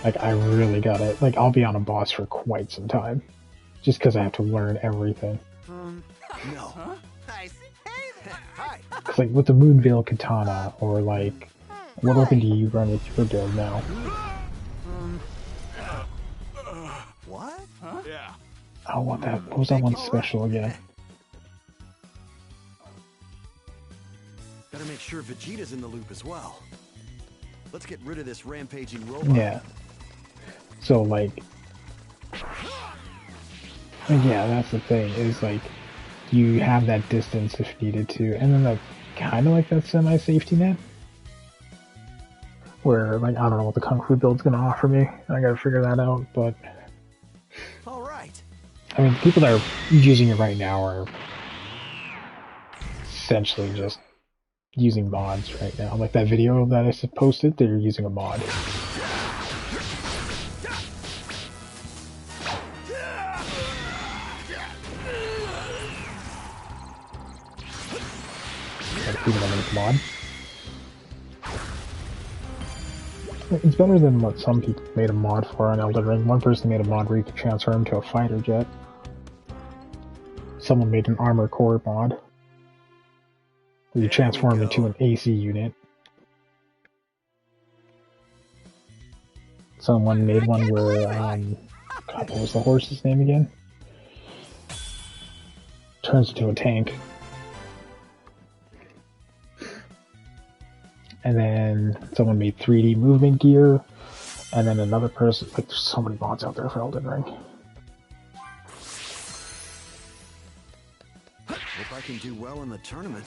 Like, I really gotta, like, I'll be on a boss for quite some time. Just because I have to learn everything. No. Because, like, with the Moonveil Katana, or, like, what weapon do you run with your build now? What? Huh? Yeah. I want that. What was that one special again? Better make sure Vegeta's in the loop as well. Let's get rid of this rampaging robot. Yeah. So, like... yeah, that's the thing, is, like, you have that distance if needed to, and then, like, kind of like that semi-safety net. Where, like, I don't know what the Kung Fu build's gonna offer me. I gotta figure that out, but... Alright. I mean, the people that are using it right now are essentially just using mods right now. Like that video that I posted, they're using a mod. Mod. It's better than what some people made a mod for on Elden Ring. One person made a mod where you could transfer him to a fighter jet. Someone made an armor core mod where you transform him into an AC unit. Someone made one where, God, what was the horse's name again? Turns into a tank. And then someone made 3D movement gear, and then another person, like, there's so many mods out there for Elden Ring. Hope I can do well in the tournament.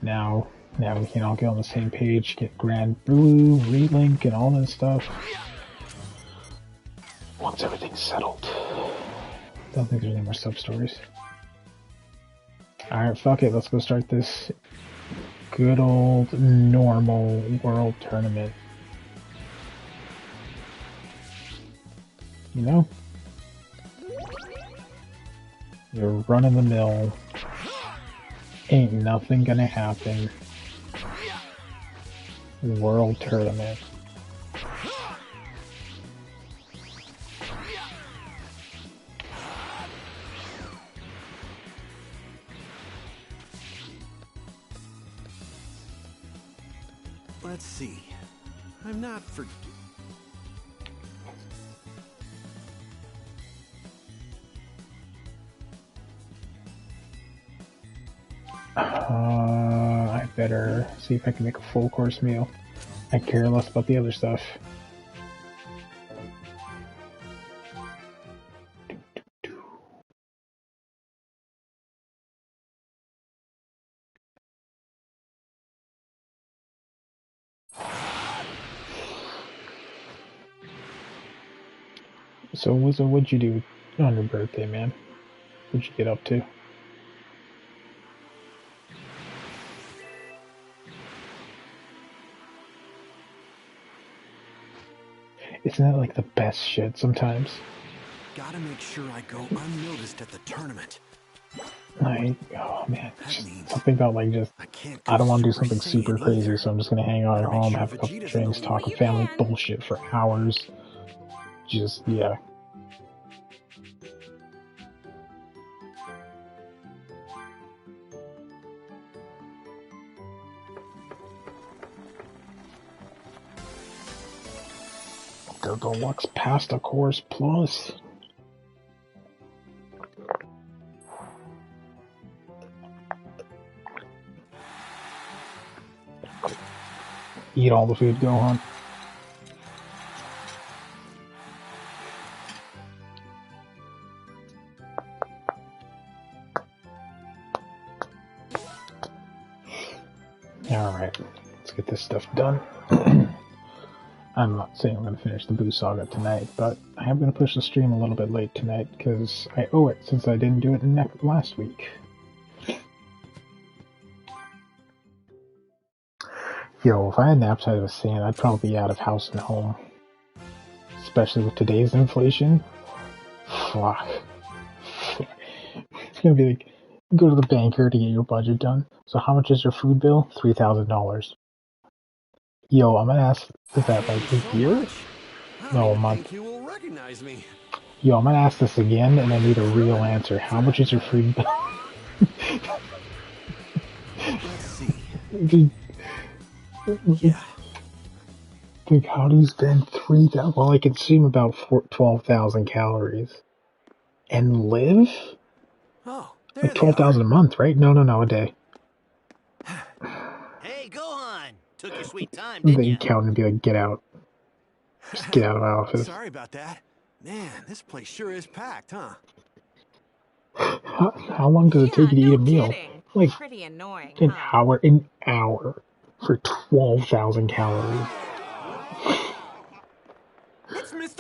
Now we can all get on the same page, get Grand Blue, relink, and all that stuff. Once everything's settled. Don't think there's any more sub-stories. Alright, fuck it, let's go start this good old normal world tournament. You know? You're running the mill. Ain't nothing gonna happen. World tournament. Let's see. I'm not I better see if I can make a full course meal. I care less about the other stuff. So, what'd you do on your birthday, man? What'd you get up to? Isn't that like the best shit sometimes? Gotta make sure I go unnoticed at the tournament. Like, oh man, just something about like just, I don't want to do something super crazy, so I'm just gonna hang out at home, have a couple drinks, talk of family bullshit for hours. Just, yeah. The deluxe pasta course plus. Eat all the food, Gohan. Alright, let's get this stuff done. I'm not saying I'm going to finish the Boo Saga tonight, but I am going to push the stream a little bit late tonight because I owe it since I didn't do it last week. Yo, if I had an appetite of a sand, I'd probably be out of house and home. Especially with today's inflation. Fuck. It's going to be like, go to the banker to get your budget done. So how much is your food bill? $3,000. Yo, I'm gonna ask, is that like a year? No, a month. You will recognize me. Yo, I'm gonna ask this again, and I need a real answer. How much is your food bill? Let's see. Yeah. Like, how do you spend 3,000? Well, I consume about 12,000 calories. And live? Oh, like 12,000 a month, right? No, a day. Hey, Gohan! Took your sweet time, didn't The you? accountant would be like, get out. Just get out of my office. Sorry about that. Man, this place sure is packed, huh? How long does it take you to eat a meal? Kidding. Like, Pretty annoying, an huh? hour for 12,000 calories.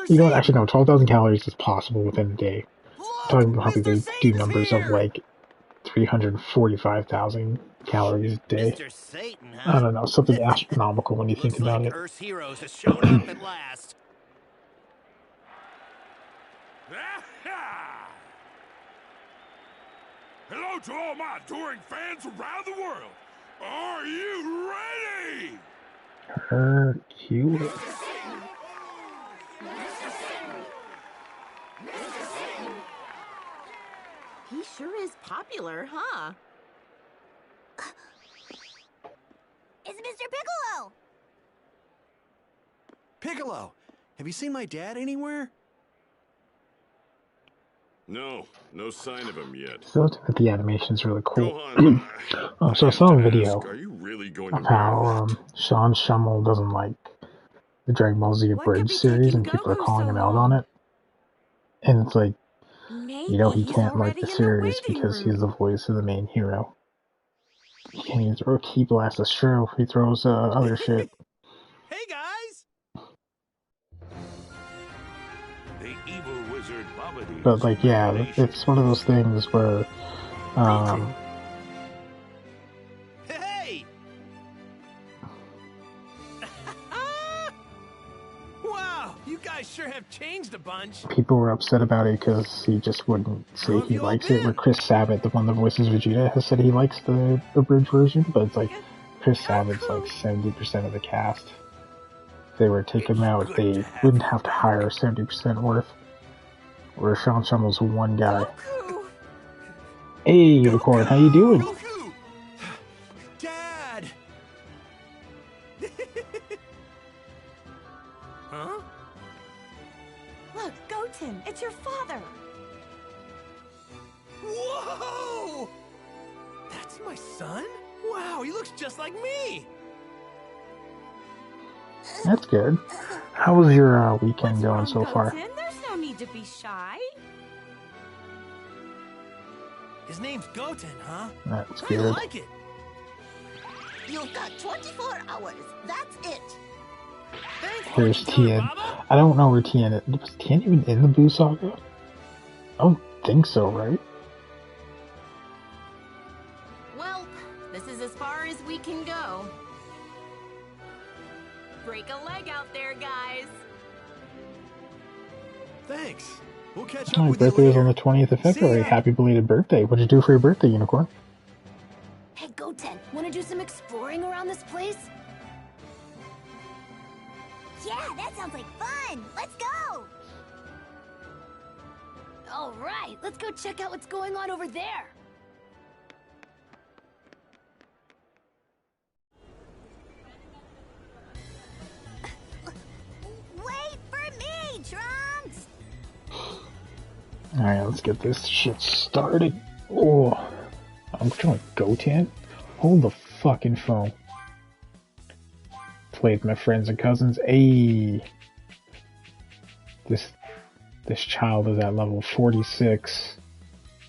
You know what? Actually, no. 12,000 calories is possible within a day. I'm talking about probably they do numbers of like 345,000 calories a day. Mr. Satan, huh? I don't know, something astronomical when you think about it. Earth's heroes has shown up at last. Hello to all my adoring fans around the world. Are you ready? Hercules. He sure is popular, huh? It's Mr. Piccolo! Piccolo, have you seen my dad anywhere? No sign of him yet. So the animation's really cool. Gohan, So I saw a video are you really going of to how Sean Schummel doesn't like the Dragon Ball Z Abridged series, and people are calling him out on it. And it's like, you know, he can't like the series because he's the voice of the main hero. He can't even throw a Key Blast as Shro. He throws other shit. Hey guys! The evil wizard Babidi. But like, yeah, it's one of those things where, Hey! Wow, you guys sure have changed a bunch. people were upset about it because he just wouldn't say he likes it. Where Chris Sabat, the one that voices Vegeta, has said he likes the abridged version, but it's like Chris Sabat's like 70% of the cast. If they were to take him out, they wouldn't have to hire 70% worth. Where Sean Schummel's one guy. Hey, Unicorn, how you doing? Dad! Huh? Look, Goten, it's your father. Whoa! That's my son? Wow, he looks just like me! That's good. How was your weekend going so far? Goten? There's no need to be shy. His name's Goten, huh? That's I good. like it. You've got 24 hours. That's it. Here's Tien. I don't know where Tien is. Was Tien even in the Blue Saga? I don't think so, right? Well, this is as far as we can go. Break a leg out there, guys. Thanks. We'll catch up My with you birthday was later. on the 20th of February. Happy belated birthday. What'd you do for your birthday, Unicorn? Hey, Goten, wanna do some exploring around this place? Yeah, that sounds like fun. Let's go. All right, let's go check out what's going on over there. Wait for me, Trunks. Alright, let's get this shit started. Oh, I'm trying to Goten? Hold the fucking phone. Play with my friends and cousins. Ayy. This child is at level 46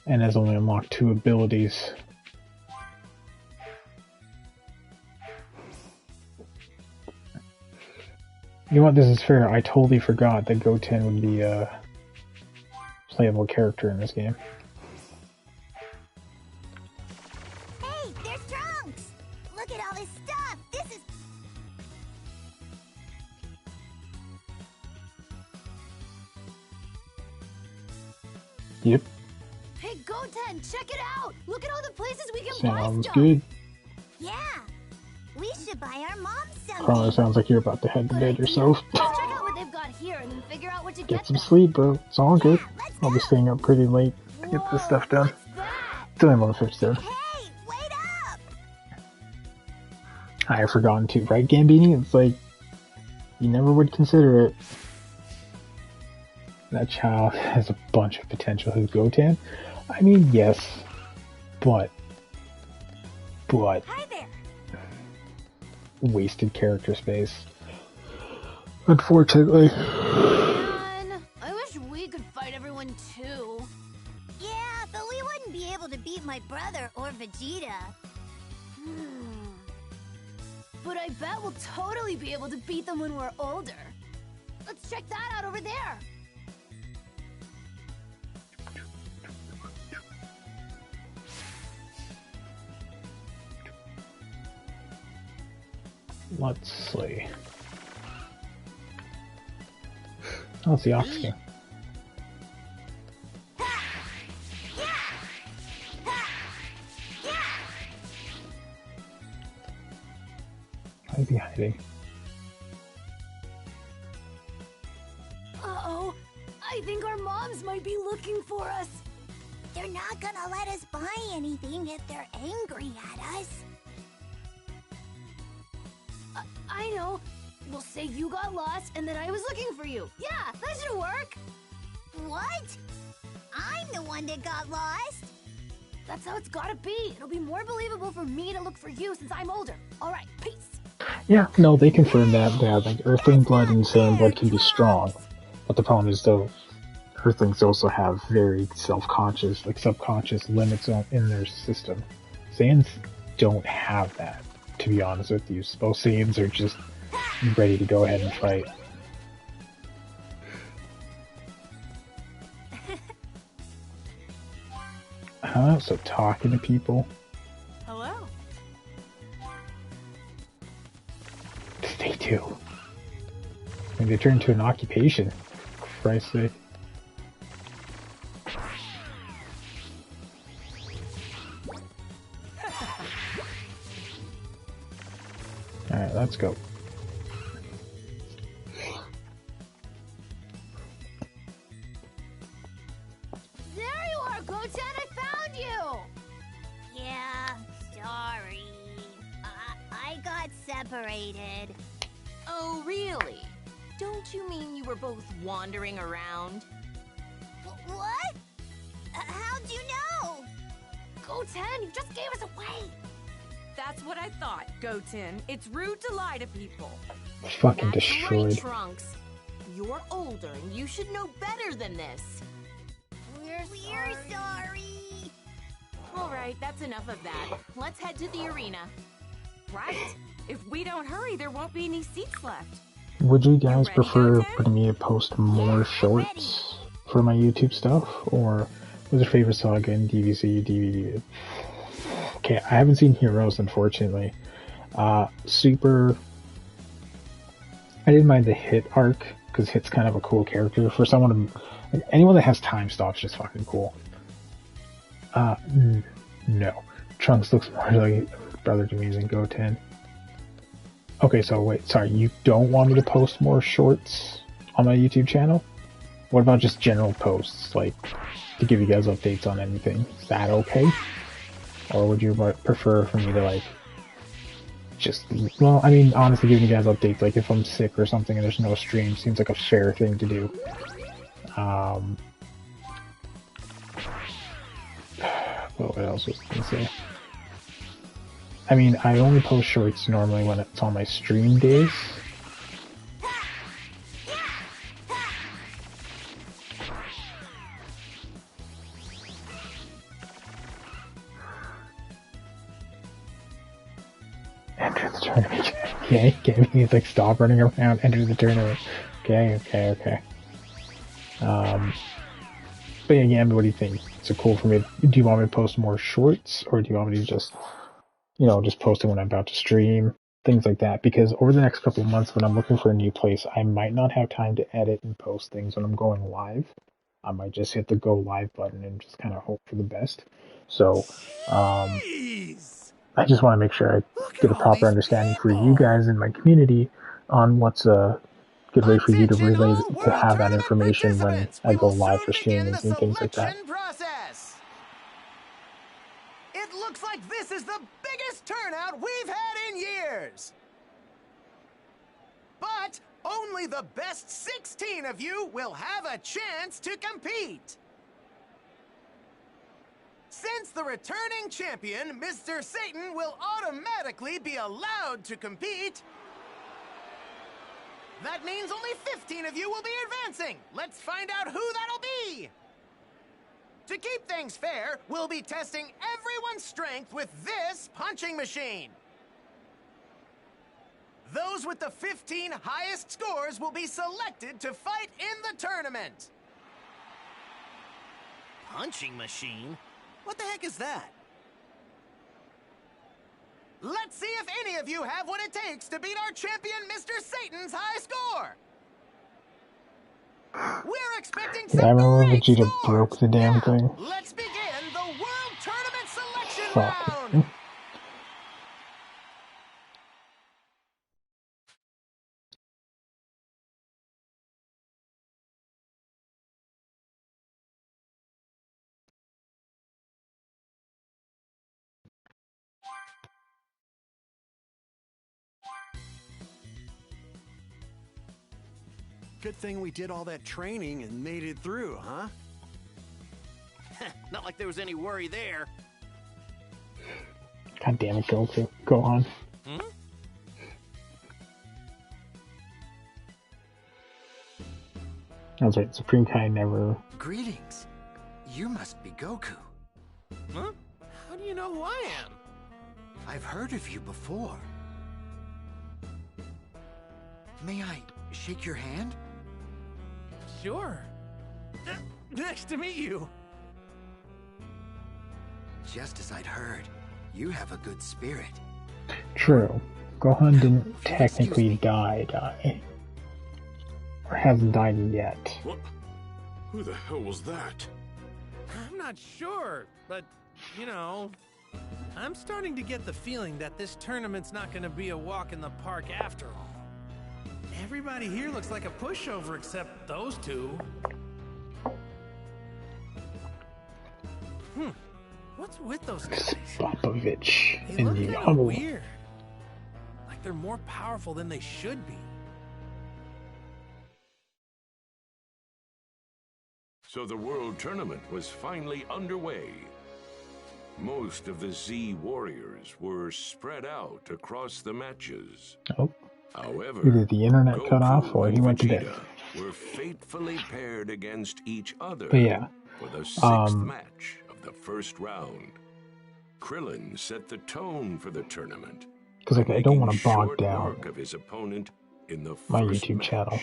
and has only unlocked 2 abilities. You know what, this is fair. I totally forgot that Goten would be a playable character in this game. Hey, there's Trunks. Look at all this stuff. This is... Yep, Hey, Goten, check it out! Look at all the places we can buy sounds stuff! good. Yeah. We should buy our mom something. Probably sounds like you're about to head to bed yourself. Let's check out what they've got here and then figure out what to Get get some them. sleep, bro. It's all good. I'll be staying up pretty late to get this stuff done. It's only 11:57. Hey, wait up. I have forgotten too, right, Gambini? It's like, you never would consider it. That child has a bunch of potential. Who's Goten? I mean, yes. But. Hi there. Wasted character space. Unfortunately. Man, I wish we could fight everyone too. Yeah, but we wouldn't be able to beat my brother or Vegeta. But I bet we'll totally be able to beat them when we're older. Let's check that out over there. Let's see. Oh, it's the Oxy. I'd be hiding. Uh-oh. I think our moms might be looking for us. They're not gonna let us buy anything if they're angry at us. I know. We'll say you got lost and that I was looking for you. Yeah, that should work. What? I'm the one that got lost. That's how it's gotta be. It'll be more believable for me to look for you since I'm older. All right, peace. Yeah, no, they confirmed that like Earthling blood and Saiyan blood can be strong, but the problem is though, Earthlings also have very self-conscious, like subconscious limits in their system. Saiyans don't have that, to be honest with you. Both Saiyans are just ready to go ahead and fight. So talking to people. Hello. They do. I mean, they turn into an occupation. For Christ's sake. Alright, let's go. There you are, Goten! I found you! Yeah, sorry. I got separated. Oh, really? Don't you mean you were both wandering around? What? How'd you know? Goten, you just gave us away! That's what I thought, Goten. It's rude to lie to people. Fucking That's destroyed. right, Trunks. You're older and you should know better than this. We're sorry. All right, that's enough of that. Let's head to the arena. Right? If we don't hurry, there won't be any seats left. Would you guys ready, prefer Goten? for me to post more shorts for my YouTube stuff, or was your favorite saga in DVC, DVD? Okay, I haven't seen Heroes, unfortunately. Super. I didn't mind the Hit arc, because Hit's kind of a cool character. For someone to, anyone that has time stops, just fucking cool. No. Trunks looks more like brother to me than Goten. Okay, so wait, sorry, you don't want me to post more shorts on my YouTube channel? What about just general posts, like, to give you guys updates on anything? Is that okay? Or would you prefer for me to, like, just, well, I mean, honestly, giving you guys updates, like, if I'm sick or something and there's no stream, seems like a fair thing to do. What else was I gonna say? I mean, I only post shorts normally when it's on my stream days. Enter the tournament. Okay, he's like, stop running around, enter the tournament. Okay. But yeah, what do you think? Is it cool for me? Do you want me to post more shorts, or do you want me to just, you know, just post it when I'm about to stream? Things like that. Because over the next couple of months, when I'm looking for a new place, I might not have time to edit and post things when I'm going live. I might just hit the go live button and just kind of hope for the best. So, I just want to make sure I get a proper understanding for you guys in my community on what's a good way for you to relay, to have that information when I go live for streaming and things like that. Process. It looks like this is the biggest turnout we've had in years. But only the best 16 of you will have a chance to compete. Since the returning champion, Mr. Satan, will automatically be allowed to compete, that means only 15 of you will be advancing. Let's find out who that'll be. To keep things fair, we'll be testing everyone's strength with this punching machine. Those with the 15 highest scores will be selected to fight in the tournament. Punching machine? What the heck is that? Let's see if any of you have what it takes to beat our champion, Mr. Satan's high score. We're expecting some Yeah, I remember when great Vegeta scores. broke the damn thing. Let's begin the World Tournament Selection Fuck. Round. Good thing we did all that training and made it through, huh? Not like there was any worry there. God damn it, Goku. Go on. Hmm? That's right, Supreme Kai never... Greetings. You must be Goku. Huh? How do you know who I am? I've heard of you before. May I shake your hand? Sure. Nice to meet you. Just as I'd heard, you have a good spirit. True. Gohan didn't technically die. Or hasn't died yet. What? Who the hell was that? I'm not sure, but, you know, I'm starting to get the feeling that this tournament's not going to be a walk in the park after all. Everybody here looks like a pushover except those two. What's with those guys? Popovich They and look kind of Yamaha. weird. Like they're more powerful than they should be. So the World Tournament was finally underway. Most of the Z warriors were spread out across the matches. Oh. However, Either the internet Goku cut off or he and went to bed. Vegeta were fatefully paired against each other But yeah, for the 6th match of the first round. Krillin set the tone for the tournament. Because like, I don't want to bog short down work of his opponent in the my first YouTube match. channel.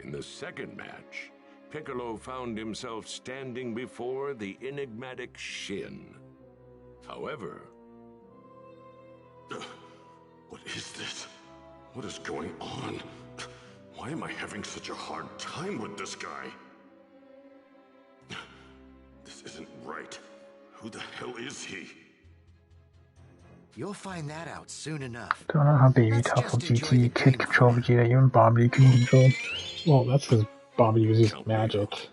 In the second match, Piccolo found himself standing before the enigmatic Shin. However... What is this? What is going on? Why am I having such a hard time with this guy? This isn't right. Who the hell is he? You'll find that out soon enough. Don't know how Baby Tuffle GT could control Vegeta, even Bombity couldn't control. Well, that's because Bombity was using magic.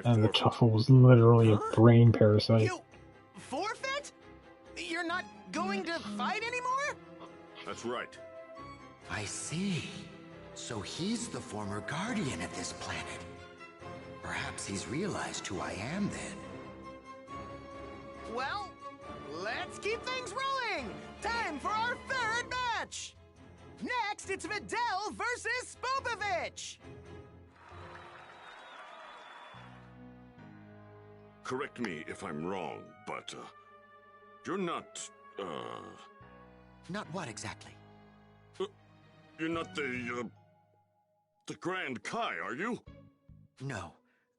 And the Tuffle was literally a brain parasite. You forfeit? You're not going to fight anymore? That's right. I see. So he's the former guardian of this planet. Perhaps he's realized who I am then. Well, let's keep things rolling! Time for our third match! Next, it's Videl versus Spopovich! Correct me if I'm wrong, but, you're not, Not what exactly? You're not the Grand Kai, are you? No,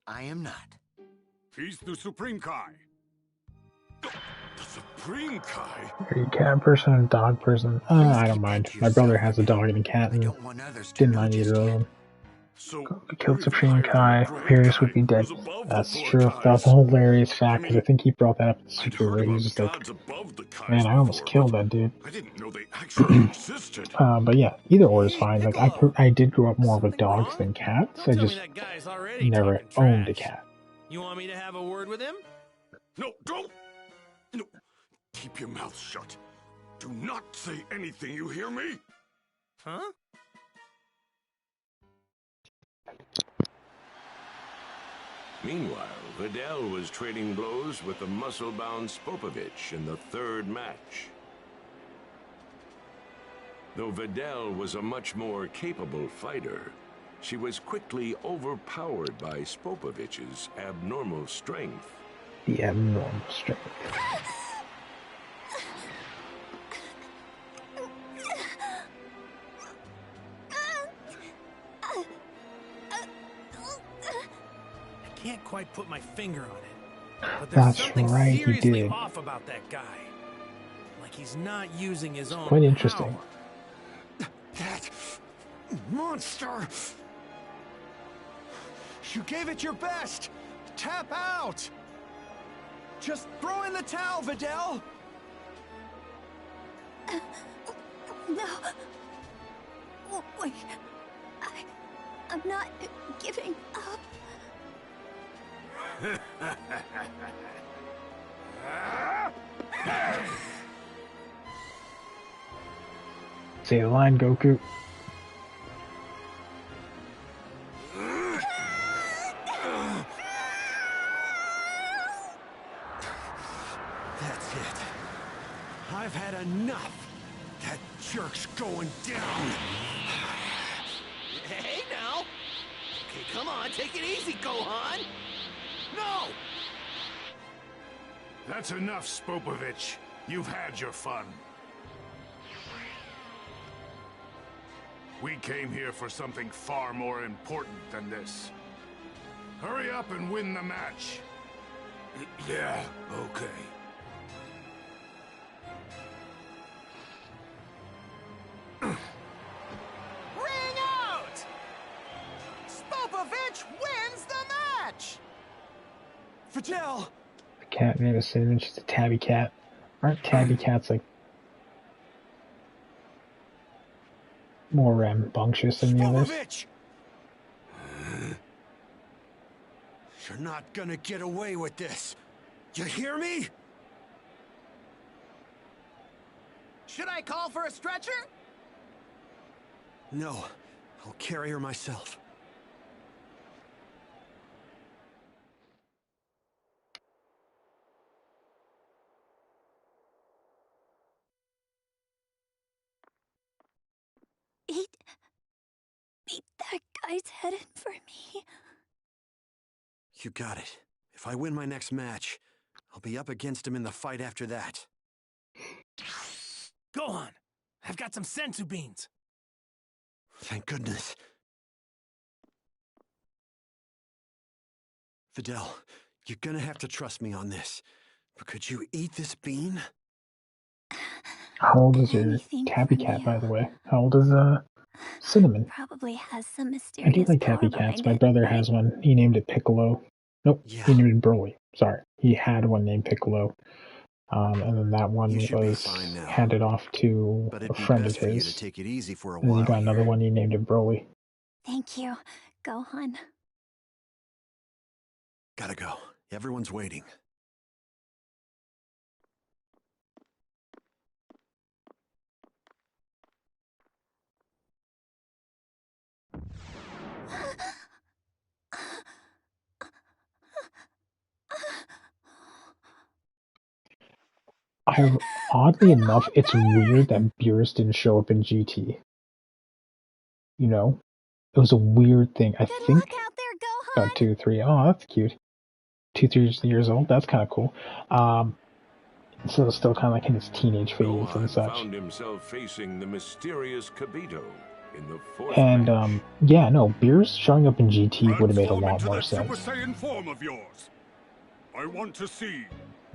I am not. He's the Supreme Kai. The Supreme Kai? Are you a cat person or a dog person? I don't mind. My brother has a dog and a cat and didn't mind either of them. Goku killed Supreme Kai. Paris would be dead. That's true. That was a hilarious fact because I think he brought that up in the Super where he was just like, man, I almost killed that dude. I didn't know they actually existed. But yeah, either or is fine. Like I did grow up more with dogs than cats. I just never owned a cat. You want me to have a word with him? No, don't! No, keep your mouth shut. Do not say anything, you hear me? Huh? Meanwhile, Videl was trading blows with the muscle-bound Spopovich in the third match. Though Videl was a much more capable fighter, she was quickly overpowered by Spopovich's abnormal strength. The abnormal strength. I can't quite put my finger on it, but there's That's something right, he seriously did. off about that guy. Like he's not using his own Quite interesting. power. That monster! You gave it your best! Tap out! Just throw in the towel, Videl! No. Oh, wait. I'm not giving up. Say the line, Goku. That's it. I've had enough. That jerk's going down. Hey, now. Okay, come on, take it easy, Gohan. No! That's enough, Spopovich. You've had your fun. We came here for something far more important than this. Hurry up and win the match. Yeah, okay. Ring out! Spopovich wins the match! Videl! The cat made a cinnamon, she's a tabby cat. Aren't tabby cats like more rambunctious than the others? Spopovich! You're not gonna get away with this. You hear me? Should I call for a stretcher? No, I'll carry her myself. fight's headed for me. You got it. If I win my next match, I'll be up against him in the fight after that. Go on. I've got some senzu beans. Thank goodness. Fidel, you're gonna have to trust me on this. But could you eat this bean? How old is your Tabby Cat, by the way? How old is Cinnamon? Probably has some I do mysterious like power Tabby Cats. behind My it, brother right? has one. He named it Piccolo. Nope, he named it Broly. Sorry, he had one named Piccolo. And then that one was handed off to But a it'd be friend of best for you to his. take it easy for a And then he while got another here. one. He named it Broly. Thank you, Gohan. Gotta go. Everyone's waiting. Oddly enough, it's weird that Beerus didn't show up in GT. You know? It was a weird thing. I think about 2, 3. Oh, that's cute. 2, 3 years old. That's kind of cool. So still kind of like in his teenage phase and Gohan such. found himself facing the mysterious Kibito in the fourth And match. yeah, no, Beerus showing up in GT would have made a lot more Super sense. Saiyan form of yours. I want to see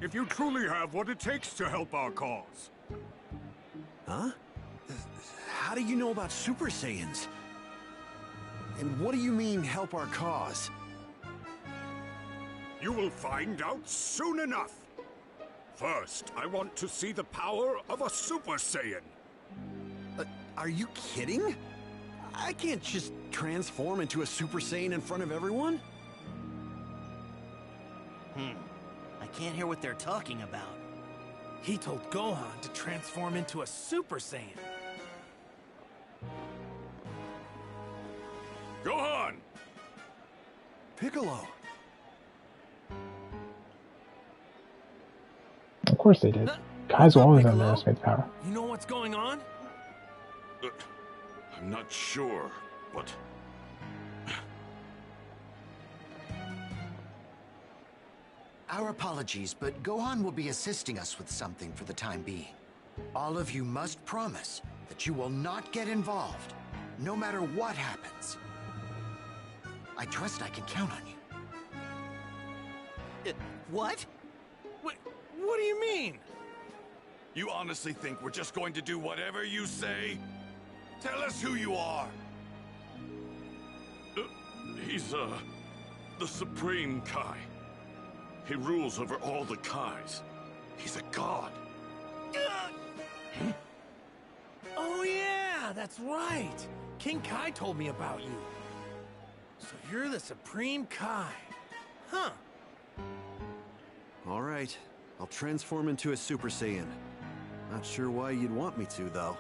if you truly have what it takes to help our cause. Huh? How do you know about Super Saiyans? And what do you mean, help our cause? You will find out soon enough. First, I want to see the power of a Super Saiyan. Are you kidding? I can't just transform into a Super Saiyan in front of everyone. I can't hear what they're talking about. He told Gohan to transform into a Super Saiyan. Gohan! Piccolo! Of course they did. Guys will always underestimate the power. You know what's going on? I'm not sure, but... Our apologies, but Gohan will be assisting us with something for the time being. All of you must promise that you will not get involved, no matter what happens. I trust I can count on you. What? What do you mean? You honestly think we're just going to do whatever you say? Tell us who you are. He's, the Supreme Kai. He rules over all the Kais. He's a god. Oh yeah, that's right. King Kai told me about you. So you're the Supreme Kai. Huh. All right, I'll transform into a Super Saiyan. Not sure why you'd want me to, though.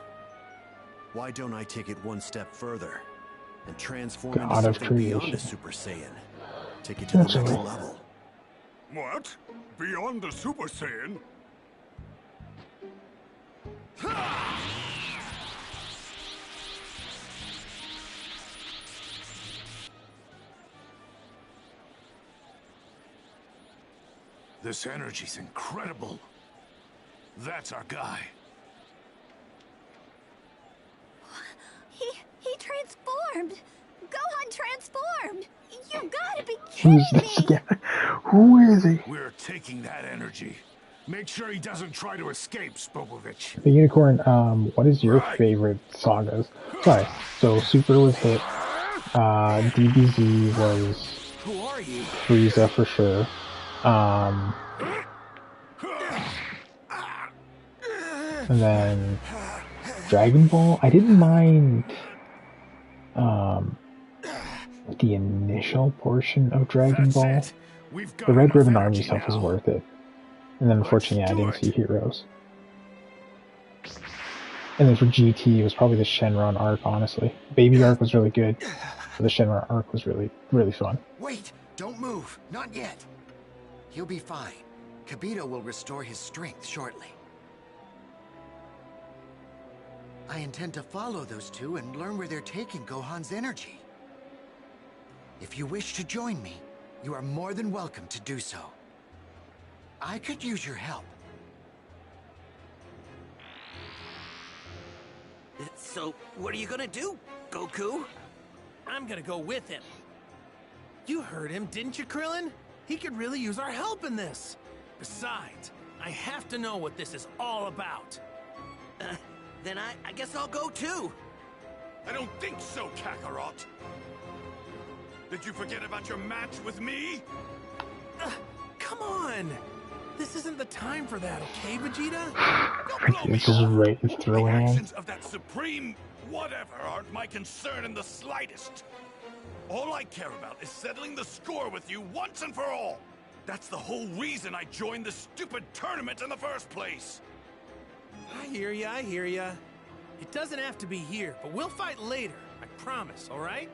Why don't I take it one step further and transform into God of something beyond creation. a Super Saiyan? Take it to the next level. What? Beyond the Super Saiyan? This energy's incredible. That's our guy. He transformed! Gohan transformed! You gotta be kidding Who's this me! guy? Who is he? We're taking that energy. Make sure he doesn't try to escape, Spopovich. The Unicorn, what is your favorite sagas? Sorry, so Super was hit. DBZ was Frieza for sure. And then Dragon Ball, I didn't mind the initial portion of Dragon Ball. The Red Ribbon Army stuff was worth it. And then unfortunately I didn't see Heroes. And then for GT it was probably the Shenron arc, honestly. Baby arc was really good, but the Shenron arc was really, really fun. Wait! Don't move! Not yet! He'll be fine. Kibito will restore his strength shortly. I intend to follow those two and learn where they're taking Gohan's energy. If you wish to join me, you are more than welcome to do so. I could use your help. So, what are you gonna do, Goku? I'm gonna go with him. You heard him, didn't you, Krillin? He could really use our help in this. Besides, I have to know what this is all about. Then I guess I'll go too. I don't think so, Kakarot. Did you forget about your match with me? Come on! This isn't the time for that, okay, Vegeta? This is right in The throwing actions of that supreme whatever aren't my concern in the slightest. All I care about is settling the score with you once and for all. That's the whole reason I joined this stupid tournament in the first place. I hear ya, I hear ya. It doesn't have to be here, but we'll fight later. I promise, alright?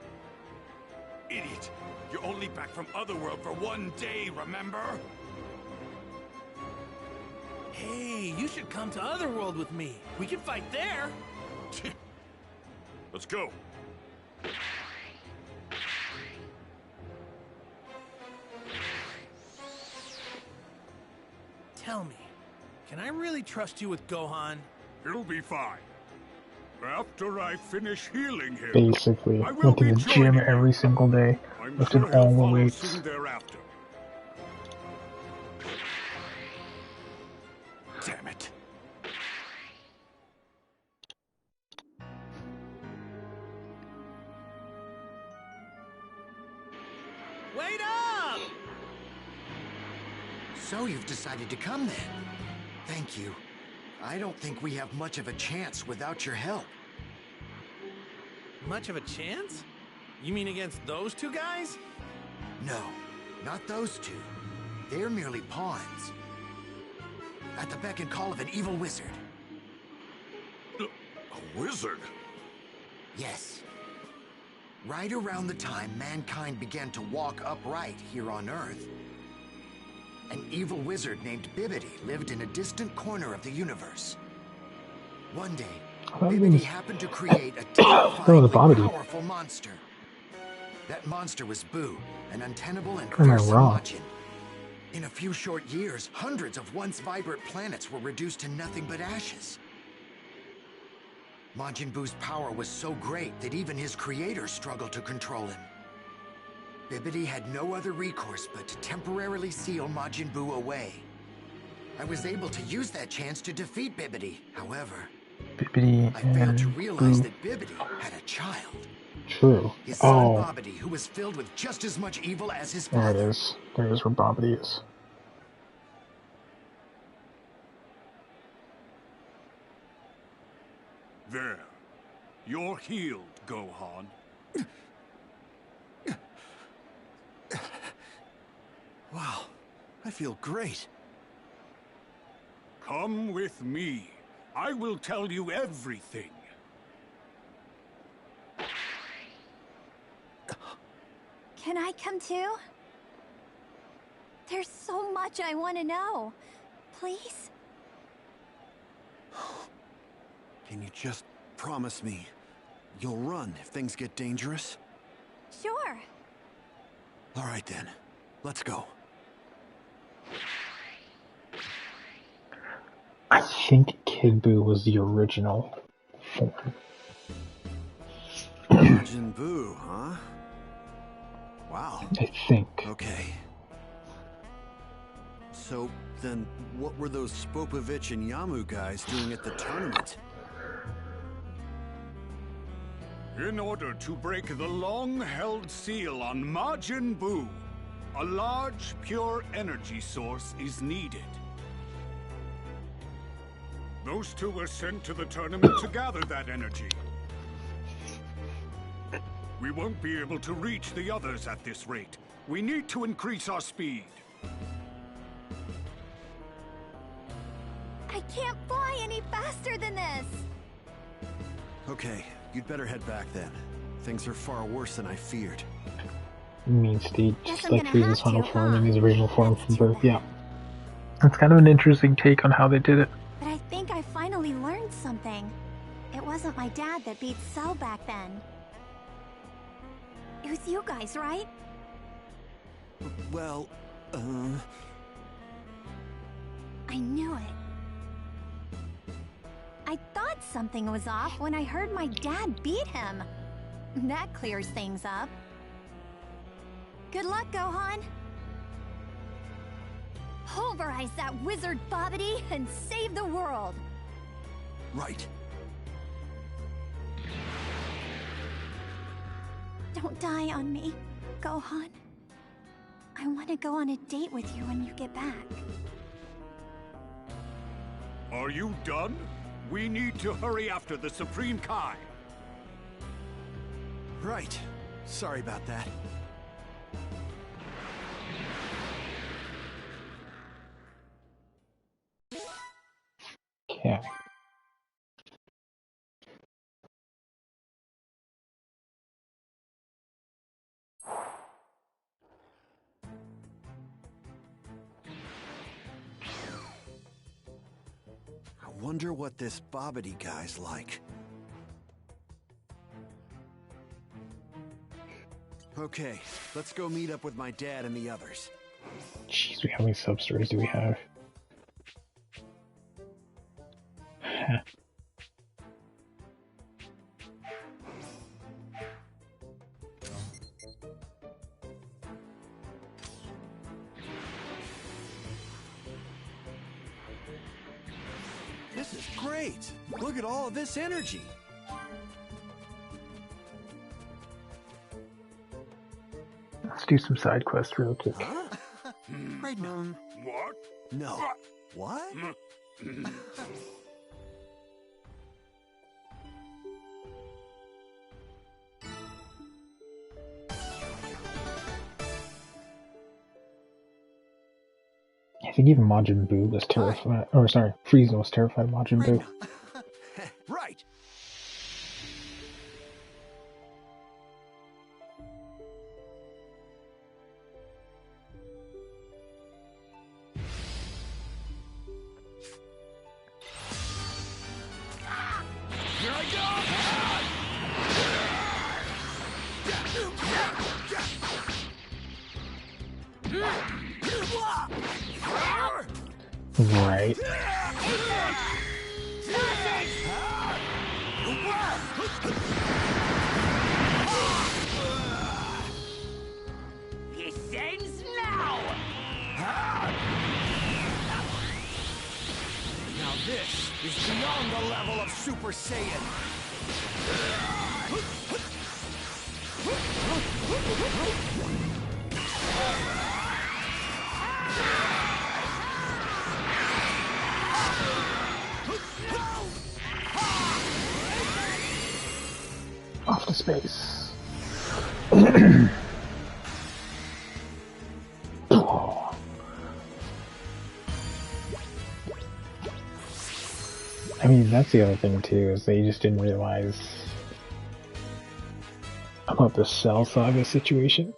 Idiot. You're only back from Otherworld for 1 day, remember? Hey, you should come to Otherworld with me. We can fight there. Let's go. Tell me, can I really trust you with Gohan? He'll be fine. After I finish healing him, Basically, went to the gym every single day, lifted all the weights. Thereafter. Damn it. Wait up! So you've decided to come then? Thank you. I don't think we have much of a chance without your help. Much of a chance? You mean against those two guys? No, not those two. They're merely pawns. At the beck and call of an evil wizard. A wizard? Yes. Right around the time mankind began to walk upright here on Earth, an evil wizard named Bibbidi lived in a distant corner of the universe. One day, Bibbidi happened to create a terrifyingly powerful monster. That monster was Boo, an untenable and fearsome Majin. In a few short years, hundreds of once vibrant planets were reduced to nothing but ashes. Majin Buu's power was so great that even his creator struggled to control him. Bibbidi had no other recourse but to temporarily seal Majin Buu away. I was able to use that chance to defeat Bibbidi. However, I failed to realize that Bibbidi had a child. True. His son Bobbidi, who was filled with just as much evil as his father. There it is. There's where Bobbidi is. There. You're healed, Gohan. Wow, I feel great. Come with me. I will tell you everything. Can I come too? There's so much I want to know. Please? Can you just promise me you'll run if things get dangerous? Sure. All right then, let's go. I think Kid Buu was the original form. Majin Buu, huh? Wow. I think. Okay. So, then, what were those Spopovich and Yamu guys doing at the tournament? In order to break the long-held seal on Majin Buu, a large, pure energy source is needed. Those two were sent to the tournament to gather that energy. We won't be able to reach the others at this rate. We need to increase our speed. I can't fly any faster than this! Okay, you'd better head back then. Things are far worse than I feared. Mean State, just like Frieza's final form and his original form from birth, yeah. It's kind of an interesting take on how they did it. But I think I finally learned something. It wasn't my dad that beat Cell back then. It was you guys, right? Well, I knew it. I thought something was off when I heard my dad beat him. That clears things up. Good luck, Gohan. Pulverize that wizard Bobbity and save the world. right. Don't die on me, Gohan. I want to go on a date with you when you get back. Are you done? We need to hurry after the Supreme Kai. Right. Sorry about that. Okay. I wonder what this Bobbity guy's like. Okay, let's go meet up with my dad and the others. Jeez, how many sub-stories do we have? This is great! Look at all of this energy! Let's do some side quests real quick. Huh? Right now. What? No. What? I think even Majin Buu was terrified. Or sorry, Frieza was terrified of Majin Buu. Right. Here I go! Right. This ends now! Now this is beyond the level of Super Saiyan. Off to space. I mean, that's the other thing too, is they just didn't realize about the Cell Saga situation.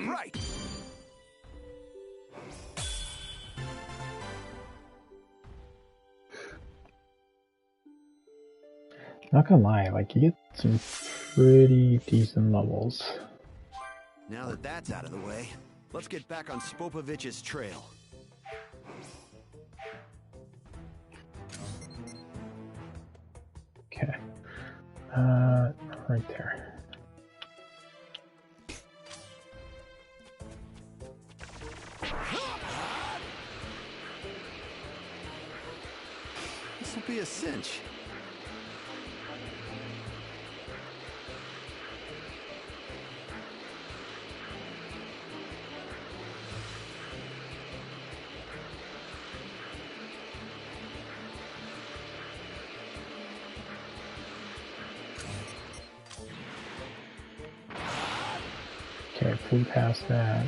Right. Not gonna lie, like, you get some pretty decent levels. Now that that's out of the way, let's get back on Spopovich's trail. Okay. Right there. This will be a cinch. Okay, flew past that.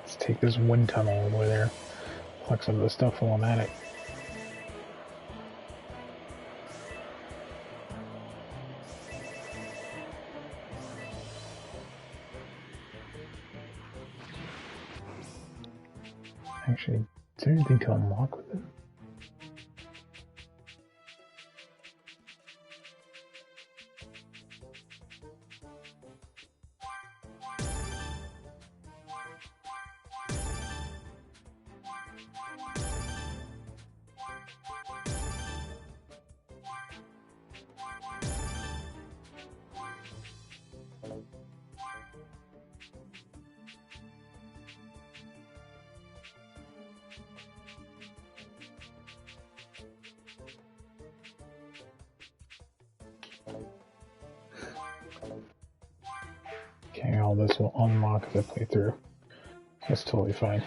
Let's take this wind tunnel over there. Collect some of the stuff while I'm at it. Actually, there anything to unlock with it? Okay, all this will unlock as I play through. That's totally fine.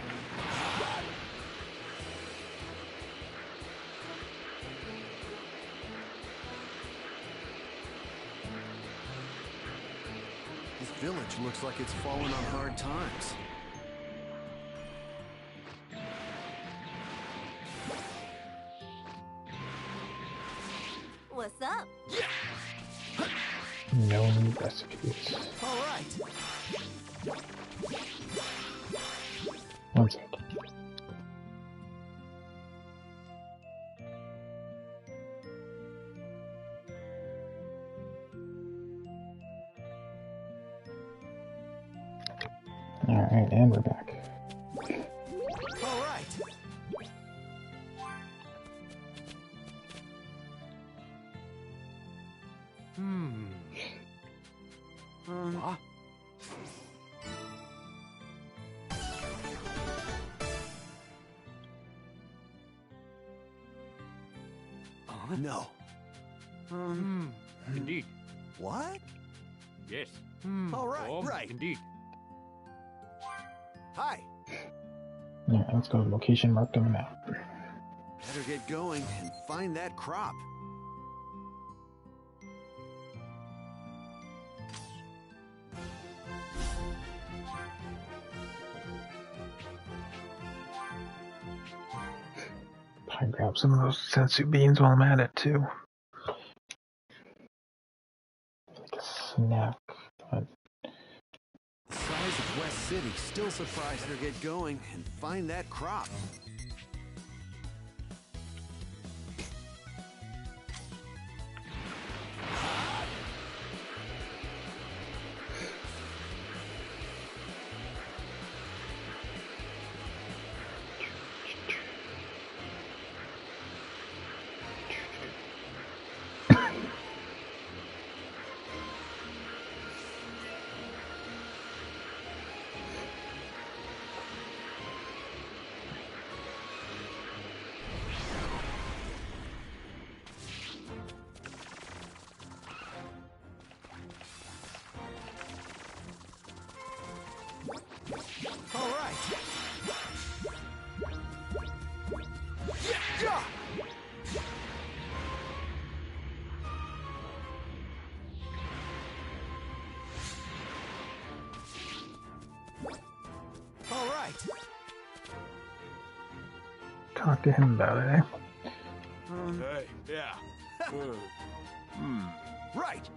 This village looks like it's fallen on hard times. What's up? No new recipes. All right. One sec. Alright, and we're back. All right. No. Indeed. What? Yes. All right, right. Indeed. Hi. Yeah, let's go to the location marked on the map. Better get going and find that crop. Probably grab some of those sensu beans while I'm at it too. Like a snack. But The size of West City still surprised her. Get going and find that crop. All right. All right. talk to him about it, eh? Hey, yeah. Right.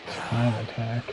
Time attack.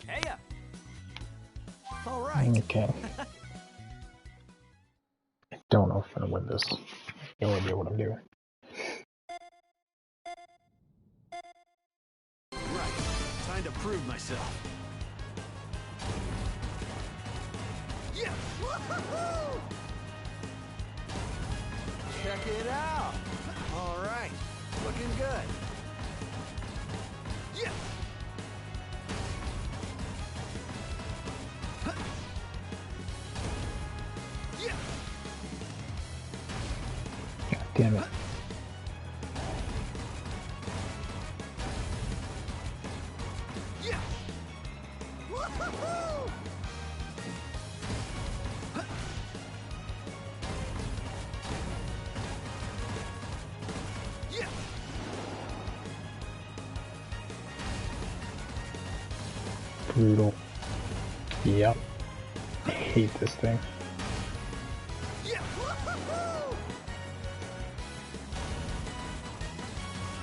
Heya. All right. Okay. I don't know if I'm gonna win this. No idea what I'm doing. Right. Time to prove myself. Yeah. Woo-hoo-hoo! Check it out. All right. Looking good. Yeah. Yeah. God damn it. Brutal. Yep. I hate this thing.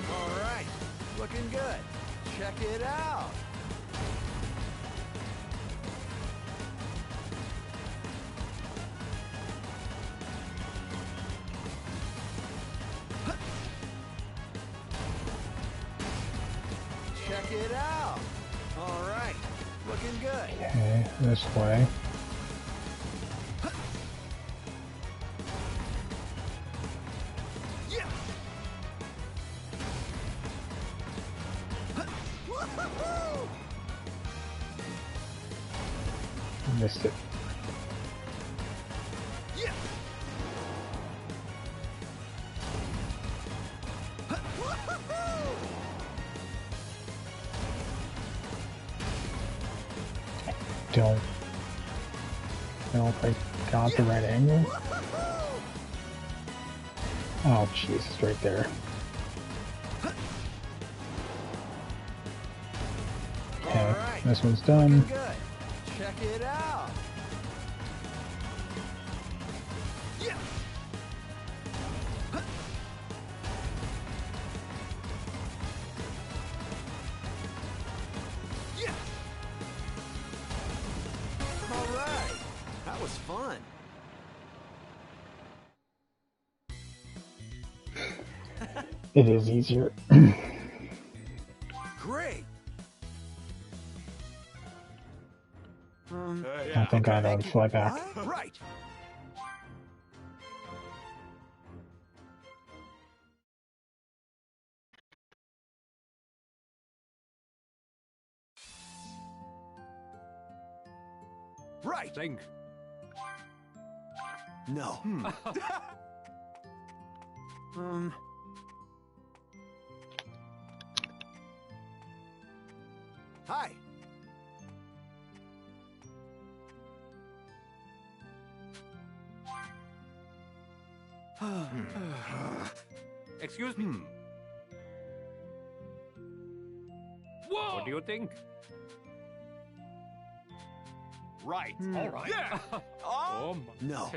All right, looking good. Check it out. Check it out. All right, looking good. Okay, this way. Missed it. Don't know if I got the right angle. Oh, Jesus, right there. Okay, this one's done. Check it out. All right, that was fun. It is easier. Great. I think I know how to fly back. Right. Right. Think. No. Hi. Excuse me. Whoa! What do you think? Right. All right. Yeah. Oh my. No.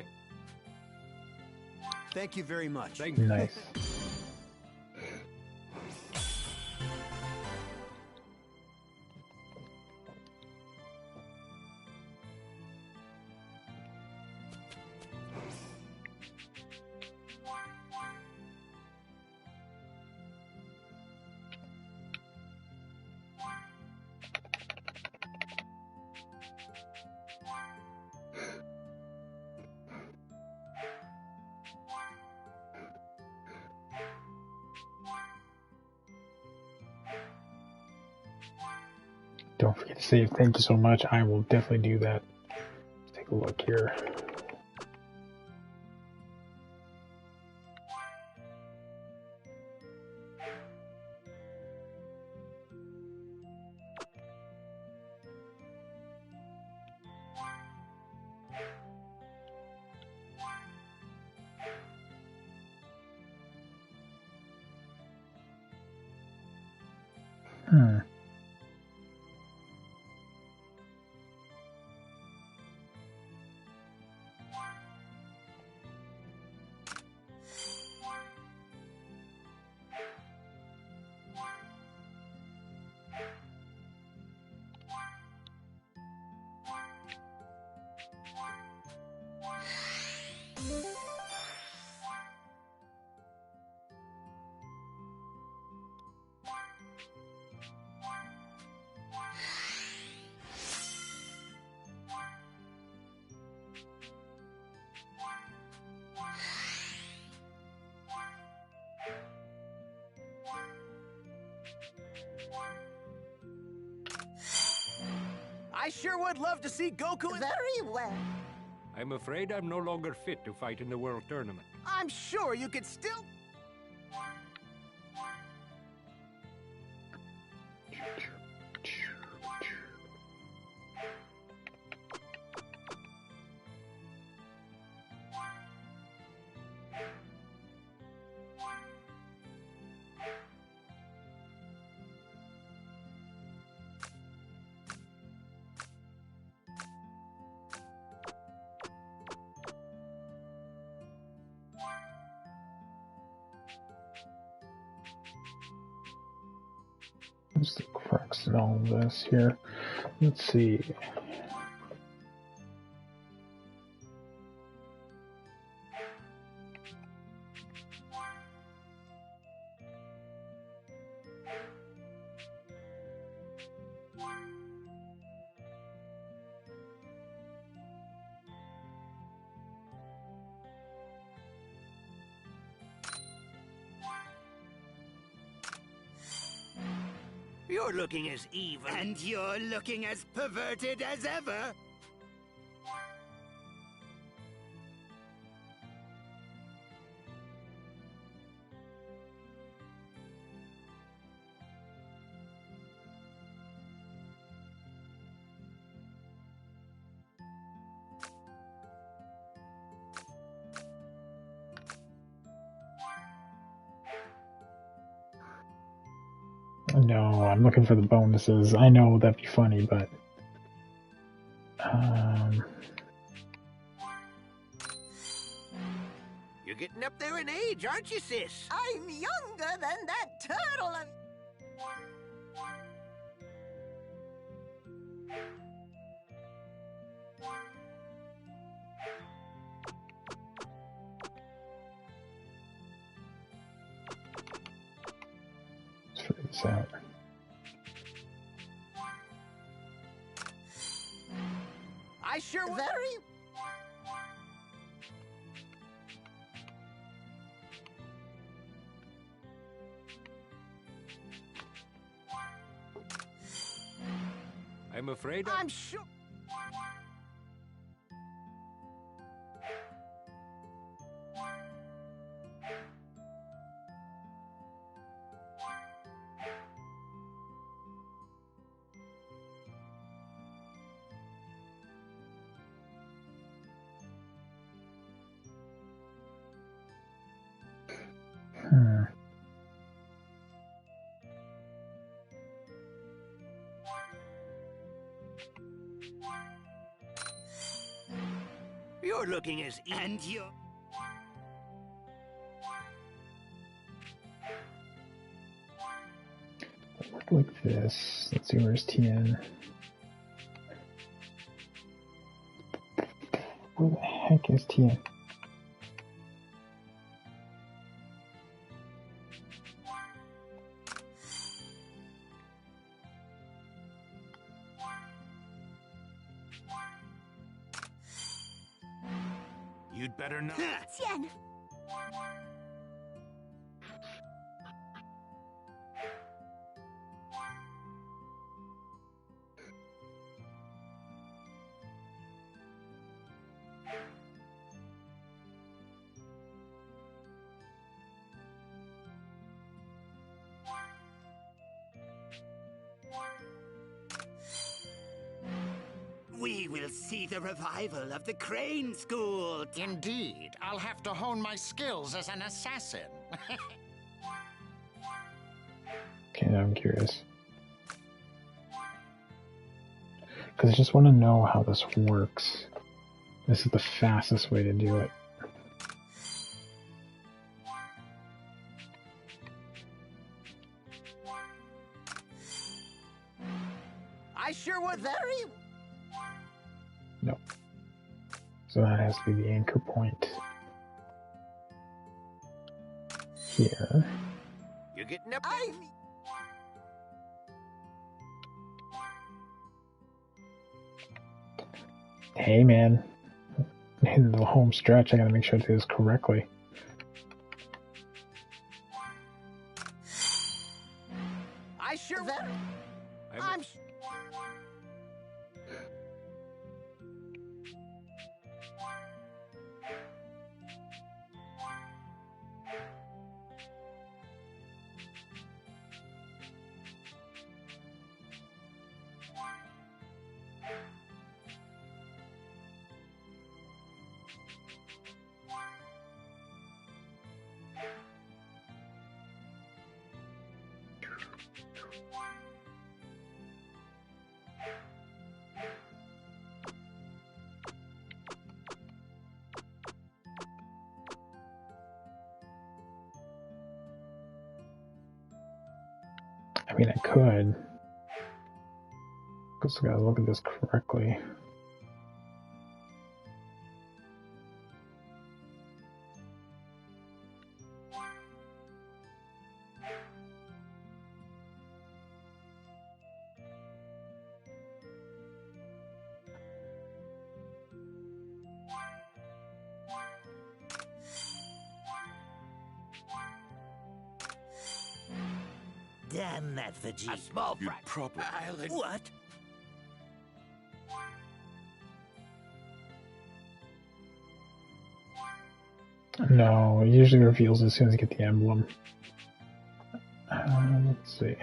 Thank you very much. Nice. Don't forget to save. Thank you so much. I will definitely do that. Let's take a look here. I sure would love to see Goku. Very well. I'm afraid I'm no longer fit to fight in the World Tournament. I'm sure you could still. all this here. Let's see. You're looking as evil. And you're looking as perverted as ever. No, I'm looking for the bonuses. I know that'd be funny, but You're getting up there in age, aren't you, sis? I'm younger than that turtle of... let's figure this out. I sure would. Very... I'm afraid I'm sure... You're looking as evil. And you're... Work like this. Let's see, where's TN? Where the heck is TN? You'd better not. Tien! We will see the revival of the Crane School. Indeed. I'll have to hone my skills as an assassin. Okay, now I'm curious. Because I just want to know how this works. This is the fastest way to do it. I sure would. Very... No. So that has to be the anchor point. Here. You're getting up. Hey man. In the home stretch, I gotta make sure I do this correctly. I sure would. I'm... I mean, I could. Just gotta look at this correctly. Damn that Vegeta. A small You'd fry. probably... What? No, it usually reveals as soon as you get the emblem. Let's see.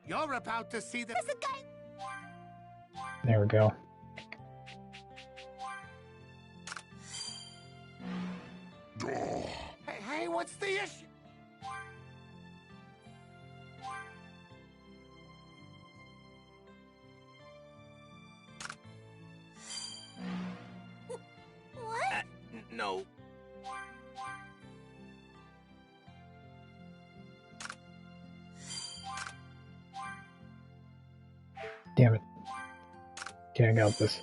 You're about to see the... There we go. Hey, what's the issue? What? No. Damn it. Okay, I got this.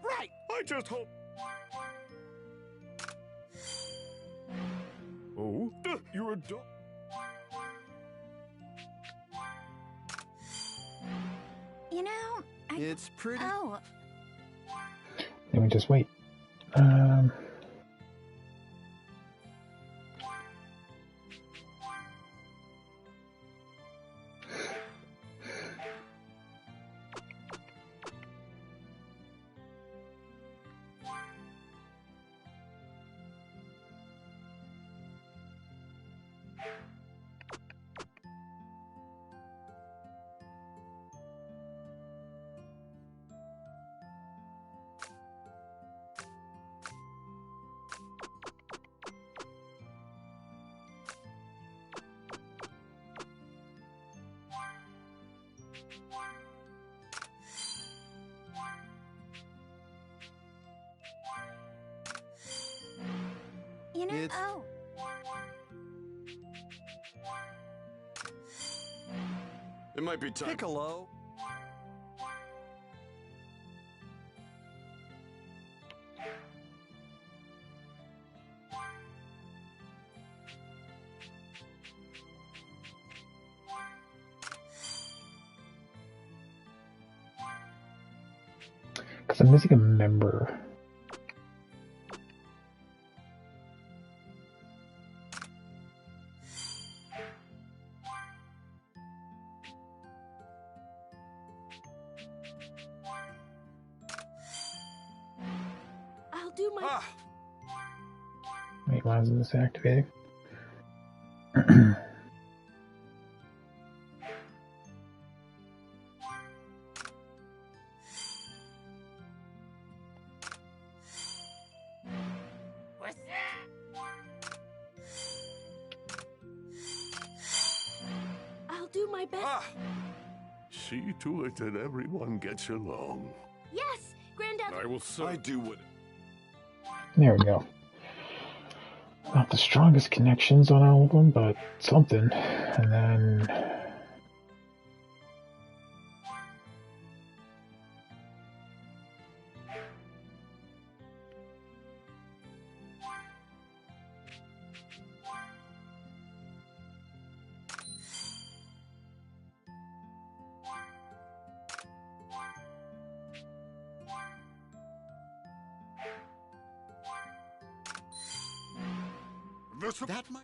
Right. I just hope... Oh, you're a dog. You know, It's pretty. Oh, Let me just wait. you know, It's- oh. It might be time. Piccolo. Because I'm missing a member. I'll do my... Ah, Wait, why isn't this activating? What's I'll do my best. ah. See to it that everyone gets along. Yes, Granddad. I will say. I do what... There we go. Not the strongest connections on all of them, but something. And then... invisible. That might...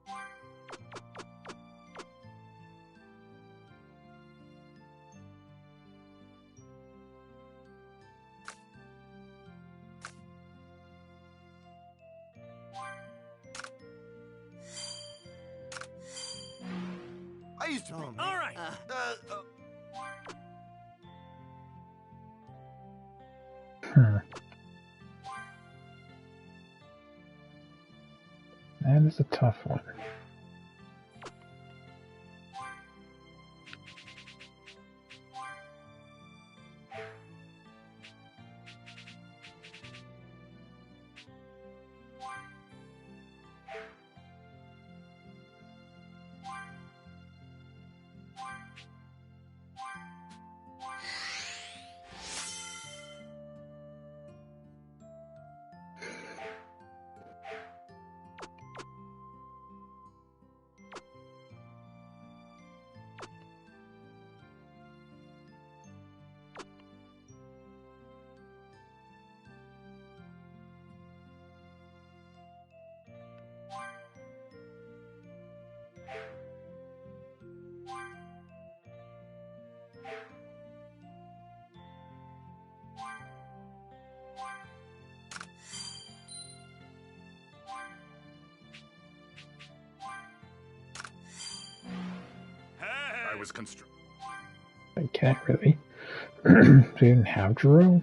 I used to be. All right. That is a tough one. I was constrained. I can't really. They didn't have Juro?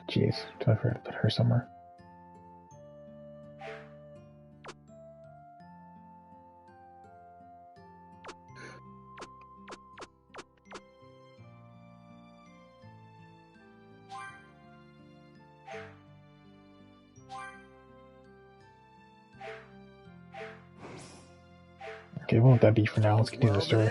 Jeez, I forgot to put her somewhere. Okay, what would that be for now? Let's continue the story.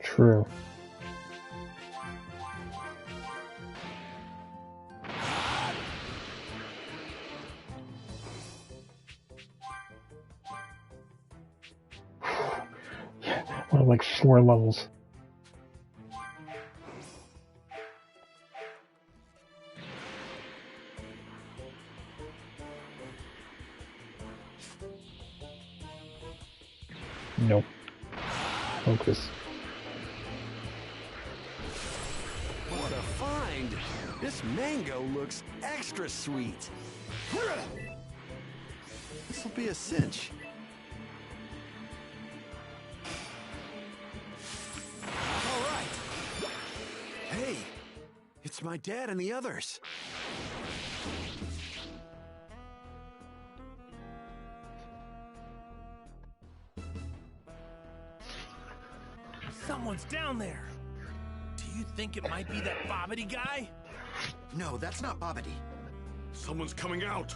True. What, like 4 levels? Nope. Focus. What a find! This mango looks extra sweet. This'll be a cinch. All right. Hey, it's my dad and the others. Someone's down there. Do you think it might be that Bobbity guy? No, that's not Bobbity. Someone's coming out.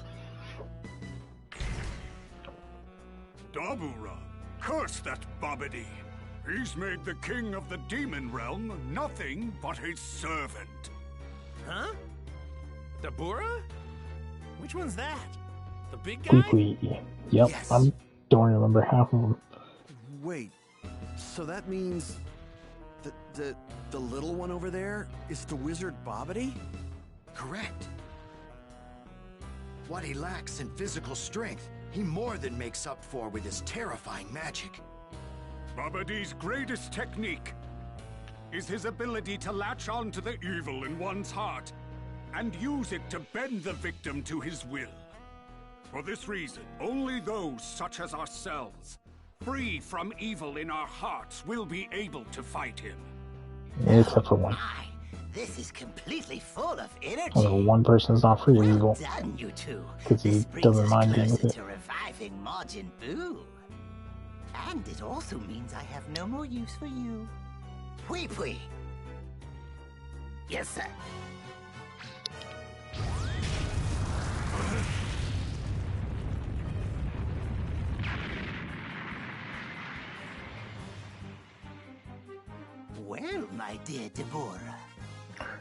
Dabura, curse that Bobbity. He's made the king of the demon realm nothing but his servant. Huh? Dabura? Which one's that? The big guy? Quickly. Yep, yes. I don't remember half of them. Wait, so that means the little one over there is the wizard Bobbity? Correct. What he lacks in physical strength, he more than makes up for with his terrifying magic. Bobbity's greatest technique is his ability to latch on to the evil in one's heart and use it to bend the victim to his will. For this reason, only those such as ourselves, free from evil in our hearts, will be able to fight him. Except for one. This is completely full of energy. Well, one person's not free of evil. Done, you two. Because he doesn't mind being with it. To reviving Majin Buu. And it also means I have no more use for you. Pui Pui. Yes, sir. Well, my dear Deborah.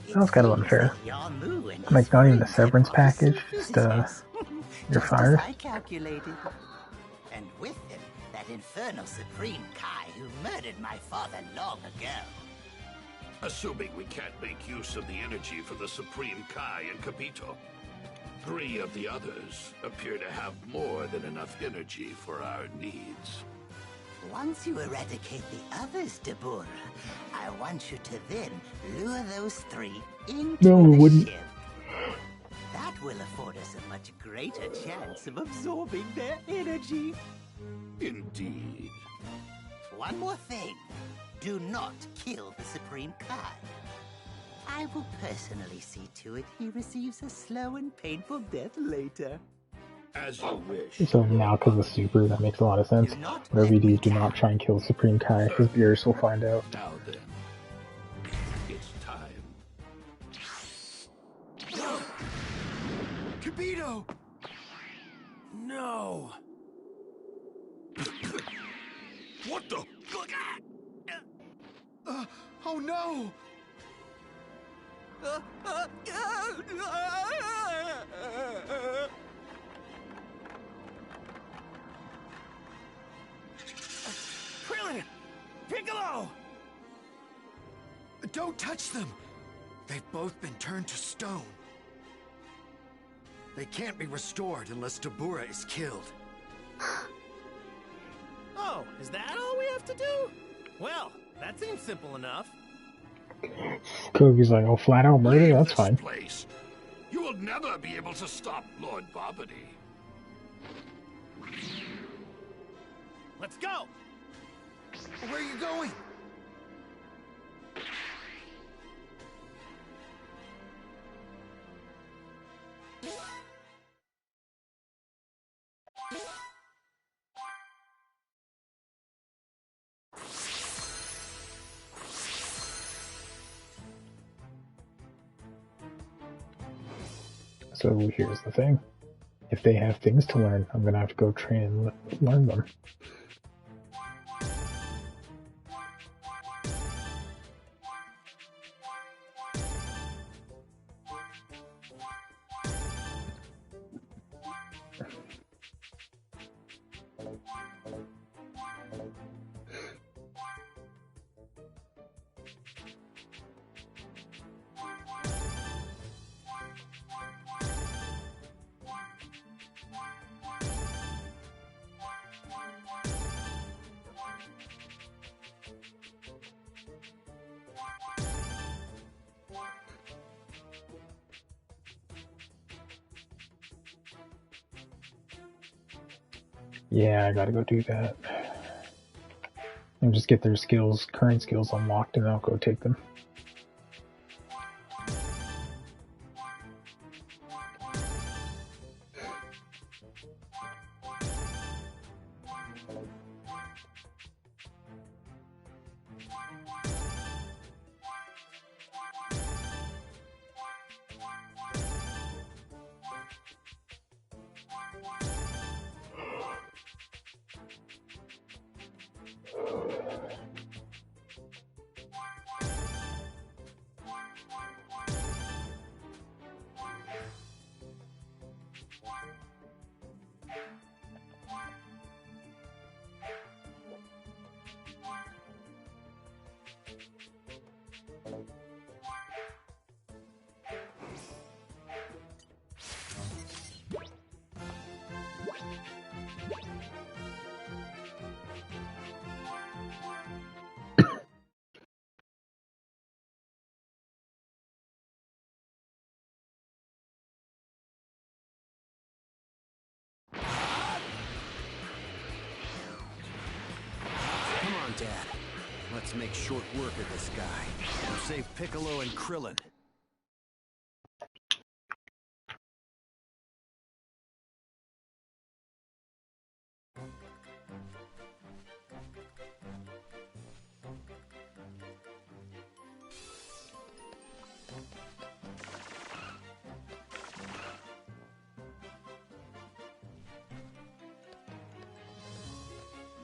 That was kind of unfair. Yarmu and Like, his not even a friends have severance gone to package, sea just, visitors. you're Just fired. as I calculated. And with them, that infernal Supreme Kai who murdered my father long ago. Assuming we can't make use of the energy for the Supreme Kai and Capito, 3 of the others appear to have more than enough energy for our needs. Once you eradicate the others, Deborah, I want you to then lure those 3 into No, we the wouldn't. ship. That will afford us a much greater chance of absorbing their energy. Indeed. One more thing. Do not kill the Supreme Kai. I will personally see to it he receives a slow and painful death later. As you wish. So now, because of Super, that makes a lot of sense. Whatever you do, do not try and kill Supreme Kai, because Beerus will find out. Now then, it's time. Capito! No! What the? Oh no! Krillin! Piccolo! Don't touch them! They've both been turned to stone. They can't be restored unless Deborah is killed. Oh, is that all we have to do? Well, that seems simple enough. Kogi's like, oh, flat out murder? Leave That's this fine. place. You will never be able to stop Lord Bobbity. Let's go! Where are you going? So here's the thing. If they have things to learn, I'm gonna have to go train and learn them. Yeah, I gotta go do that. And just get their skills, current skills unlocked, and I'll go take them. Come on, Dad. Let's make short work of this guy. We'll save Piccolo and Krillin.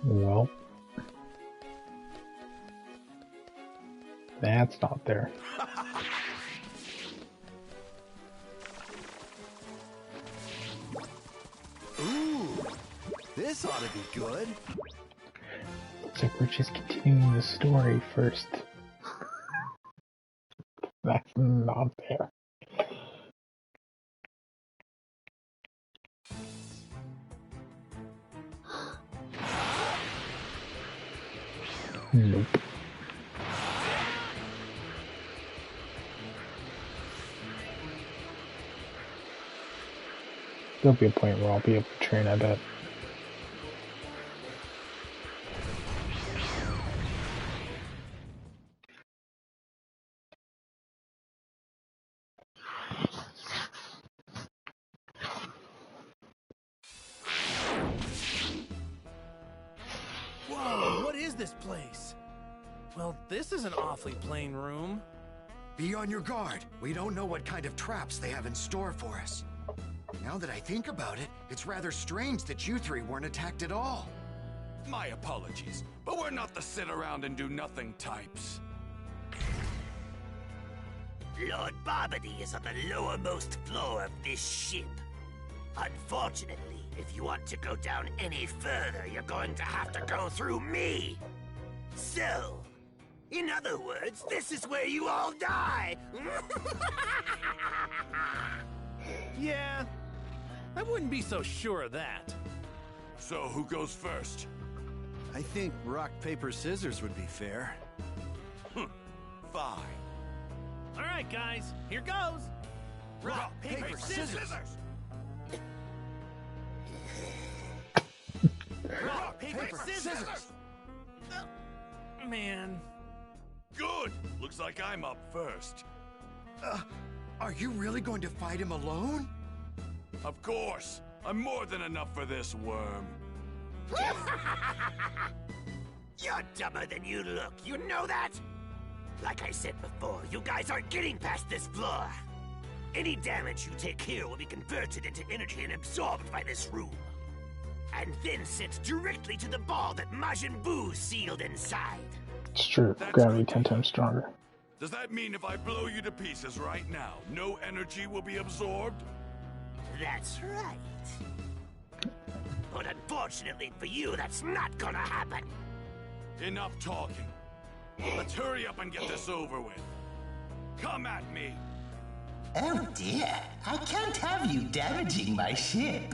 Well. That's not there. Ooh, this ought to be good. Looks like we're just continuing the story first. That's not there. Nope. There'll be a point where I'll be able to train, I bet. Whoa, what is this place? Well, this is an awfully plain room. Be on your guard. We don't know what kind of traps they have in store for us. Now that I think about it, it's rather strange that you three weren't attacked at all. My apologies, but we're not the sit-around-and-do-nothing types. Lord Barbady is on the lowermost floor of this ship. Unfortunately, if you want to go down any further, you're going to have to go through me. So, in other words, this is where you all die. Yeah, I wouldn't be so sure of that. So who goes first? I think rock, paper, scissors would be fair. Fine. All right, guys, here goes. Rock, paper, scissors! Rock, paper, scissors! Man. Good! Looks like I'm up first. Are you really going to fight him alone? Of course! I'm more than enough for this worm. You're dumber than you look, you know that? Like I said before, you guys aren't getting past this floor. Any damage you take here will be converted into energy and absorbed by this room. And then sent directly to the ball that Majin Buu sealed inside. It's true. Gravity 10 times stronger. Does that mean if I blow you to pieces right now, no energy will be absorbed? That's right. But unfortunately for you, that's not gonna happen. Enough talking. Let's hurry up and get this over with. Come at me. Oh dear, I can't have you damaging my ship.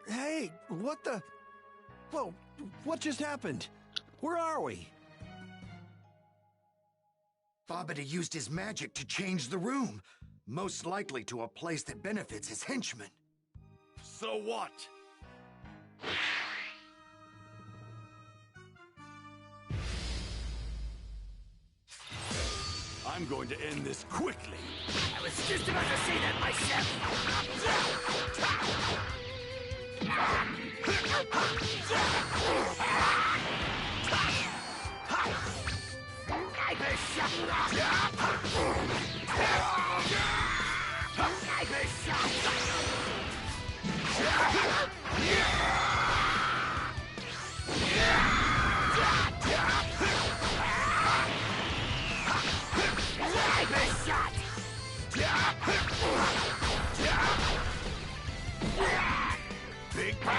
Hey, what the? Whoa, what just happened? Where are we? Babidi used his magic to change the room, most likely to a place that benefits his henchmen. So what? I'm going to end this quickly. I was just about to say that myself. Big bang!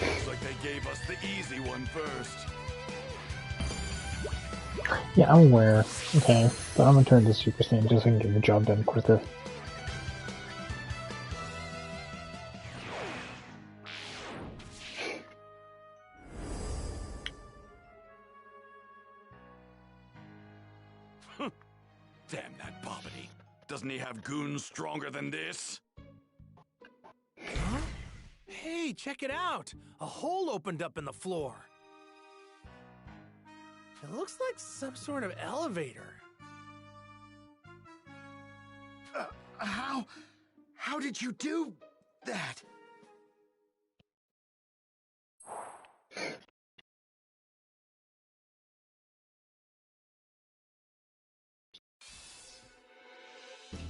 Looks like they gave us the easy one first. Yeah, I'm aware. Okay, but I'm gonna turn to Super Saiyan just so I can get the job done quicker. Damn that Babidi. Doesn't he have goons stronger than this? Huh? Hey, check it out! A hole opened up in the floor. It looks like some sort of elevator. How did you do that?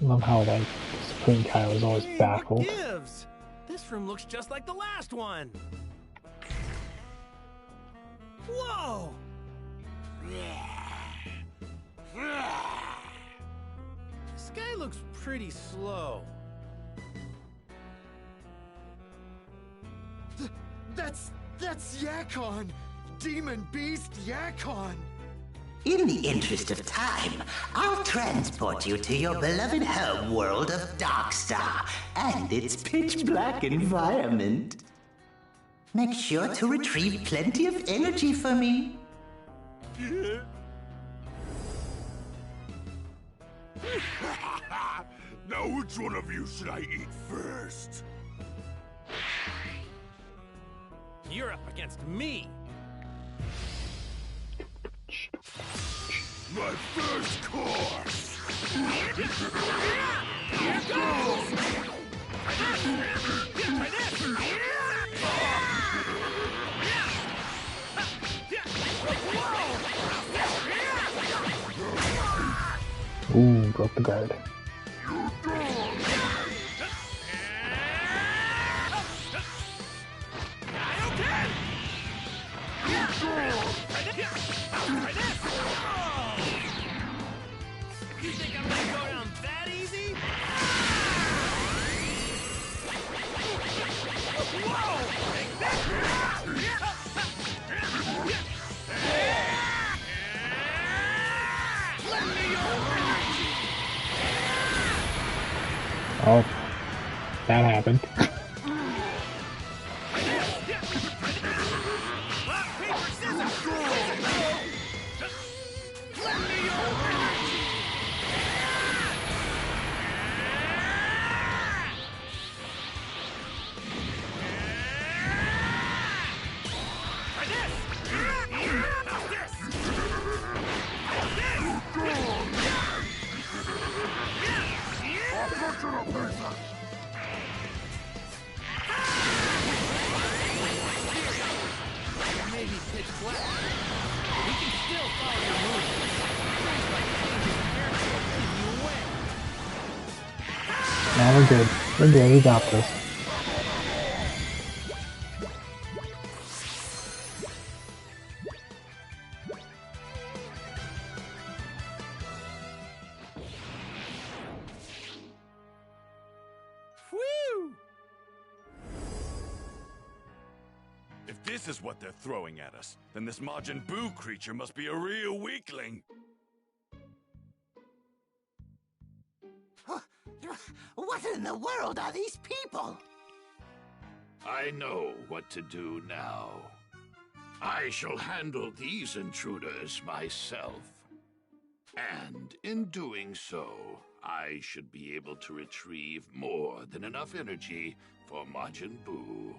Love how like Supreme Kai was always baffled. What gives? This room looks just like the last one. Whoa! This guy looks pretty slow. That's Yakon! Demon Beast Yakon! In the interest of time, I'll transport you to your beloved home world of Darkstar and its pitch-black environment. Make sure to retrieve plenty of energy for me. Now which one of you should I eat first? You're up against me. My first course! Here goes! Ooh, broke the guard. You think I'm gonna go down that easy? Oh, that happened. Maybe pitch black. We can still follow your movements. Things like changing haircut give you away. Now we're good. We're good. We got this. Whew! If this is what they're throwing at us, then this Majin Buu creature must be a real weakling. What in the world are these people? I know what to do now. I shall handle these intruders myself. And in doing so, I should be able to retrieve more than enough energy for Majin Buu.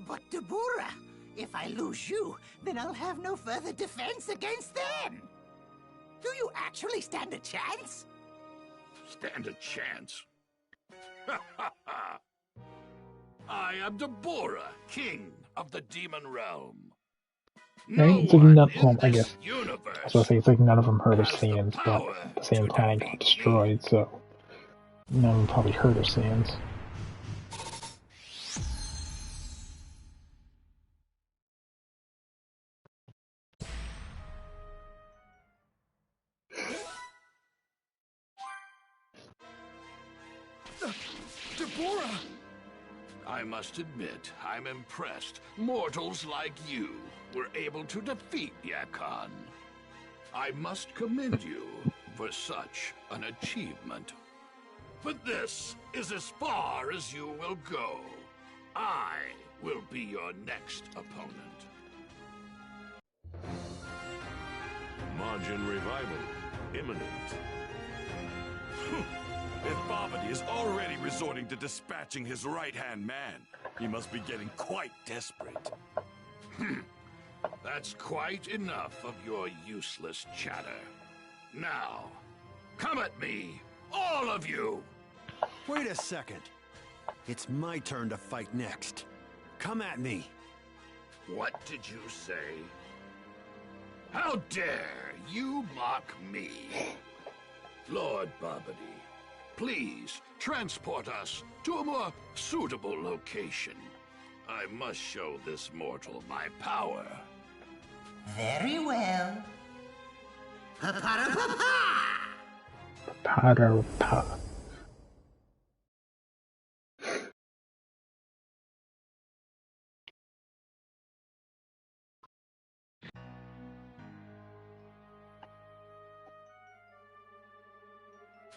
But Dabura, if I lose you, then I'll have no further defense against them. Do you actually stand a chance? Stand a chance? I am Dabura, king of the demon realm. Right? It's like none. Well, I guess I was gonna say it's like none of them heard of Saiyans, but at the same time got destroyed, so none of them probably heard of Saiyans. Dabura! I must admit, I'm impressed mortals like you were able to defeat Yakon. I must commend you for such an achievement. But this is as far as you will go. I will be your next opponent. Majin revival imminent. If Babidi is already resorting to dispatching his right-hand man, he must be getting quite desperate. That's quite enough of your useless chatter. Now, come at me, all of you! Wait a second. It's my turn to fight next. Come at me. What did you say? How dare you mock me? Lord Barbary, please transport us to a more suitable location. I must show this mortal my power. Very well. Pa-pa-da-pa-pa! Pa-da-pa.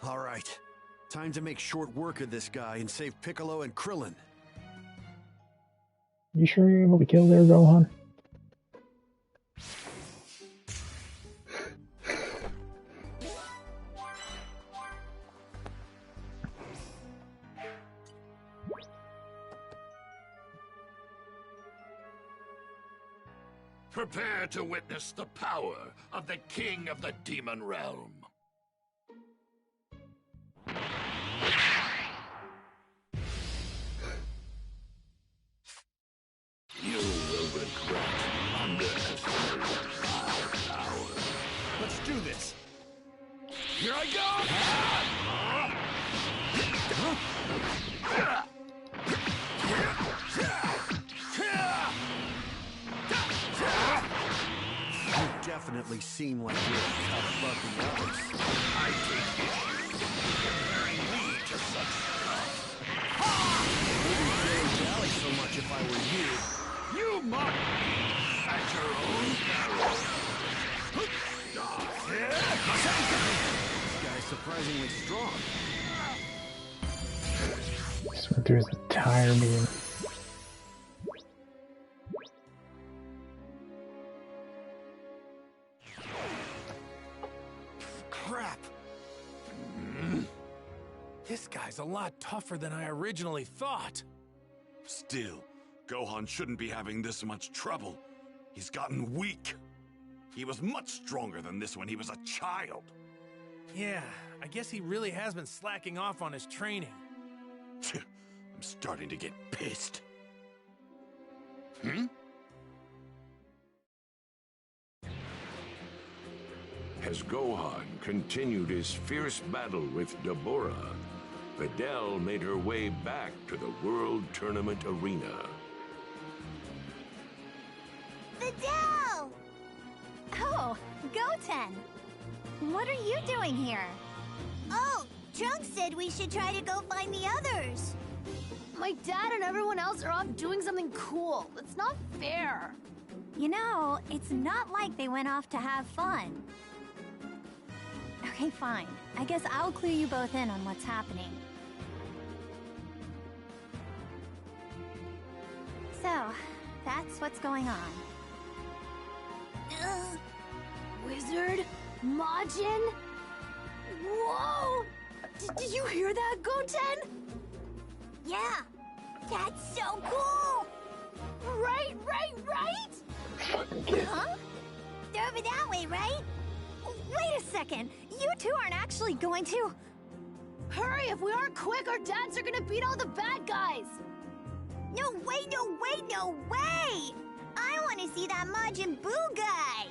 All right. Time to make short work of this guy and save Piccolo and Krillin. You sure you're able to kill their Gohan? Prepare to witness the power of the King of the Demon Realm. You will regret underestimating my power. Let's do this. Here I go! You definitely seem like you're a cut above the others. I take issue with comparing me to such stuff. Wouldn't really rally so much if I were you. You mock me at your own peril. This guy's surprisingly strong. Just went through his entire beam. Crap! This guy's a lot tougher than I originally thought. Still, Gohan shouldn't be having this much trouble. He's gotten weak. He was much stronger than this when he was a child. Yeah, I guess he really has been slacking off on his training. I'm starting to get pissed. As Gohan continued his fierce battle with Dabura, Videl made her way back to the World Tournament arena. Videl! Oh, Goten! What are you doing here? Oh, Trunks said we should try to go find the others. My dad and everyone else are off doing something cool. It's not fair. You know, it's not like they went off to have fun. Okay, fine. I guess I'll clue you both in on what's happening. So, that's what's going on. Wizard? Majin? Whoa! Did you hear that, Goten? Yeah, that's so cool! Right? Huh? They're over that way, right? Wait a second! You two aren't actually going to... Hurry! If we aren't quick, our dads are gonna beat all the bad guys! No way! I want to see that Majin Buu guy!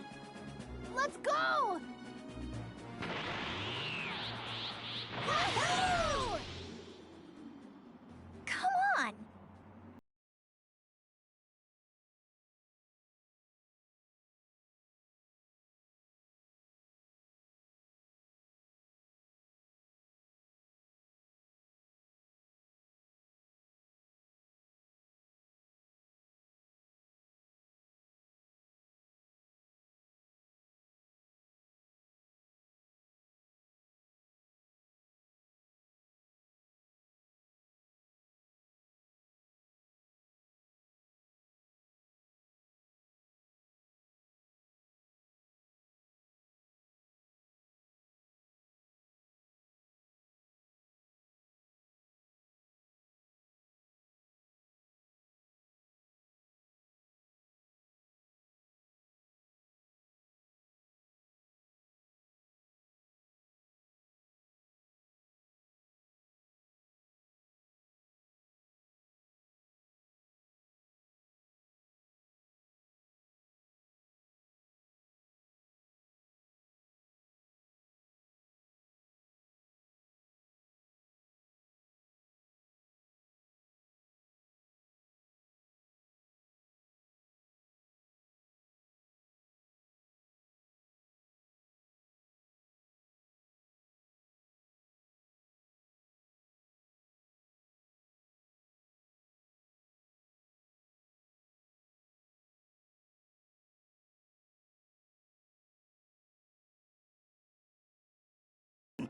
Let's go! Woohoo! Come on!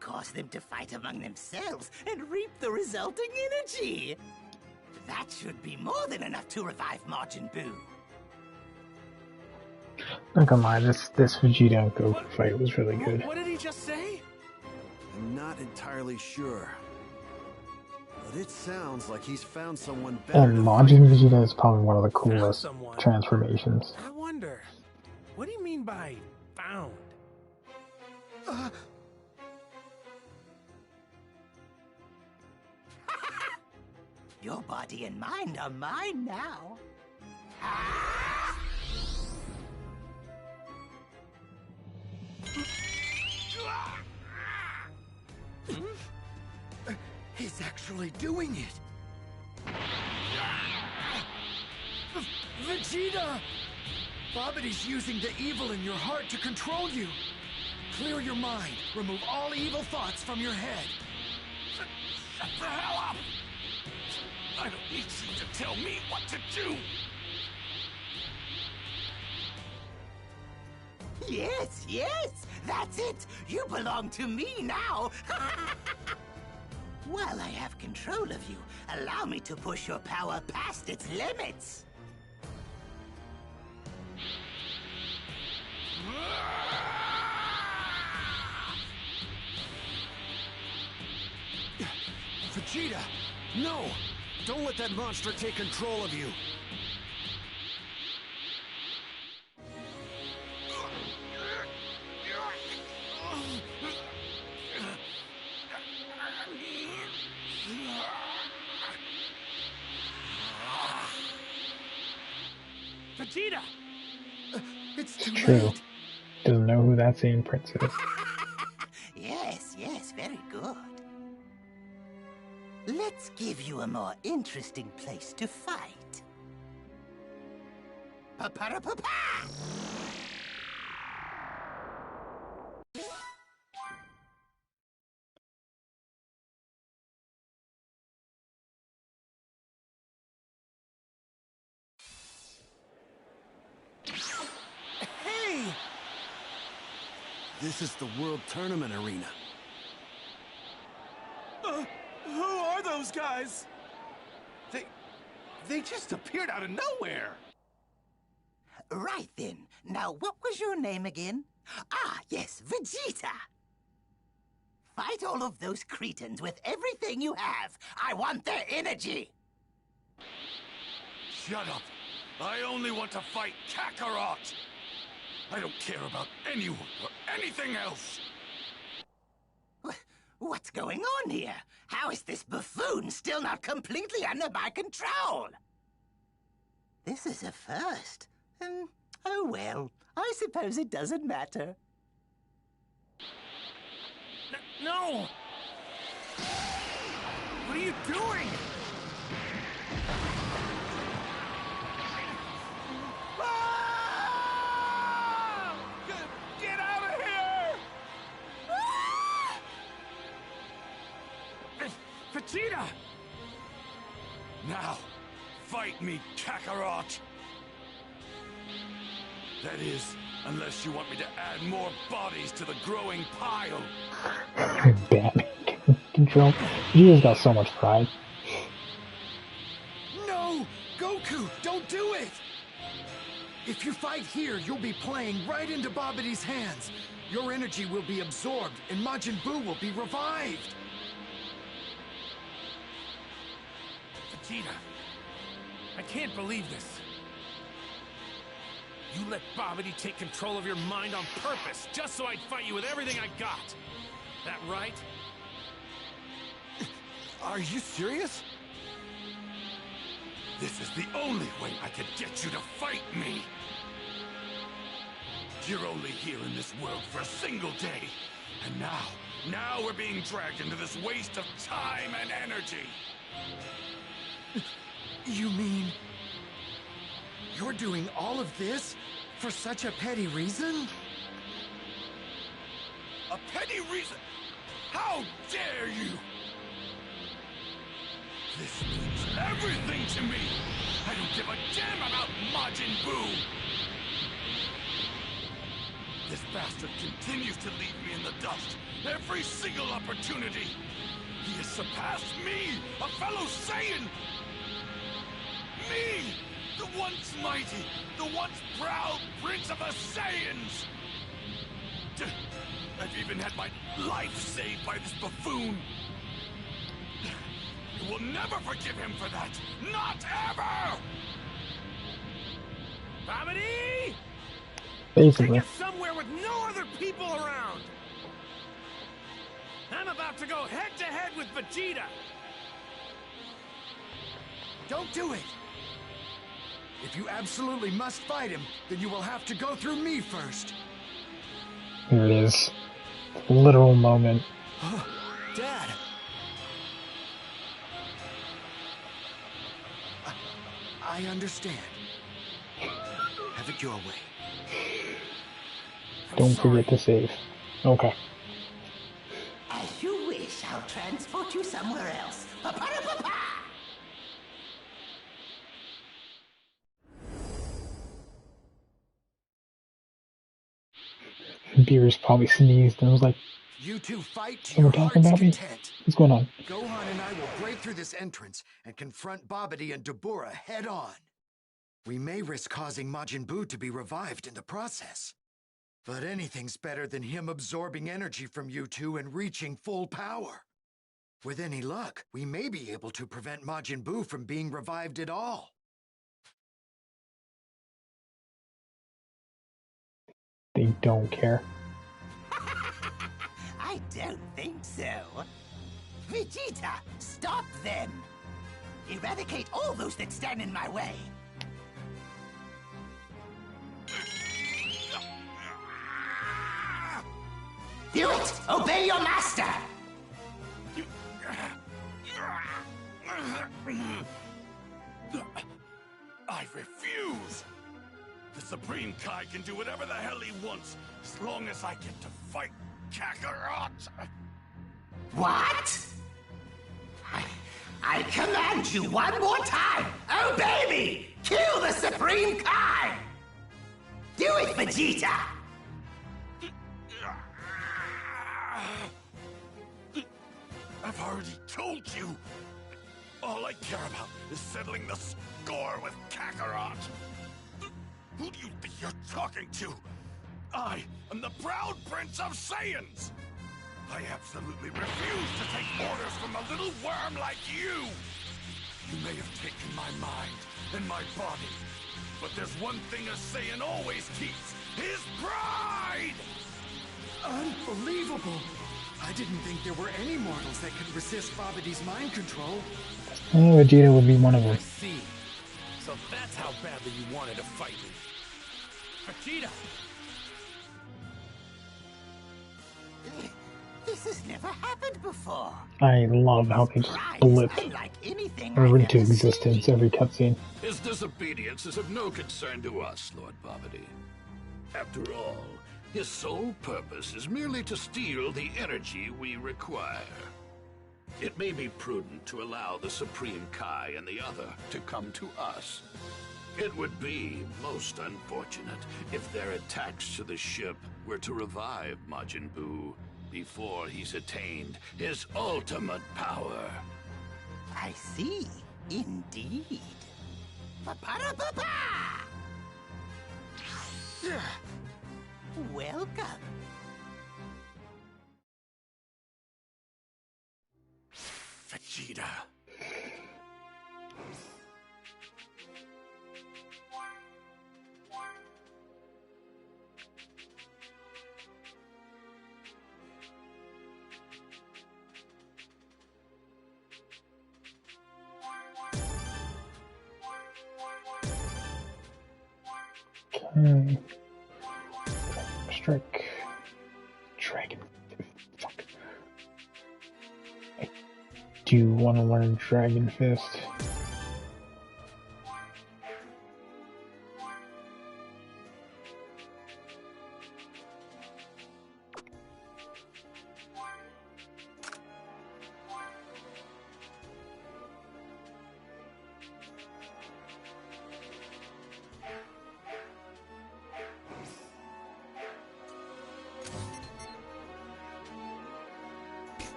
cause them to fight among themselves and reap the resulting energy. That should be more than enough to revive Majin Buu. Not gonna lie, this Vegeta and Goku fight was really good. What did he just say? I'm not entirely sure. But it sounds like he's found someone better. And Majin Vegeta is probably one of the coolest transformations. I wonder, what do you mean by found? Your body and mind are mine now. He's actually doing it! Vegeta! Bobity's using the evil in your heart to control you. Clear your mind. Remove all evil thoughts from your head. Shut the hell up! I don't need you to tell me what to do! Yes, yes, that's it. You belong to me now. While I have control of you, allow me to push your power past its limits. Vegeta! No! Don't let that monster take control of you! Vegeta! It's too True. late. Doesn't know who that same prince is. Yes, yes, very good. Let's give you a more interesting place to fight. Pa-pa-da-pa-pa! Hey! This is the World Tournament Arena. Who are those guys? They just appeared out of nowhere. Right then. Now, what was your name again? Ah, yes, Vegeta. Fight all of those cretins with everything you have. I want their energy. Shut up. I only want to fight Kakarot. I don't care about anyone or anything else. What's going on here? How is this buffoon still not completely under my control? This is a first. Oh well, I suppose it doesn't matter. No! What are you doing? Get out of here! Vegeta! Now, fight me, Kakarot! That is, unless you want me to add more bodies to the growing pile. Batman control. Vegeta's got so much pride. No! Goku, don't do it! If you fight here, you'll be playing right into Bobity's hands. Your energy will be absorbed, and Majin Buu will be revived. Vegeta, I can't believe this. You let Babidi take control of your mind on purpose, just so I'd fight you with everything I got. That right? Are you serious? This is the only way I could get you to fight me. You're only here in this world for a single day. And now we're being dragged into this waste of time and energy. You mean you're doing all of this for such a petty reason? A petty reason? How dare you! This means everything to me! I don't give a damn about Majin Buu! This bastard continues to leave me in the dust every single opportunity. He has surpassed me, a fellow Saiyan! Me! The once mighty, the once proud prince of the Saiyans! I've even had my life saved by this buffoon! You will never forgive him for that! Not ever! Babidi! Basically. Take us somewhere with no other people around! I'm about to go head-to-head with Vegeta! Don't do it! If you absolutely must fight him, then you will have to go through me first. Here it is. Literal moment. Dad! I understand. Have it your way. Don't forget to save. Okay. As you wish, I'll transport you somewhere else. Pa-pa-da-pa-pa! Beerus probably sneezed and was like, You two fight to someone your talking heart's about me? content. What's going on? Gohan and I will break through this entrance and confront Babidi and Dabura head on. We may risk causing Majin Buu to be revived in the process. But anything's better than him absorbing energy from you two and reaching full power. With any luck, we may be able to prevent Majin Buu from being revived at all. They don't care. I don't think so. Vegeta, stop them! Eradicate all those that stand in my way! Do it! Obey your master! I refuse! The Supreme Kai can do whatever the hell he wants, as long as I get to fight Kakarot! What? I command you one more time! Obey me! Kill the Supreme Kai! Do it, Vegeta! I've already told you! All I care about is settling the score with Kakarot! Who do you think you're talking to? I am the proud Prince of Saiyans! I absolutely refuse to take orders from a little worm like you! You may have taken my mind and my body, but there's one thing a Saiyan always keeps, his pride! Unbelievable! I didn't think there were any mortals that could resist Babidi's mind control. Oh, Vegeta would be one of them. I see. So that's how badly you wanted to fight me. Vegeta! This has never happened before. I love how they just blip Unlike anything or I've into ever existence seen. every cutscene. His disobedience is of no concern to us, Lord Babidi. After all, his sole purpose is merely to steal the energy we require. It may be prudent to allow the Supreme Kai and the other to come to us. It would be most unfortunate if their attacks to the ship were to revive Majin Buu before he's attained his ultimate power. I see. Indeed. Pa-pa-da-pa-pa! Welcome. Vegeta. Okay. Strike. Dragon. Fuck. I do want to learn Dragon Fist.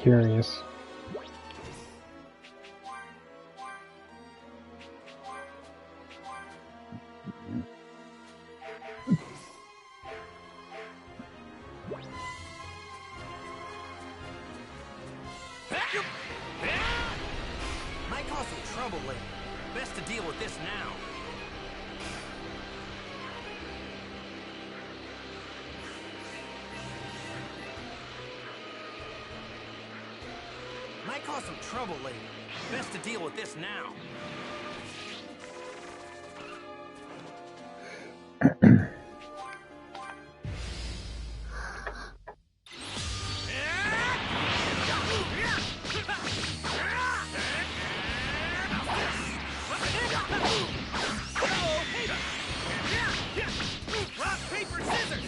curious. Might cause some trouble later. Best to deal with this now. Might cause some trouble later. Best to deal with this now. Rock, paper, scissors!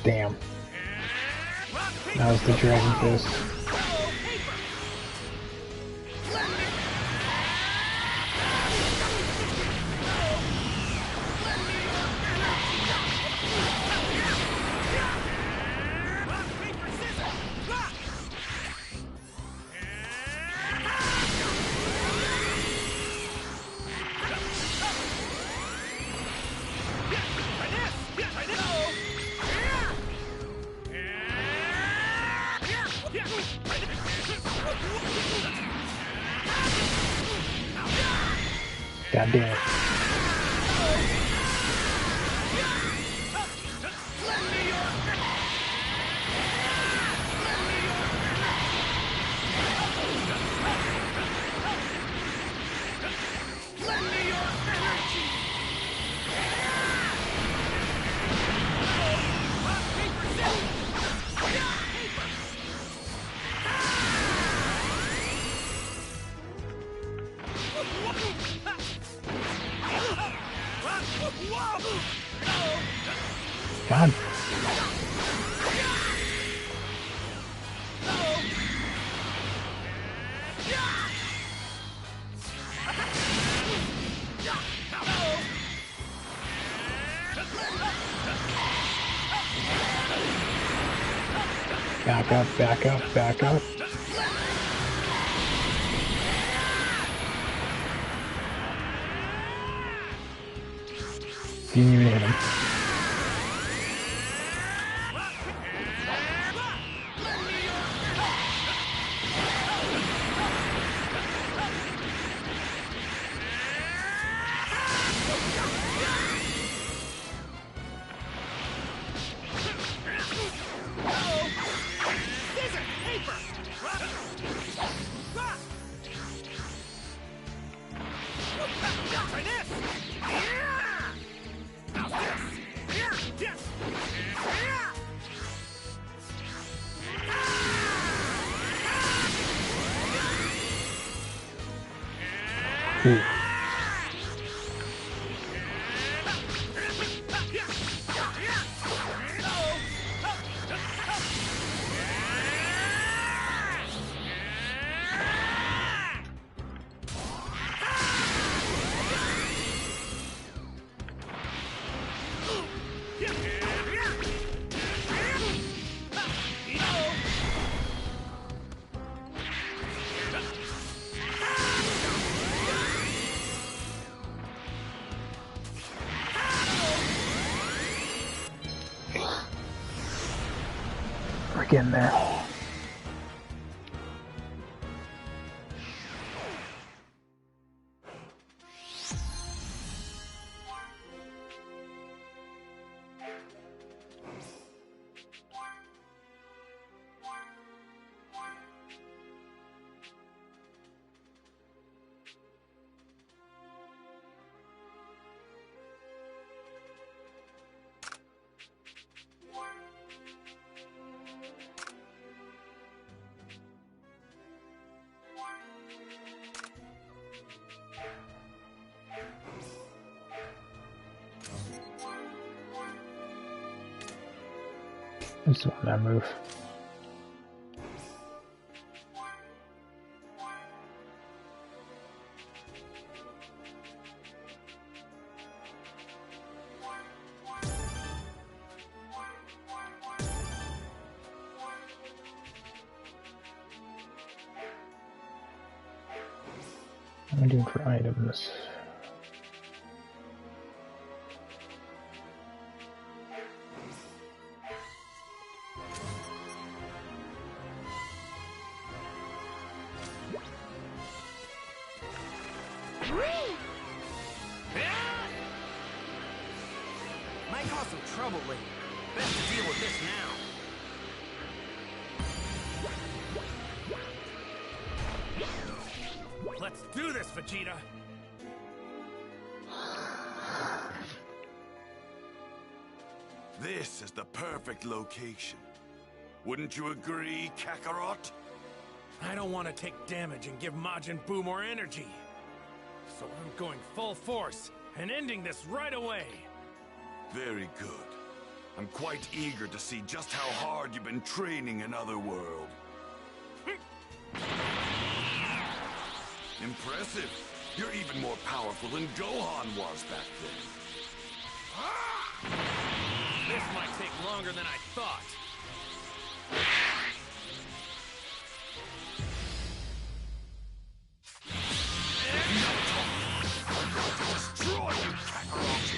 Damn. That was the Dragon Fist. God damn it. God. Back up, back up, back up. Didn't even hit him. Ooh. We're getting there. I just want that move. What am I doing for items? Might cause some trouble later. Best to deal with this now. Let's do this, Vegeta! This is the perfect location. Wouldn't you agree, Kakarot? I don't want to take damage and give Majin Buu more energy. So I'm going full force and ending this right away. Very good. I'm quite eager to see just how hard you've been training in Otherworld. Impressive. You're even more powerful than Gohan was back then. This might take longer than I thought. Destroy you, Kakarot!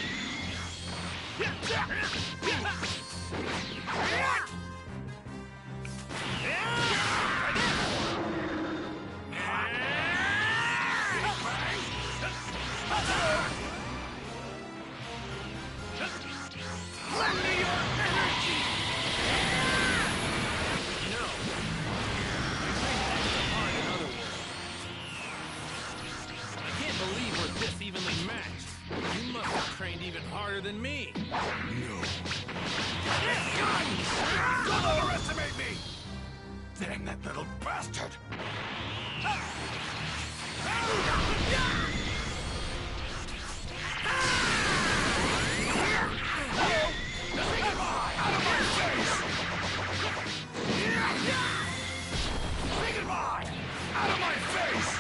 Lend me your energy! No. You trained extra hard in Otherworld. I can't believe we're this evenly matched. You must have trained even harder than me. No. Don't underestimate me! Damn that little bastard! Say goodbye! Out of my face! Say goodbye! Out of my face!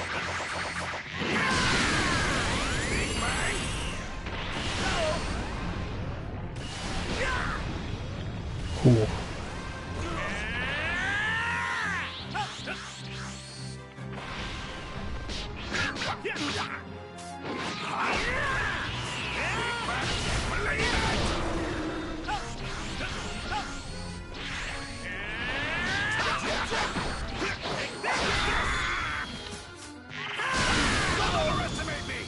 Big Bang! Cool. Don't overestimate me!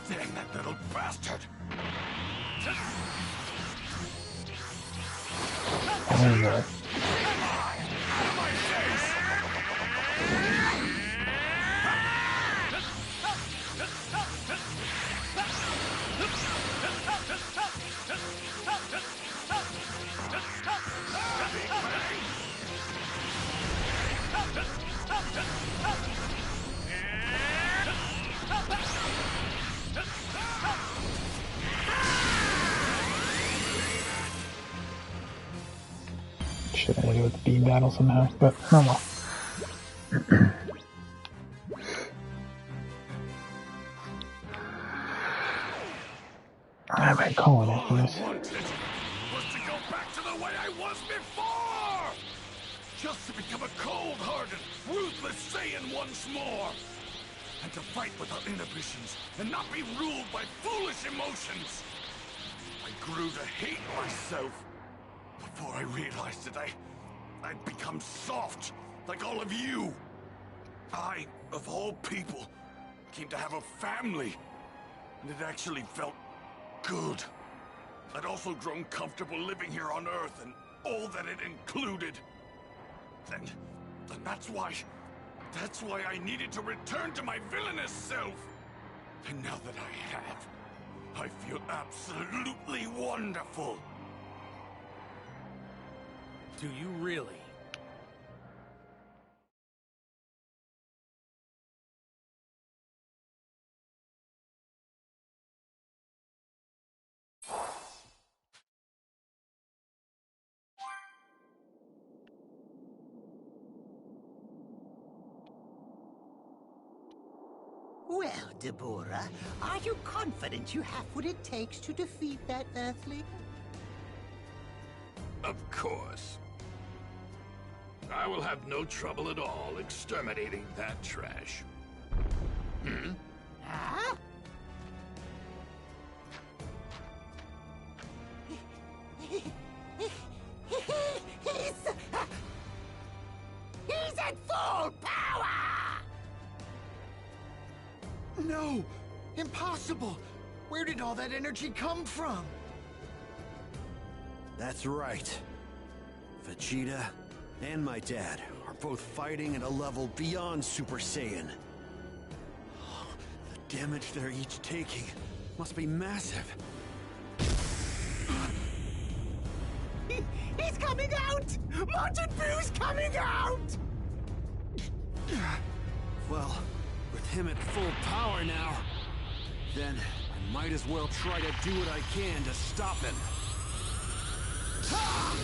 Dang that little bastard! Oh no. Out of my face! Shit, I gotta go with the beam battle somehow, but oh well. I might call it after this. All I wanted was to go back to the way I was before! Just to become a cold-hearted, ruthless Saiyan once more! And to fight without inhibitions and not be ruled by foolish emotions! I grew to hate myself. Before I realized it, I'd become soft, like all of you. I, of all people, came to have a family. And it actually felt good. I'd also grown comfortable living here on Earth and all that it included. And that's why I needed to return to my villainous self. And now that I have, I feel absolutely wonderful. Do you really? Well, Deborah, are you confident you have what it takes to defeat that Earthling? Of course. I will have no trouble at all exterminating that trash. Hmm? Huh? He's at full power! No! Impossible! Where did all that energy come from? That's right. Vegeta and my dad are both fighting at a level beyond Super Saiyan. The damage they're each taking must be massive. He's coming out! Majin Buu's coming out! Well, with him at full power now, then I might as well try to do what I can to stop him. Ha!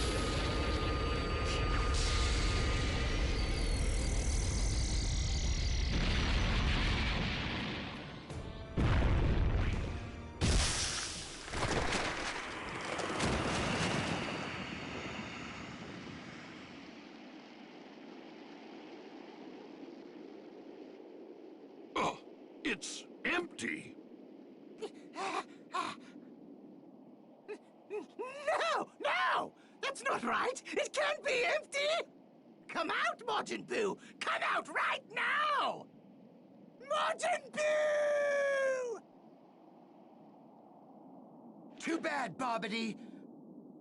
Oh, it's empty. No! No! That's not right! It can't be empty! Come out, Majin Buu! Come out right now! Majin Buu! Too bad, Bobbity.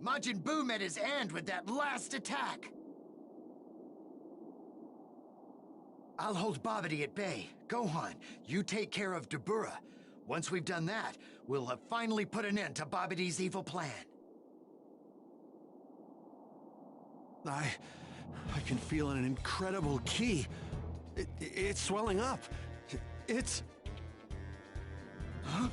Majin Buu met his end with that last attack. I'll hold Bobbity at bay. Gohan, you take care of Deborah. Once we've done that, we'll have finally put an end to Bobbity's evil plan. I can feel an incredible ki. It's swelling up. It's... Huh?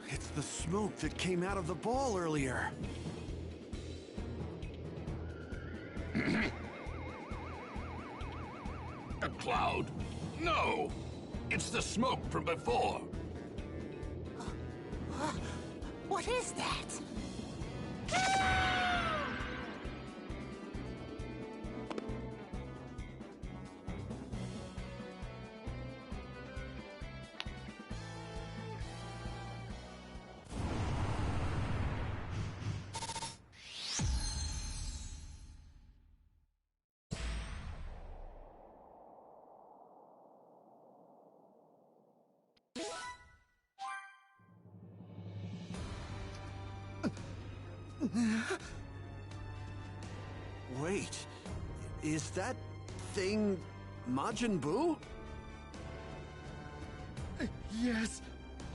It's the smoke that came out of the ball earlier. A cloud? No! It's the smoke from before. What is that? Wait, is that thing Majin Buu? Yes,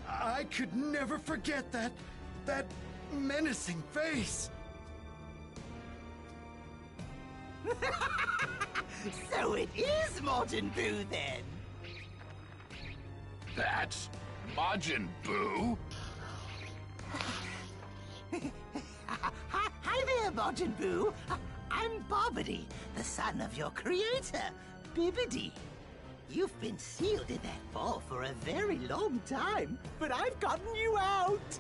I could never forget that menacing face. So it is Majin Buu, then? That's Majin Buu? Hi there, Majin Buu. I'm Bobbity, the son of your creator, Bibbidi. You've been sealed in that ball for a very long time, but I've gotten you out.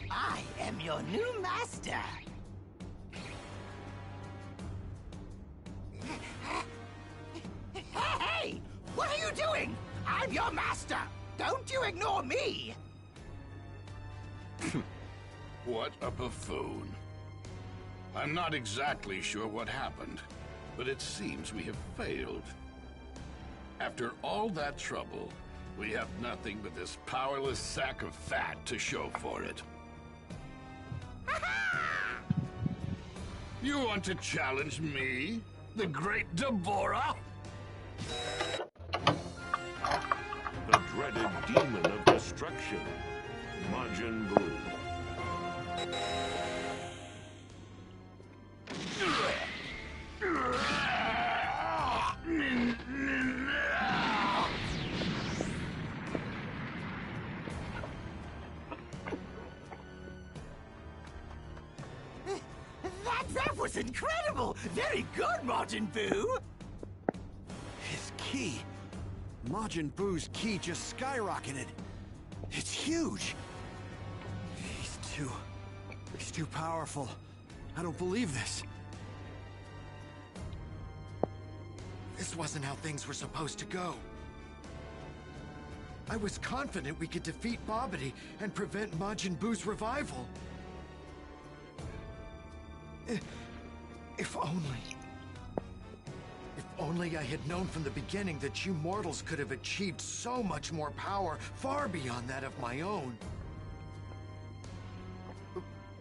I am your new master. Hey! What are you doing? I'm your master! Don't you ignore me! What a buffoon. I'm not exactly sure what happened, but it seems we have failed. After all that trouble, we have nothing but this powerless sack of fat to show for it. You want to challenge me, the great Deborah? The dreaded demon of destruction, Majin Buu. That was was incredible! Very good, Majin Buu! His ki. Majin Buu's ki just skyrocketed. It's huge. He's too powerful. I don't believe this. This wasn't how things were supposed to go. I was confident we could defeat Bobbity and prevent Majin Buu's revival. If only... If only I had known from the beginning that you mortals could have achieved so much more power, far beyond that of my own.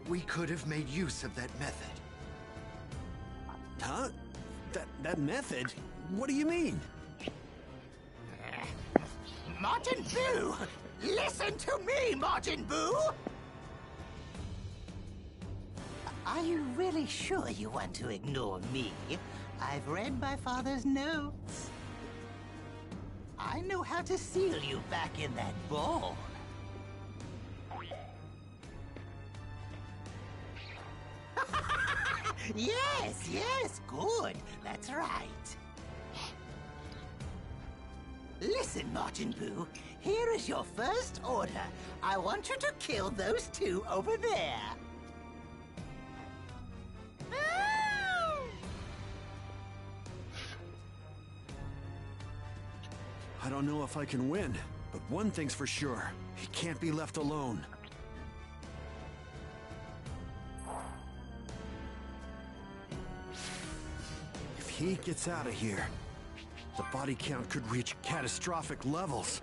We could have made use of that method. Huh? That method? What do you mean? Majin Buu! Listen to me, Majin Buu! Are you really sure you want to ignore me? I've read my father's notes. I know how to seal you back in that ball. Yes, good. That's right. Listen, Majin Buu, here is your first order. I want you to kill those two over there. I don't know if I can win, but one thing's for sure. He can't be left alone. If he gets out of here, the body count could reach catastrophic levels.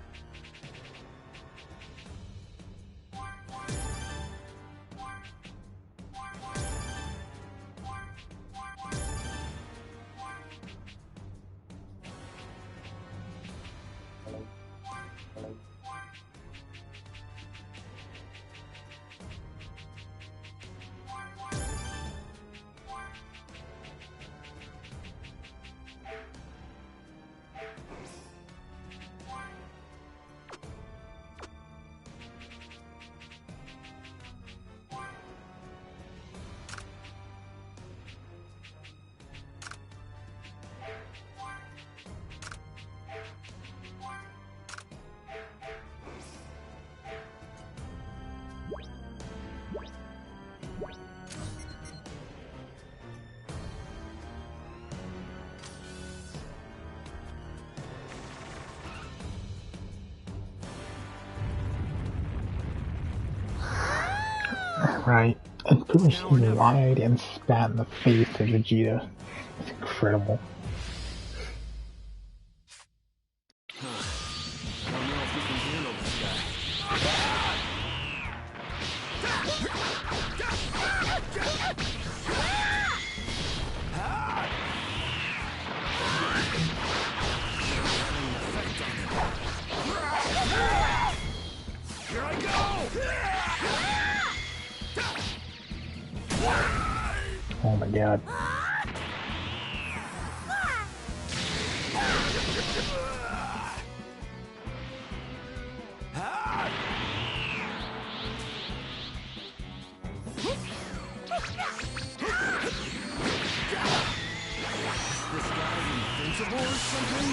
Right. And pretty much he lied and spat in the face of Vegeta. It's incredible. I don't know if we can handle this guy. Here I go! Oh my god. This guy invincible or something?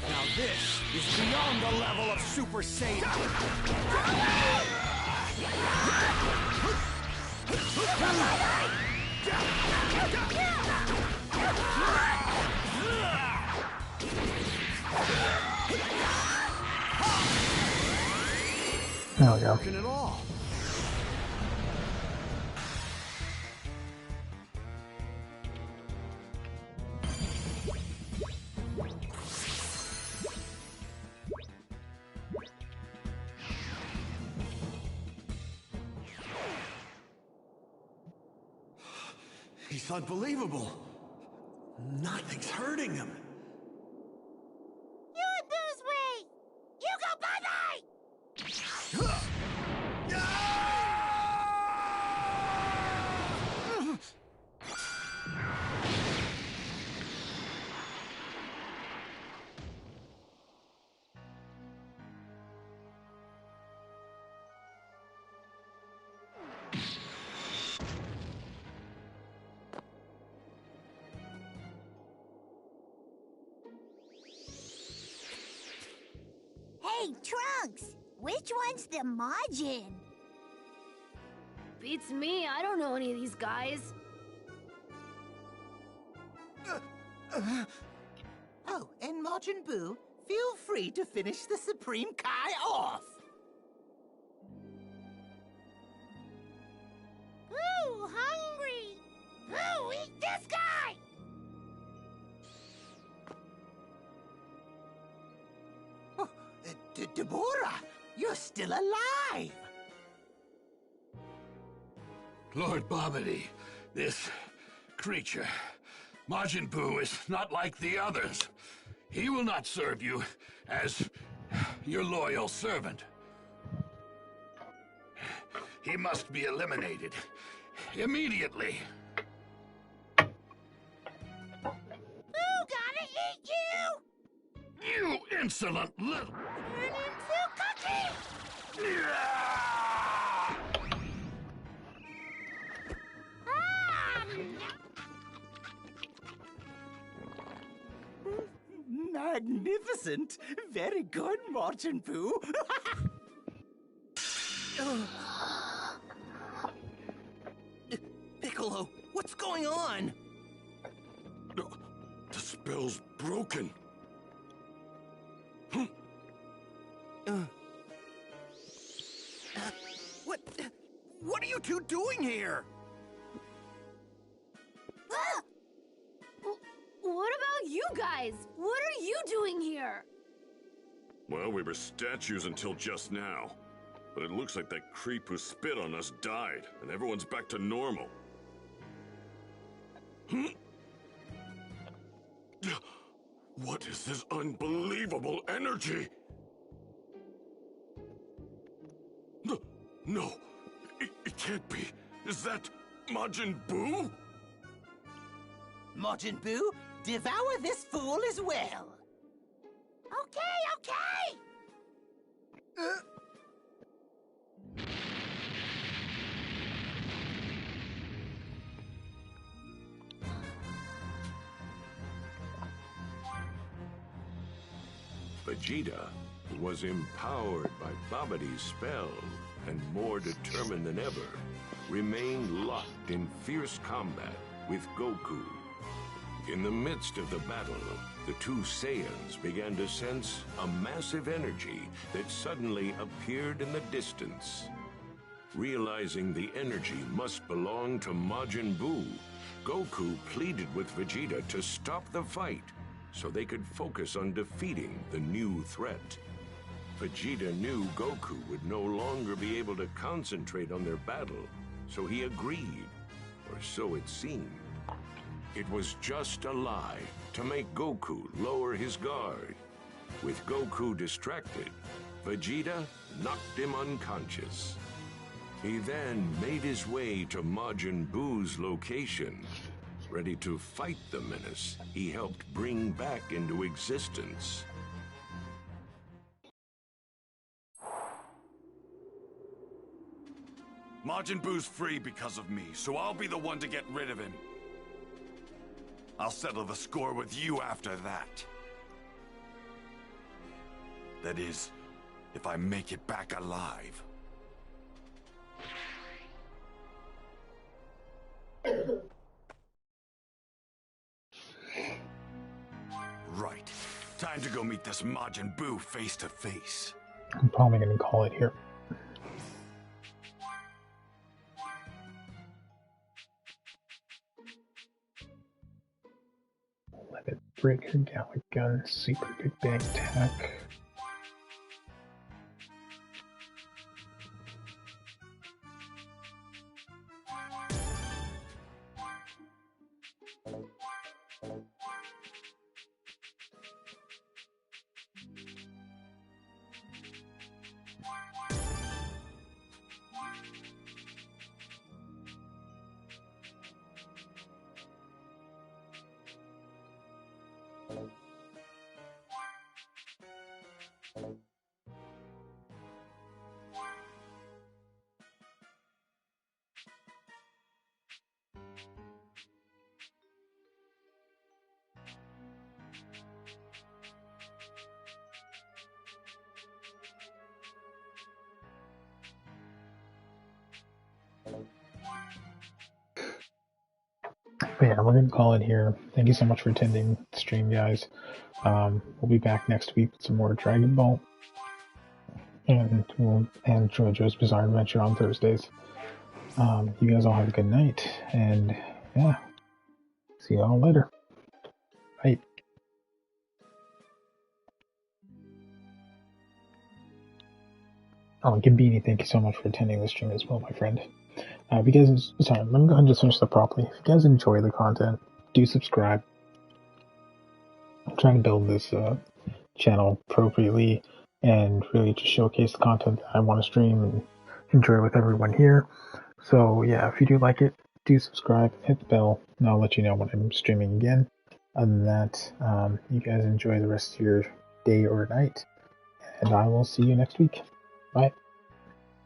Now this is beyond the level of Super Saiyan. There we go. Working at all. He's unbelievable. Nothing's hurting him. You and Boo's way! You go bye-bye! Hey, Trunks! Which one's the Majin? Beats me, I don't know any of these guys. Oh, and Majin Buu, feel free to finish the Supreme Kai off! Ooh, hungry! Ooh, eat this guy! Oh, Deborah, you're still alive! Lord Bobbity, this creature, Majin Buu, is not like the others. He will not serve you as your loyal servant. He must be eliminated immediately. Who gotta eat you? You insolent little... Turn into cookie! Magnificent! Very good, Majin Buu! Piccolo, what's going on? The spell's broken. What are you two doing here? What about you guys? What are you doing here? Well, we were statues until just now. But it looks like that creep who spit on us died, and everyone's back to normal. What is this unbelievable energy? No, it can't be. Is that Majin Buu? Majin Buu, devour this fool as well! Okay! Vegeta was empowered by Babidi's spell and more determined than ever, remained locked in fierce combat with Goku. In the midst of the battle, the two Saiyans began to sense a massive energy that suddenly appeared in the distance. Realizing the energy must belong to Majin Buu, Goku pleaded with Vegeta to stop the fight so they could focus on defeating the new threat. Vegeta knew Goku would no longer be able to concentrate on their battle, so he agreed, or so it seemed. It was just a lie to make Goku lower his guard. With Goku distracted, Vegeta knocked him unconscious. He then made his way to Majin Buu's location, ready to fight the menace he helped bring back into existence. Majin Buu's free because of me, so I'll be the one to get rid of him. I'll settle the score with you after that. That is, if I make it back alive. Right. Time to go meet this Majin Buu face to face. I'm probably going to call it here. Limit Breaker, Gallic Gun, Super Big Bang Attack. But yeah, we're gonna call it here. Thank you so much for attending the stream, guys. We'll be back next week with some more Dragon Ball, and JoJo's Bizarre Adventure on Thursdays. You guys all have a good night, and yeah, see y'all later. Bye. Oh, and Gambini, thank you so much for attending the stream as well, my friend. If you guys, sorry, let me go ahead and just finish that properly. If you guys enjoy the content, do subscribe. I'm trying to build this channel appropriately and really just showcase the content that I want to stream and enjoy with everyone here. So yeah, if you do like it, do subscribe, hit the bell, and I'll let you know when I'm streaming again. Other than that, you guys enjoy the rest of your day or night, and I will see you next week. Bye.